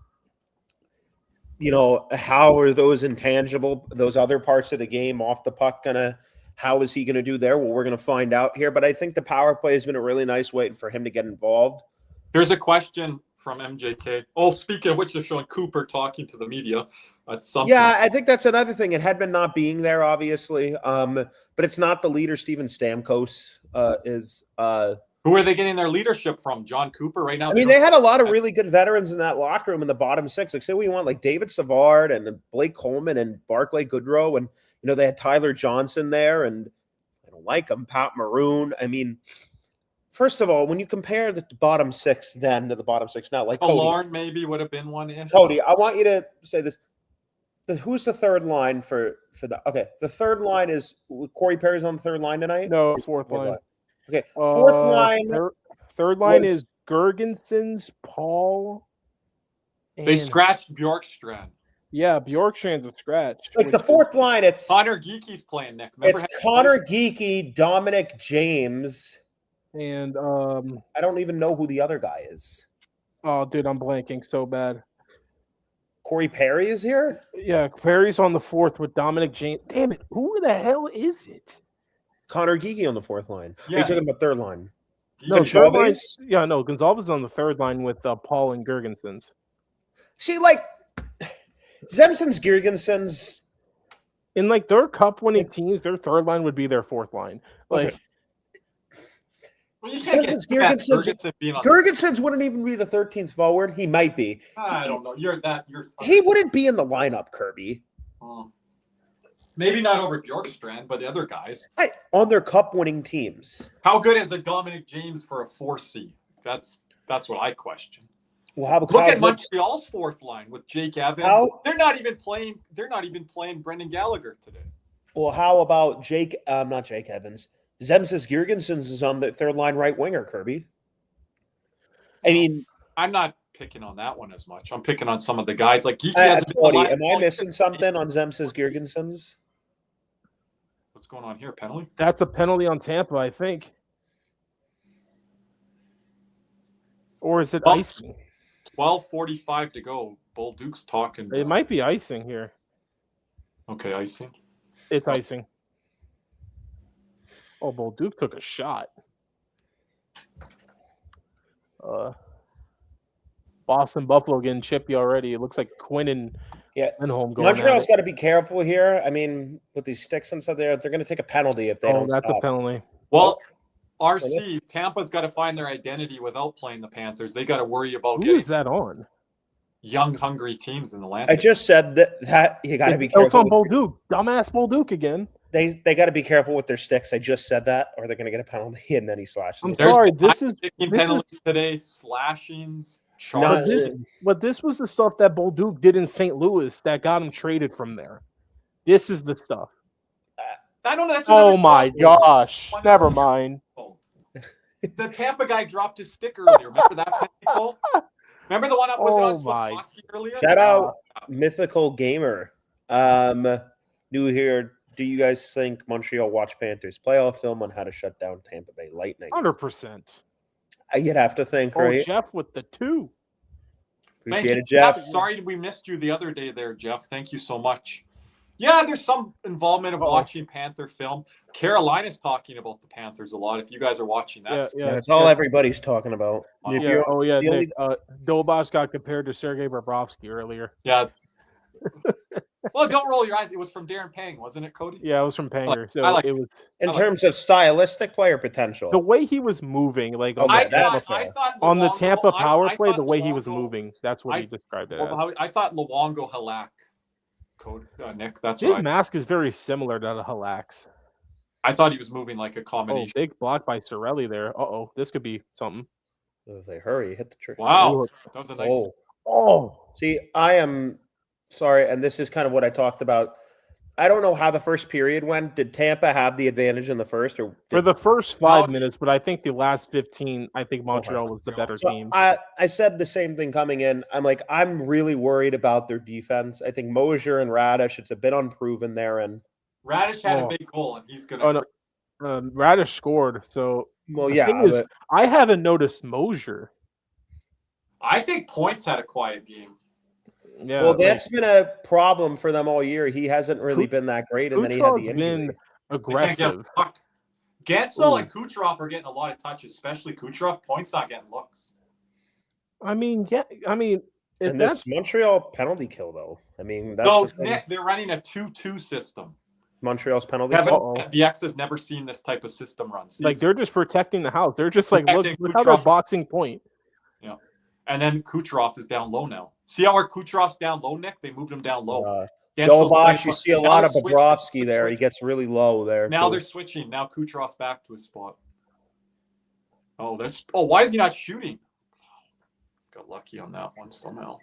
how are those intangible, those other parts of the game off the puck how is he going to do there? Well, we're going to find out here. But I think the power play has been a really nice way for him to get involved. Here's a question from MJK. Oh, speaking of which, they're showing Cooper talking to the media. That's something. Yeah, I think that's another thing. It had been not being there, obviously. But it's not the leader. Steven Stamkos is. Who are they getting their leadership from? John Cooper right now? I mean, they had a lot of really good veterans in that locker room in the bottom six. Say what you want, David Savard and Blake Coleman and Barclay Goodrow. And, they had Tyler Johnson there. And I don't like him. Pat Maroon. I mean, first of all, when you compare the bottom six then to the bottom six now, Lauren maybe would have been one-ish. Cody, I want you to say this. Who's the third line for the – okay, the third line is – Corey Perry's on the third line tonight? No, fourth line. Okay, fourth line. Third line is Gergensons, Paul. They scratched Bjorkstrand. Yeah, Bjorkstrand's a scratch. The fourth line, it's Connor Geeky's playing, Nick. It's Connor Geeky, Dominic James, and I don't even know who the other guy is. Oh, dude, I'm blanking so bad. Corey Perry is here? Yeah, Perry's on the fourth with Dominic James. Damn it, who the hell is it? Connor Geeky on the fourth line. Yeah. Are you talking about third line? No, Gonzalez. Yeah, no, Gonzalez is on the third line with Paul and Gergensons. See, Zemson's, Gergensons. In their cup-winning teams, their third line would be their fourth line. Okay. Well, you can't Gergensons wouldn't even be the 13th forward. He might be. I don't know. He wouldn't be in the lineup, Kirby. Maybe not over Bjorkstrand, but the other guys. On their cup-winning teams. How good is a Dominic James for a 4C? That's what I question. Well, look at Montreal's fourth line with Jake Evans. They're not even playing Brendan Gallagher today. Well, how about not Jake Evans? Zemsas Girgensons is on the third line right winger, Kirby. I mean, I'm not picking on that one as much. I'm picking on some of the guys like Geeky. Am I missing something on Zemsas Girgensons? What's going on here? Penalty? That's a penalty on Tampa, I think. Or is it icing? 12:45 to go. Bull Duke's talking. It might be icing here. Okay, icing. It's icing. Oh, Bull Duke took a shot. Boston Buffalo getting chippy already. It looks like Quinn and Lindholm going. Montreal's got to be careful here. I mean, with these sticks and stuff there, they're going to take a penalty if they don't. That's stop. A penalty. Well, RC, Tampa's got to find their identity without playing the Panthers. They got to worry about Who is that on? Young, hungry teams in the land. I just said that you got to be careful. It's on Bull Duke. Dumbass Bull Duke again. They got to be careful with their sticks. I just said that, or they're going to get a penalty, and then he slashes. I'm sorry. This is penalties today, slashings, charges. But this was the stuff that Bull Duke did in St. Louis that got him traded from there. This is the stuff. I don't know. That's my gosh. Never mind. The Tampa guy dropped his stick earlier. Remember that penalty? Remember the one up was earlier? Shout out Mythical Gamer. New here. Do you guys think Montreal watch Panthers playoff film on how to shut down Tampa Bay Lightning? 100%. You'd have to think, right? Jeff with the 2. Appreciate it, Jeff. Sorry we missed you the other day there, Jeff. Thank you so much. Yeah, there's some involvement of watching Panther film. Carolina's talking about the Panthers a lot. If you guys are watching that, that's all everybody's talking about. Nick, Dolbach got compared to Sergei Bobrovsky earlier. Yeah. Well, don't roll your eyes. It was from Darren Pang, wasn't it, Cody? Yeah, it was from Panger. So it was in terms of stylistic player potential. The way he was moving, on the Tampa power play, the way he was moving, that's what he described it as. I thought Luongo Halak. Nick, that's his mask is very similar to the Halak's. I thought he was moving like a combination. Big block by Cirelli there. This could be something. I was like, hurry, hit the trick. Wow, that was a nice. See, I am sorry, and this is kind of what I talked about. I don't know how the first period went. Did Tampa have the advantage in the first, or For the first 5 minutes, but I think the last 15, I think Montreal was the better team. I said the same thing coming in. I'm like, I'm really worried about their defense. I think Mosier and Radish, it's a bit unproven there. And Radish had a big goal, and he's going to. Radish scored. So, well, the thing is, I haven't noticed Mosier. I think Points had a quiet game. Yeah, well, that's been a problem for them all year. He hasn't really been that great, and then he had the injury. Been aggressive. Gensel and Kucherov are getting a lot of touches, especially Kucherov. Points not getting looks. I mean, yeah. I mean, and this Montreal penalty kill, though. I mean, that's so Nick, they're running a 2-2 system. Montreal's penalty kill. The X has never seen this type of system run. Like they're just protecting the house. They're just like look how they're boxing point. Yeah, and then Kucherov is down low now. See how our Kucherov's down low, Nick? They moved him down low. Dolbosh, you see a lot of Bobrovsky there. He gets really low there. Now they're switching. Now Kucherov's back to his spot. Oh, why is he not shooting? Got lucky on that one somehow.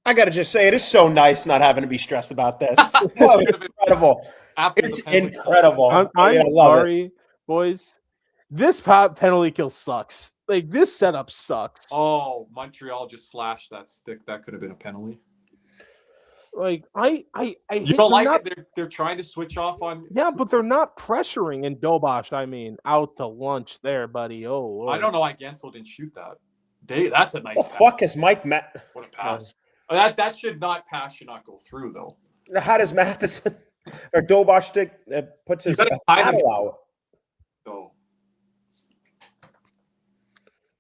I got to just say, it is so nice not having to be stressed about this. Oh, it's incredible. It's incredible. I'm sorry, boys. This penalty kill sucks. Like, this setup sucks. Oh, Montreal just slashed that stick. That could have been a penalty. Like, I you don't like it? They're trying to switch off on. Yeah, but they're not pressuring. And Dolbosh, I mean, out to lunch there, buddy. Oh, Lord. I don't know why Gensel didn't shoot that. That's a nice. The fuck is Mike Matt? What a pass! That should not go through though. How does Matheson or Dolbosh stick puts his paddle out? So,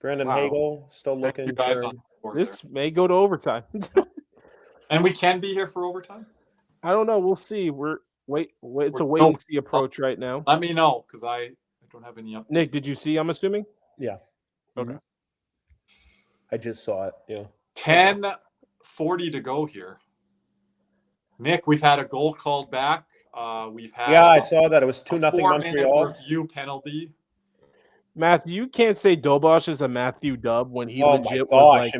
Brandon Hagel still looking. This may go to overtime. And we can be here for overtime? I don't know. We'll see. It's a wait and see approach right now. Let me know, because I don't have any updates. Nick, did you see, I'm assuming? Yeah. Okay. I just saw it, yeah. 10:40 to go here. Nick, we've had a goal called back. We've had I saw that. It was 2-0 Montreal. Review penalty. Matthew, you can't say Dolbosh is a Matthew dub when he legit was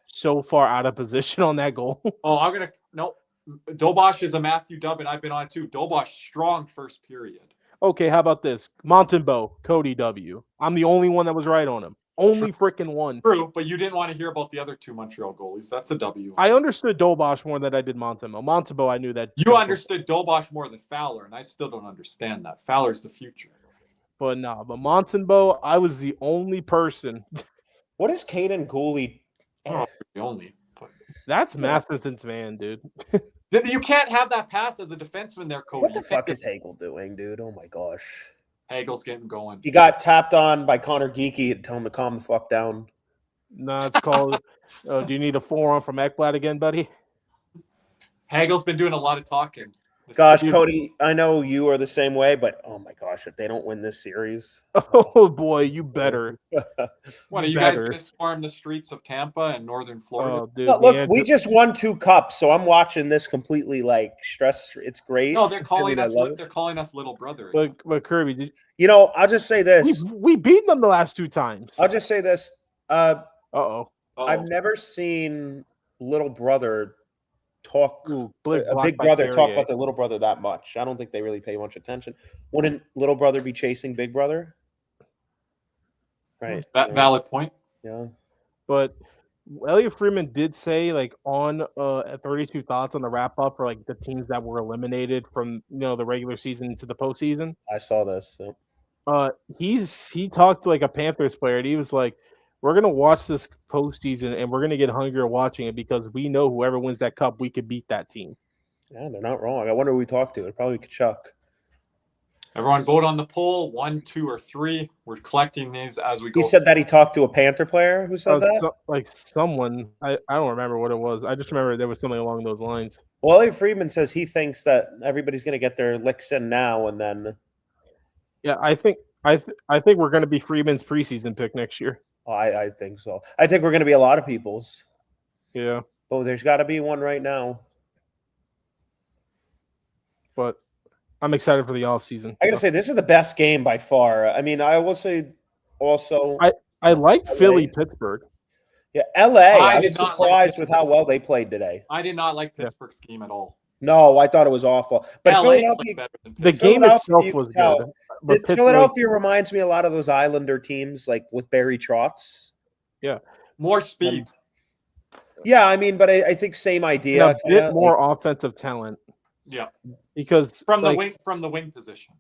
so far out of position on that goal. Dolbosh is a Matthew dub, and I've been on it too. Dolbosh strong first period. Okay, how about this? Montembeault, Cody W. I'm the only one that was right on him. Only freaking one. True, but you didn't want to hear about the other two Montreal goalies. That's a W. I understood Dolbosh more than I did Montembeault. Montembeault, I knew that. You understood Dolbosh more than Fowler, and I still don't understand that. Fowler's the future. But Montembeault, I was the only person. What is Caden Gooley? The only. That's Matheson's man, dude. You can't have that pass as a defenseman there, Cody. What the fuck is Hagel doing, dude? Oh my gosh. Hagel's getting going. He got tapped on by Connor Geeky and tell him to calm the fuck down. No, it's called. Do you need a forearm from Ekblad again, buddy? Hagel's been doing a lot of talking. Gosh, Cody, I know you are the same way, but oh my gosh, if they don't win this series. Oh boy, you better. What are you guys going to swarm the streets of Tampa and northern Florida? Oh, dude, look, we just won 2 cups, so I'm watching this completely like stress. It's great. No, they're calling us. They're calling us little brother. But Kirby, I'll just say this: we beat them the last 2 times. I'll just say this. I've never seen little brother talk a big brother talk about their little brother that much. I don't think they really pay much attention. Wouldn't little brother be chasing big brother? Right. Valid point. Yeah. But Elliot Friedman did say on 32 thoughts on the wrap up for the teams that were eliminated from the regular season to the postseason. I saw this. So. He talked to a Panthers player and he was like, we're going to watch this postseason and we're going to get hungrier watching it because we know whoever wins that cup, we could beat that team. Yeah, they're not wrong. I wonder who we talked to. It'd probably be Kachuk. Everyone vote on the poll, 1, 2, or 3. We're collecting these as we go. He said that he talked to a Panther player who said that? Someone. I don't remember what it was. I just remember there was something along those lines. Well, Elliot Friedman says he thinks that everybody's going to get their licks in now and then. Yeah, I think we're going to be Friedman's preseason pick next year. Oh, I think so. I think we're going to be a lot of people's. Yeah. Oh, there's got to be one right now. But I'm excited for the offseason. I got to say, this is the best game by far. I mean, I will say also. I like LA. Philly, Pittsburgh. Yeah, LA. I was surprised with how well they played today. I did not like Pittsburgh's game at all. No, I thought it was awful. But Philadelphia, the game itself was good. Philadelphia reminds me a lot of those Islander teams, like with Barry Trotz. Yeah, more speed. Yeah, I mean, but I think same idea. And a bit more offensive talent. Yeah, because from the wing position.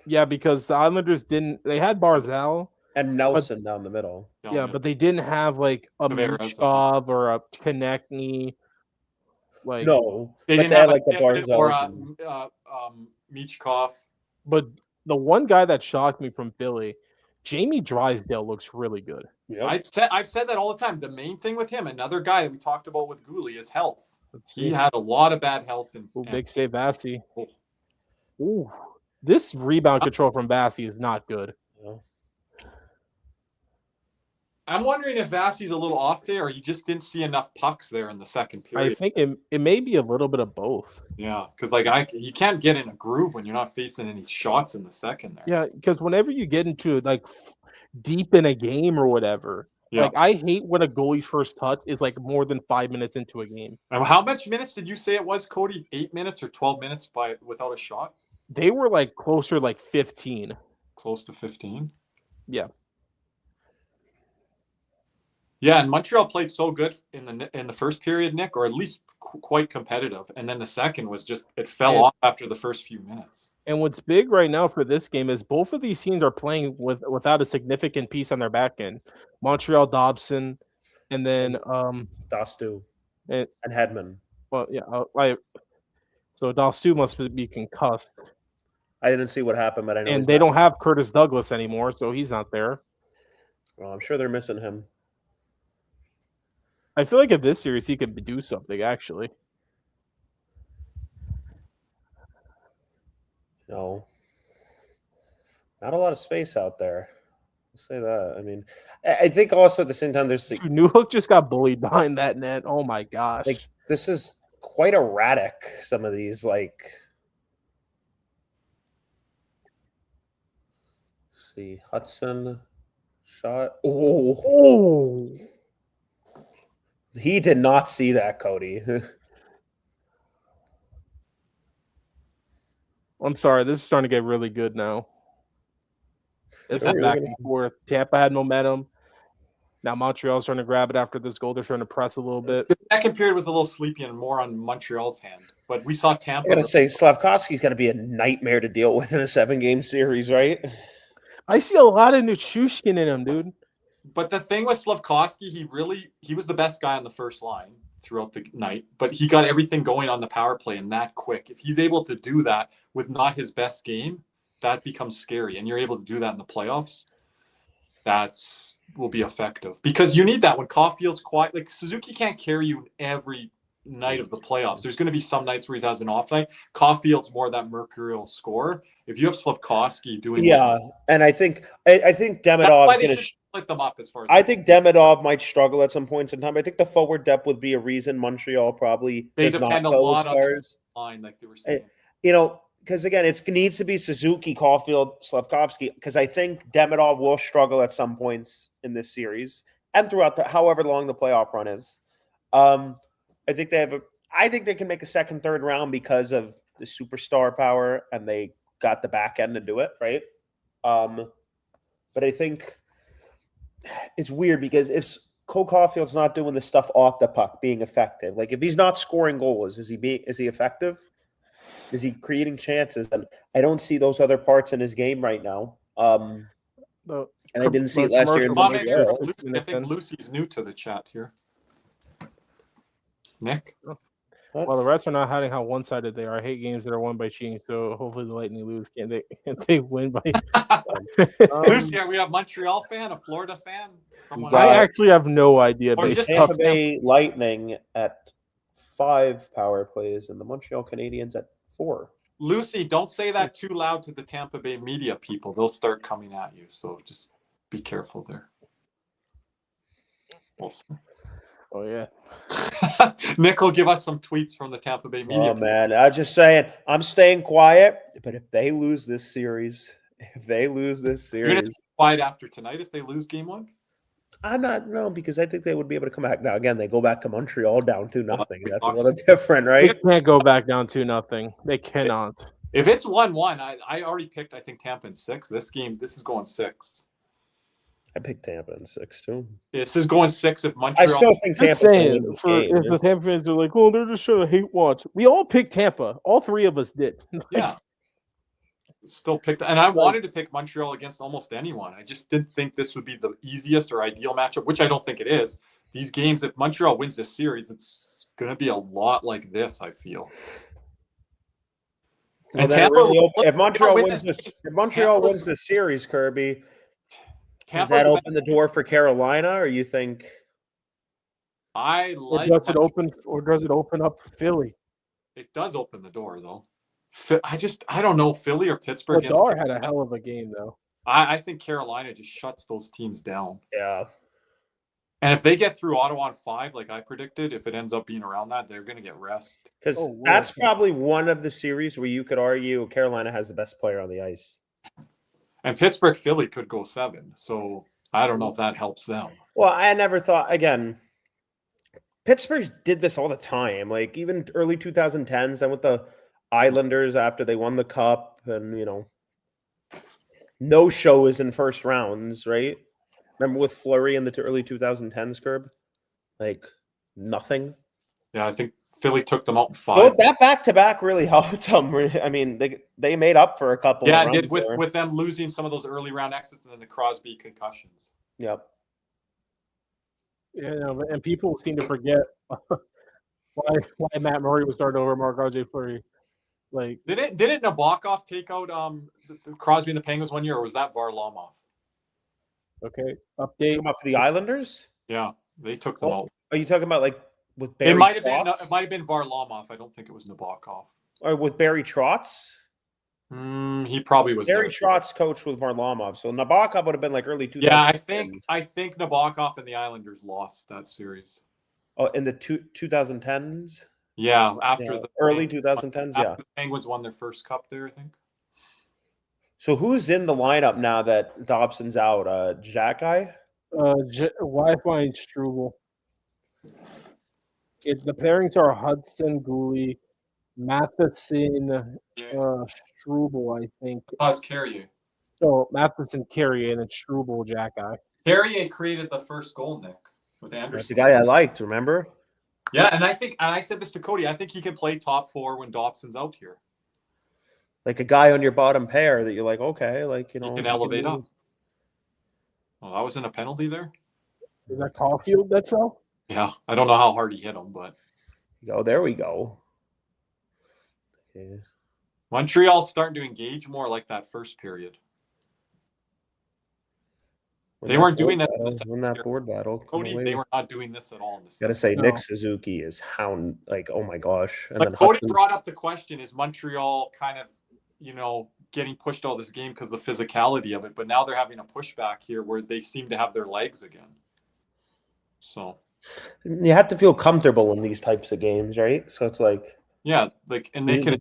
Yeah, because the Islanders they had Barzal and Nelson down the middle. Yeah, but they didn't have like a Michkov or a Konechny. Like no, they didn't have like the Barzal or Michkov. But the one guy that shocked me from Philly, Jamie Drysdale looks really good. Yep. I've said that all the time. The main thing with him, another guy that we talked about with Gooley, is health. He had a lot of bad health. Big save, Vassy. Ooh, this rebound control from Vassy is not good. Yeah. I'm wondering if Vassy's a little off today, or you just didn't see enough pucks there in the second period. I think it may be a little bit of both. Yeah, because you can't get in a groove when you're not facing any shots in the second there. Yeah, because whenever you get into like deep in a game or whatever, like I hate when a goalie's first touch is like more than 5 minutes into a game. And how much minutes did you say it was, Cody? 8 minutes or 12 minutes without a shot? They were like closer, like 15. Close to 15? Yeah. Yeah, and Montreal played so good in the first period, Nick, or at least quite competitive. And then the second was just it fell off after the first few minutes. And what's big right now for this game is both of these teams are playing without a significant piece on their back end. Montreal Dobson, and then Dastu and Hedman. Well, yeah, so Dastu must be concussed. I didn't see what happened, but I know. And they don't have Curtis Douglas anymore, so he's not there. Well, I'm sure they're missing him. I feel like in this series he could do something, actually. No. Not a lot of space out there. I'll say that. I mean, I think also at the same time there's like, Newhook just got bullied behind that net. Oh my gosh. Like this is quite erratic, some of these like let's see, Hudson shot. Oh. He did not see that, Cody. I'm sorry. This is starting to get really good now. It's back and forth. Tampa had momentum. Now Montreal's trying to grab it after this goal. They're trying to press a little bit. The second period was a little sleepy and more on Montreal's hand. But we saw Tampa. I got to say, Slavkovsky's going to be a nightmare to deal with in a 7-game series, right? I see a lot of Nichushkin in him, dude. But the thing with Slavkovsky, he was the best guy on the first line throughout the night, but he got everything going on the power play and that quick. If he's able to do that with not his best game, that becomes scary. And you're able to do that in the playoffs, will be effective. Because you need that when Caulfield's quiet. Like Suzuki can't carry you every night of the playoffs. There's going to be some nights where he has an off night. Caulfield's more that mercurial scorer. If you have Slavkovsky doing and I think Demidov is going to split them up as far as I think Demidov might struggle at some points in time. I think the forward depth would be a reason Montreal probably they does depend not a go lot as on far the as line, like they were saying. Because again, it needs to be Suzuki, Caulfield, Slavkovsky. Because I think Demidov will struggle at some points in this series and throughout however long the playoff run is. I think they can make a second, third round because of the superstar power, and they got the back end to do it, right? But I think it's weird because if Cole Caulfield's not doing the stuff off the puck, being effective, like if he's not scoring goals, is he effective? Is he creating chances? And I don't see those other parts in his game right now. And I didn't see it last year in Montreal. I think Lucy's new to the chat here. Nick? Well, the rest are not hiding how one-sided they are. I hate games that are won by cheating, so hopefully the Lightning lose. Can they win by Lucy, we have Montreal fan, a Florida fan? I actually have no idea. Tampa Bay Lightning at 5 power plays and the Montreal Canadiens at 4. Lucy, don't say that too loud to the Tampa Bay media people. They'll start coming at you, so just be careful there. Oh yeah. Nick will give us some tweets from the Tampa Bay media. Oh man, I'm just saying, I'm staying quiet. But if they lose this series, you're gonna stay quiet after tonight if they lose game 1. I'm not because I think they would be able to come back. Now again, they go back to Montreal down 2-0. That's a little different, right? They can't go back down 2-0. They cannot. If it's 1-1, I already picked. I think Tampa in 6. This is going 6. I picked Tampa in 6 too. This is going 6 if Montreal. I still think Tampa's going to win this game. If the Tampa fans are like, "Oh, they're just showing hate watch," we all picked Tampa. All 3 of us did. Yeah. Still picked, and I wanted to pick Montreal against almost anyone. I just didn't think this would be the easiest or ideal matchup, which I don't think it is. These games, if Montreal wins this series, it's going to be a lot like this, I feel. Well, and Tampa, if Montreal wins this series, Kirby, does that open the door for Carolina, or you think? Or does it open up for Philly? It does open the door, though. I don't know, Philly or Pittsburgh. Bedard had a hell of a game, though. I think Carolina just shuts those teams down. Yeah. And if they get through Ottawa on 5, like I predicted, if it ends up being around that, they're going to get rest. Because that's probably one of the series where you could argue Carolina has the best player on the ice. And Pittsburgh-Philly could go 7. So I don't know if that helps them. Well, I never thought, again, Pittsburgh did this all the time. Like even early 2010s, then with the Islanders after they won the Cup and, no shows in first rounds, right? Remember with Fleury in the early 2010s, Curb? Like, nothing. Yeah, I think Philly took them out in 5. So that back-to-back really helped them. I mean, they made up for a couple of runs. Yeah, it did with them losing some of those early round exits and then the Crosby concussions. Yep. Yeah, and people seem to forget why Matt Murray was started over Marc-Andre Fleury. Like, didn't Nabokov take out the Crosby and the Penguins one year, or was that Varlamov? Okay, update. For the Islanders? Yeah, they took them out. Are you talking about like with Barry? It might have been Varlamov. I don't think it was Nabokov. Or with Barry Trotz? He probably was. Barry Trotz coached with Varlamov, so Nabokov would have been like early 2000s. Yeah, I think Nabokov and the Islanders lost that series. Oh, in the 2010s. Yeah, after the early 2010s. Yeah, the Penguins won their first cup there, I think. So who's in the lineup now that Dobson's out? Jack guy? Wi-Fi and Struble. The pairings are Hudson, Gooley, Matheson, Struble, I think. Plus Carrier. So Matheson, Carrier, and then Struble, Jack guy. Carrier created the first goal, Nick, with Anderson. That's the guy I liked, remember? Yeah, and I said this to Cody, I think he can play top 4 when Dobson's out here. Like a guy on your bottom pair that you're like, okay, like, you can elevate up. Well, that wasn't a penalty there. Is that Caulfield that fell? Yeah, I don't know how hard he hit him, but. There we go. Yeah. Montreal's starting to engage more like that first period. They weren't doing that in that board battle. Cody, they were not doing this at all in this. Got to say, Nick Suzuki is hound. Like, oh my gosh! And then Cody brought up the question: is Montreal kind of, getting pushed out of this game because of the physicality of it? But now they're having a pushback here where they seem to have their legs again. So you have to feel comfortable in these types of games, right? So it's like, yeah, like, and they can.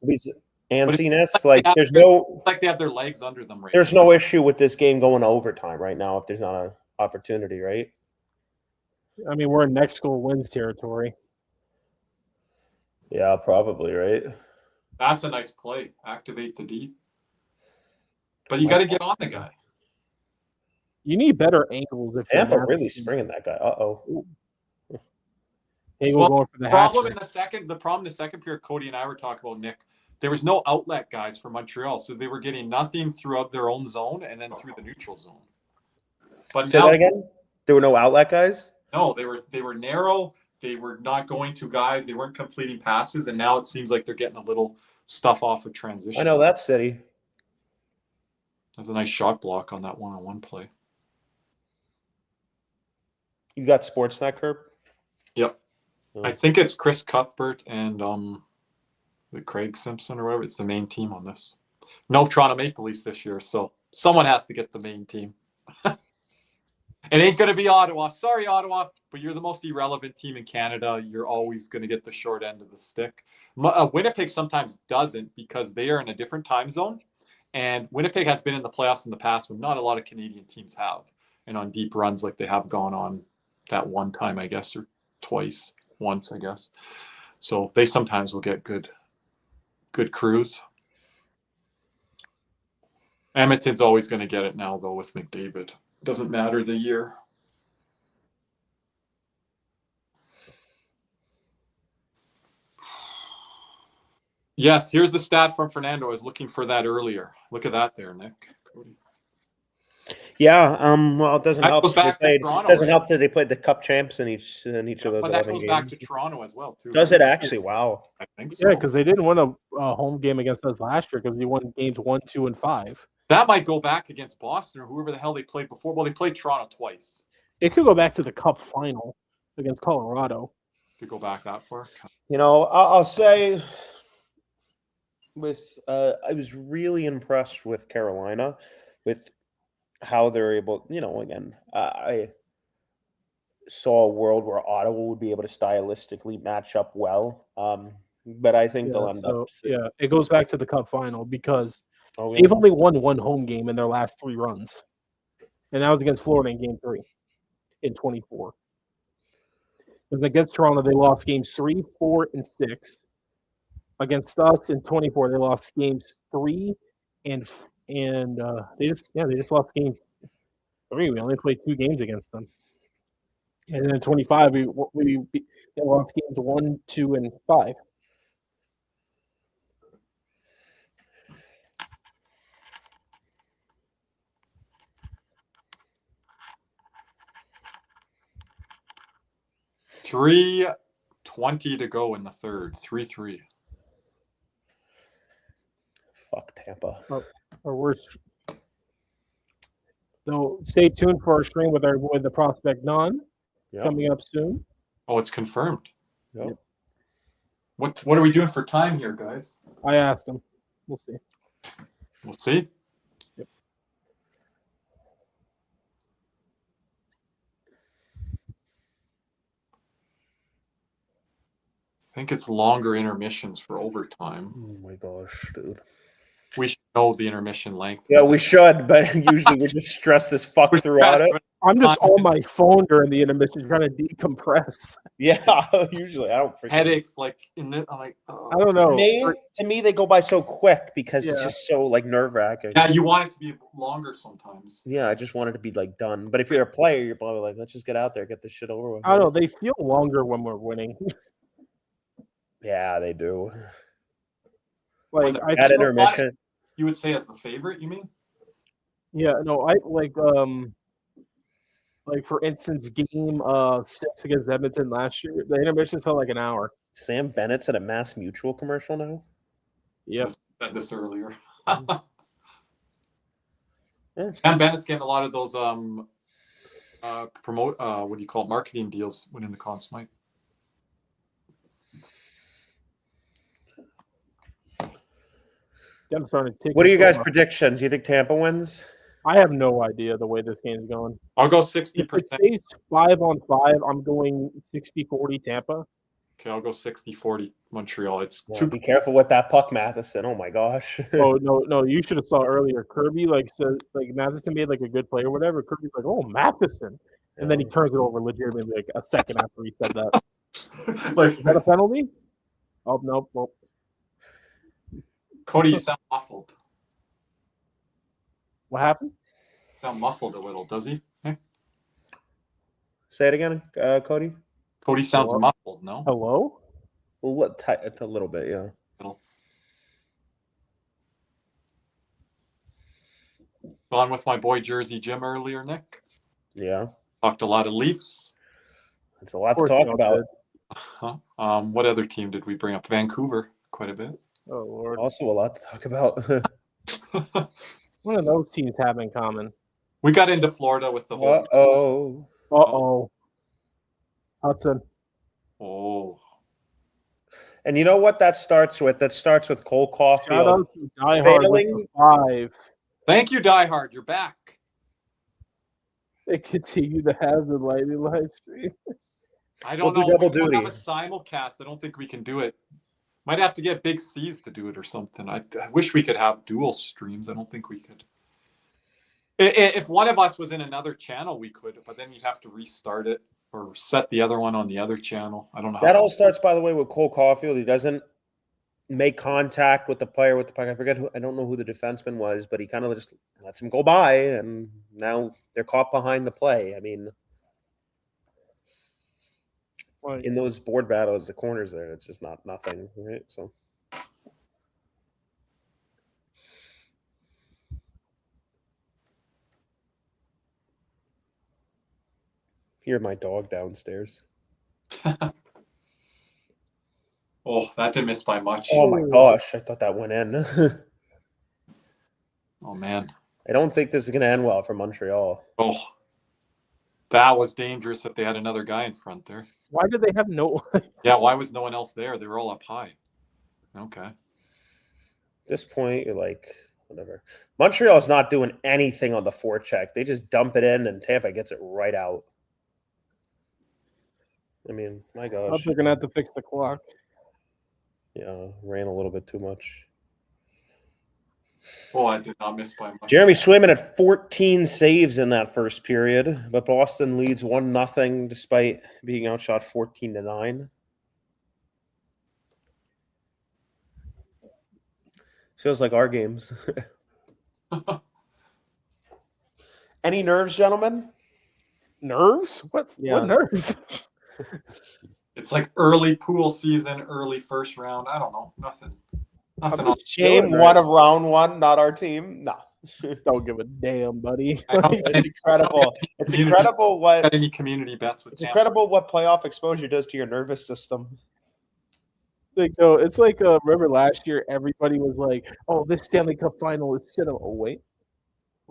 Antsiness, like there's no like they have their legs under them right there's no issue with this game going to overtime right now if there's not an opportunity, right? I mean, we're in next goal wins territory. Yeah, probably, right? That's a nice play. Activate the D. But you got to get on the guy. You need better angles if Tampa really springing that guy. Angle going for the problem in the second period, Cody and I were talking about, Nick. There was no outlet guys for Montreal, so they were getting nothing throughout their own zone and then through the neutral zone. But say that again? There were no outlet guys? No, they were narrow. They were not going to guys. They weren't completing passes, and now it seems like they're getting a little stuff off of transition. I know that city. That's a nice shot block on that one-on-one play. You got Sportsnet, Curb? Yep. I think it's Chris Cuthbert and Craig Simpson or whatever. It's the main team on this. No Toronto Maple Leafs this year, so someone has to get the main team. It ain't going to be Ottawa. Sorry, Ottawa, but you're the most irrelevant team in Canada. You're always going to get the short end of the stick. Winnipeg sometimes doesn't because they are in a different time zone. And Winnipeg has been in the playoffs in the past when not a lot of Canadian teams have. And on deep runs like they have gone on that one time, I guess, or once, I guess. So they sometimes will get good crews. Edmonton's always going to get it now, though, with McDavid. Doesn't matter the year. Yes, here's the stat from Fernando. I was looking for that earlier. Look at that there, Nick. Cody. Yeah. Well, it doesn't help. Help that they played the Cup champs in each of those. But that goes back to Toronto as well, too. Does it actually? Wow. I think so. Yeah, because they didn't win a home game against us last year because we won games 1, 2, and 5. That might go back against Boston or whoever the hell they played before. Well, they played Toronto twice. It could go back to the Cup final against Colorado. Could go back that far. I'll say I was really impressed with Carolina with how they're able, again, I saw a world where Ottawa would be able to stylistically match up well. But I think they'll end up. Yeah, it goes back to the Cup final because they've only won one home game in their last 3 runs. And that was against Florida in Game 3 in 24. Because against Toronto, they lost games 3, 4, and 6. Against us in 24, they lost games 3 and they just lost game 3. We only played 2 games against them. And then in 25, they lost games 1, 2, and 5. .320 to go in the third. 3-3. Fuck Tampa. Or worse. So stay tuned for our stream with the prospect non coming up soon. Oh, it's confirmed. Yep. What are we doing for time here, guys? I asked him. We'll see. We'll see. Yep. I think it's longer intermissions for overtime. Oh my gosh, dude. We should know the intermission length. Yeah, we should, but usually we just stress this fuck throughout it. I'm just on my phone during the intermission trying to decompress. Yeah, usually I don't. Headaches, like in the like. Oh. I don't know. To me, they go by so quick because it's just so like nerve wracking. Yeah, you want it to be longer sometimes. Yeah, I just want it to be like done. But if you're a player, you're probably like, let's just get out there, get this shit over with. I don't know. They feel longer when we're winning. Yeah, they do. Like at intermission, you would say as the favorite. You mean? Yeah, no, I like for instance, game 6 against Edmonton last year, the intermission felt like an hour. Sam Bennett's at a Mass Mutual commercial now. Yep, I said this earlier. Sam Bennett's getting a lot of those marketing deals winning the Conn Smythe. I'm starting to take. What are you guys' predictions? You think Tampa wins? I have no idea the way this game's going. I'll go 60%. If it stays 5-on-5, I'm going 60-40 Tampa. Okay, I'll go 60-40 Montreal. Be careful with that puck, Matheson. Oh my gosh. Oh no! You should have saw earlier. Kirby Matheson made like a good play or whatever. Kirby's like, oh, Matheson, and then he turns it over legitimately like a second after he said that. Is that a penalty? Oh no! Well, Cody, you sound muffled. What happened? Sound muffled a little, does he? Okay. Say it again, Cody. Cody sounds muffled. No. Hello. Well, a little bit, yeah. On with my boy Jersey Jim earlier, Nick. Yeah. Talked a lot of Leafs. It's a lot to talk about. What other team did we bring up? Vancouver, quite a bit. Oh Lord. Also a lot to talk about. What do those teams have in common? We got into Florida with the whole. Hudson. Oh. And you know what that starts with? That starts with Cole Caulfield. Shout out to Die Hard with the 5. Thank you, Die Hard. You're back. They continue to have the Lightning live stream. I don't We'll know. do double We don't have duty. a simulcast. I don't think we can do it. Might have to get Big C's to do it or something. I wish we could have dual streams. I don't think we could. If one of us was in another channel, we could, but then you'd have to restart it or set the other one on the other channel. I don't know. That all starts, by the way, with Cole Caulfield. He doesn't make contact with the player with the puck. I don't know who the defenseman was, but he kind of just lets him go by, and now they're caught behind the play. I mean, in those board battles, the corners there, it's just nothing, right? So. Hear my dog downstairs. Oh, that didn't miss by much. Oh my gosh, I thought that went in. Oh man. I don't think this is going to end well for Montreal. Oh, that was dangerous if they had another guy in front there. Why did they have no? Yeah, why was no one else there? They were all up high. Okay. At this point, you're like, whatever. Montreal's not doing anything on the forecheck. They just dump it in, and Tampa gets it right out. I mean, my gosh. They're gonna have to fix the clock. Yeah, ran a little bit too much. Oh, I did not miss by much. Jeremy Swayman had 14 saves in that first period, but Boston leads 1-0 despite being outshot 14-9. Feels like our games. Any nerves, gentlemen? Nerves? What? Yeah. What nerves? It's like early pool season, early first round. I don't know. Nothing. I'm else. just Game chilling, one of round one, not our team. No. Don't give a damn, buddy. I don't It's incredible. It's incredible got what any community bets with it's Tampa. incredible what playoff exposure does to your nervous system. Like, no, it's like remember last year everybody was like, "Oh, this Stanley Cup final is cinema." Oh wait,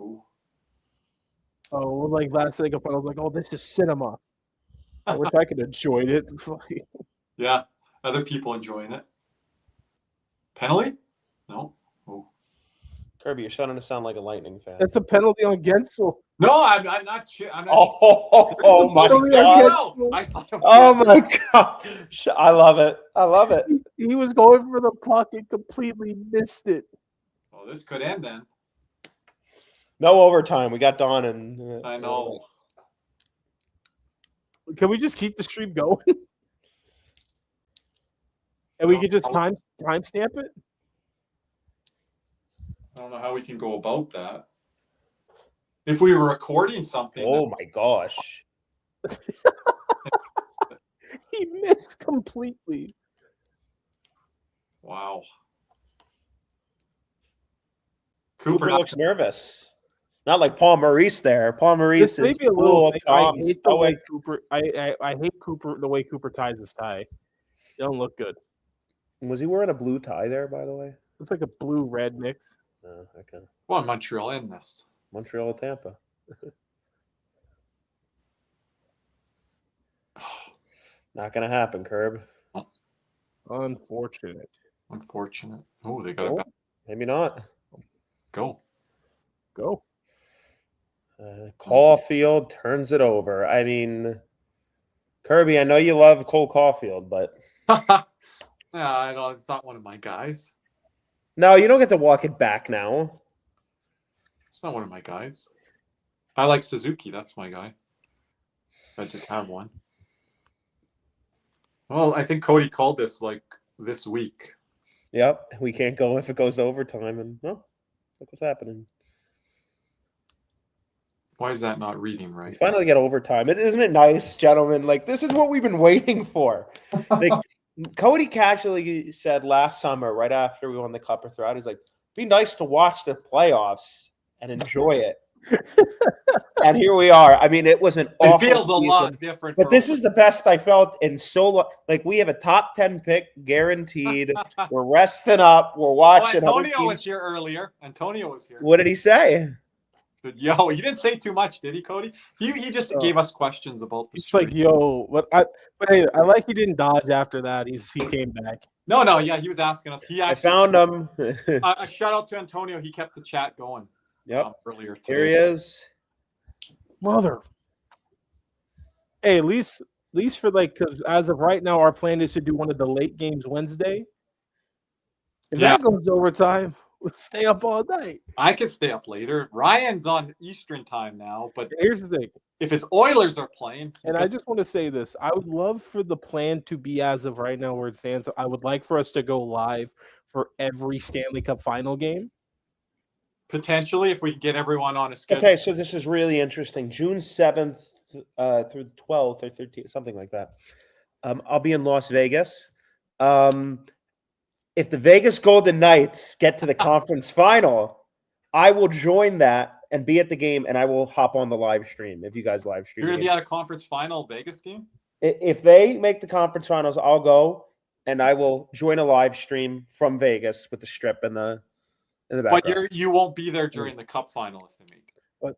Ooh. oh well, like last Stanley Cup final was like, "Oh, this is cinema." I wish I could enjoy it. Yeah, other people enjoying it. Penalty? No. Oh. Kirby, you're starting to sound like a Lightning fan. That's a penalty on Gensel. No, I'm not. I'm not. Oh my penalty god! on No, I thought. It was Oh my god! I love it. I love it. He was going for the puck and completely missed it. Oh, this could end then. No overtime. We got Don and. I know. Can we just keep the stream going? And we could just timestamp it? I don't know how we can go about that. If we were recording something. Oh my gosh! He missed completely. Wow. Cooper looks nervous. Not like Paul Maurice there. Paul Maurice This may is be a little. cool, I calm, hate the way stoic. Cooper. I hate Cooper the way Cooper ties his tie. It don't look good. Was he wearing a blue tie there, by the way? It's like a blue-red mix. Oh, okay. Well, Montreal in this. Montreal, Tampa. Not gonna happen, Curb. Unfortunate. Unfortunate. Oh, they got it Oh, back. maybe not. Go. Go. Caulfield turns it over. I mean, Kirby, I know you love Cole Caulfield, but Yeah, I know it's not one of my guys. no, you don't get to walk it back now. It's not one of my guys. I like Suzuki. That's my guy. I just have one. Well, I think Cody called this like this week. Yep, we can't go if it goes to overtime, and well, look what's happening. Why is that not reading We right? finally get overtime. Isn't it nice, gentlemen? Like, this is what we've been waiting for. Like, Cody casually said last summer, right after we won the Cup or throughout, he's like, be nice to watch the playoffs and enjoy it. And here we are. I mean, it was an awful It feels a season, lot different. but this is the best I felt in so long. Like, we have a top 10 pick guaranteed. We're resting up. We're watching. Well, other Antonio was teams. here earlier. Antonio was here. What did he say? Said, yo, he didn't say too much, did he, Cody? He just gave us questions about the It's like, stream. yo, but hey, I like he didn't dodge after that. He came back. No, yeah, he was asking us. He I actually found him. a shout out to Antonio. He kept the chat going. Yep. Earlier today. Here he is. Mother. Hey, at least for because as of right now, our plan is to do one of the late games Wednesday. If that goes overtime, we'll stay up all night. I could stay up later. Ryan's on Eastern time now, but here's the thing. If his Oilers are playing, I just want to say this. I would love for the plan to be as of right now where it stands. I would like for us to go live for every Stanley Cup final game. Potentially, if we can get everyone on a schedule. Okay, so this is really interesting. June 7th through the 12th or 13th, something like that. I'll be in Las Vegas. If the Vegas Golden Knights get to the conference final, I will join that and be at the game, and I will hop on the live stream if you guys live stream. You're going to be at a conference final Vegas game? If they make the conference finals, I'll go, and I will join a live stream from Vegas with the strip in the background. But you won't be there during the cup final if they make it. But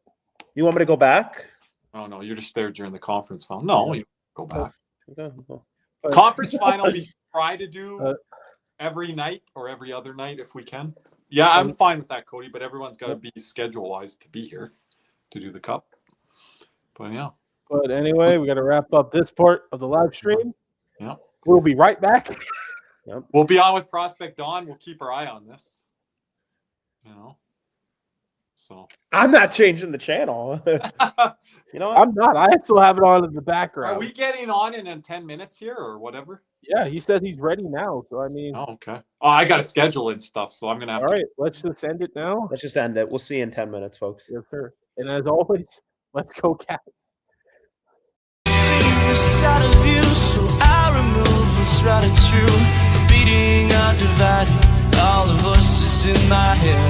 you want me to go back? No, you're just there during the conference final. No, you go back. Okay. Conference final, we try to do every night or every other night if we can. Yeah, I'm fine with that, Cody, but everyone's got to be schedule-wise to be here to do the cup. But, yeah. But anyway, we got to wrap up this part of the live stream. Yeah. We'll be right back. Yep. We'll be on with Prospect Dawn. We'll keep our eye on this. So I'm not changing the channel. I'm not. I still have it on in the background. Are we getting on in 10 minutes here or whatever? Yeah, he said he's ready now. So I mean, okay. Oh, I got to schedule and stuff, so I'm gonna have. All right, let's just end it now. Let's just end it. We'll see you in 10 minutes, folks. Yes, sir. And as always, let's go Cats. Side of you, so I remove what's right and true. The beating undivided, all the voices in my head.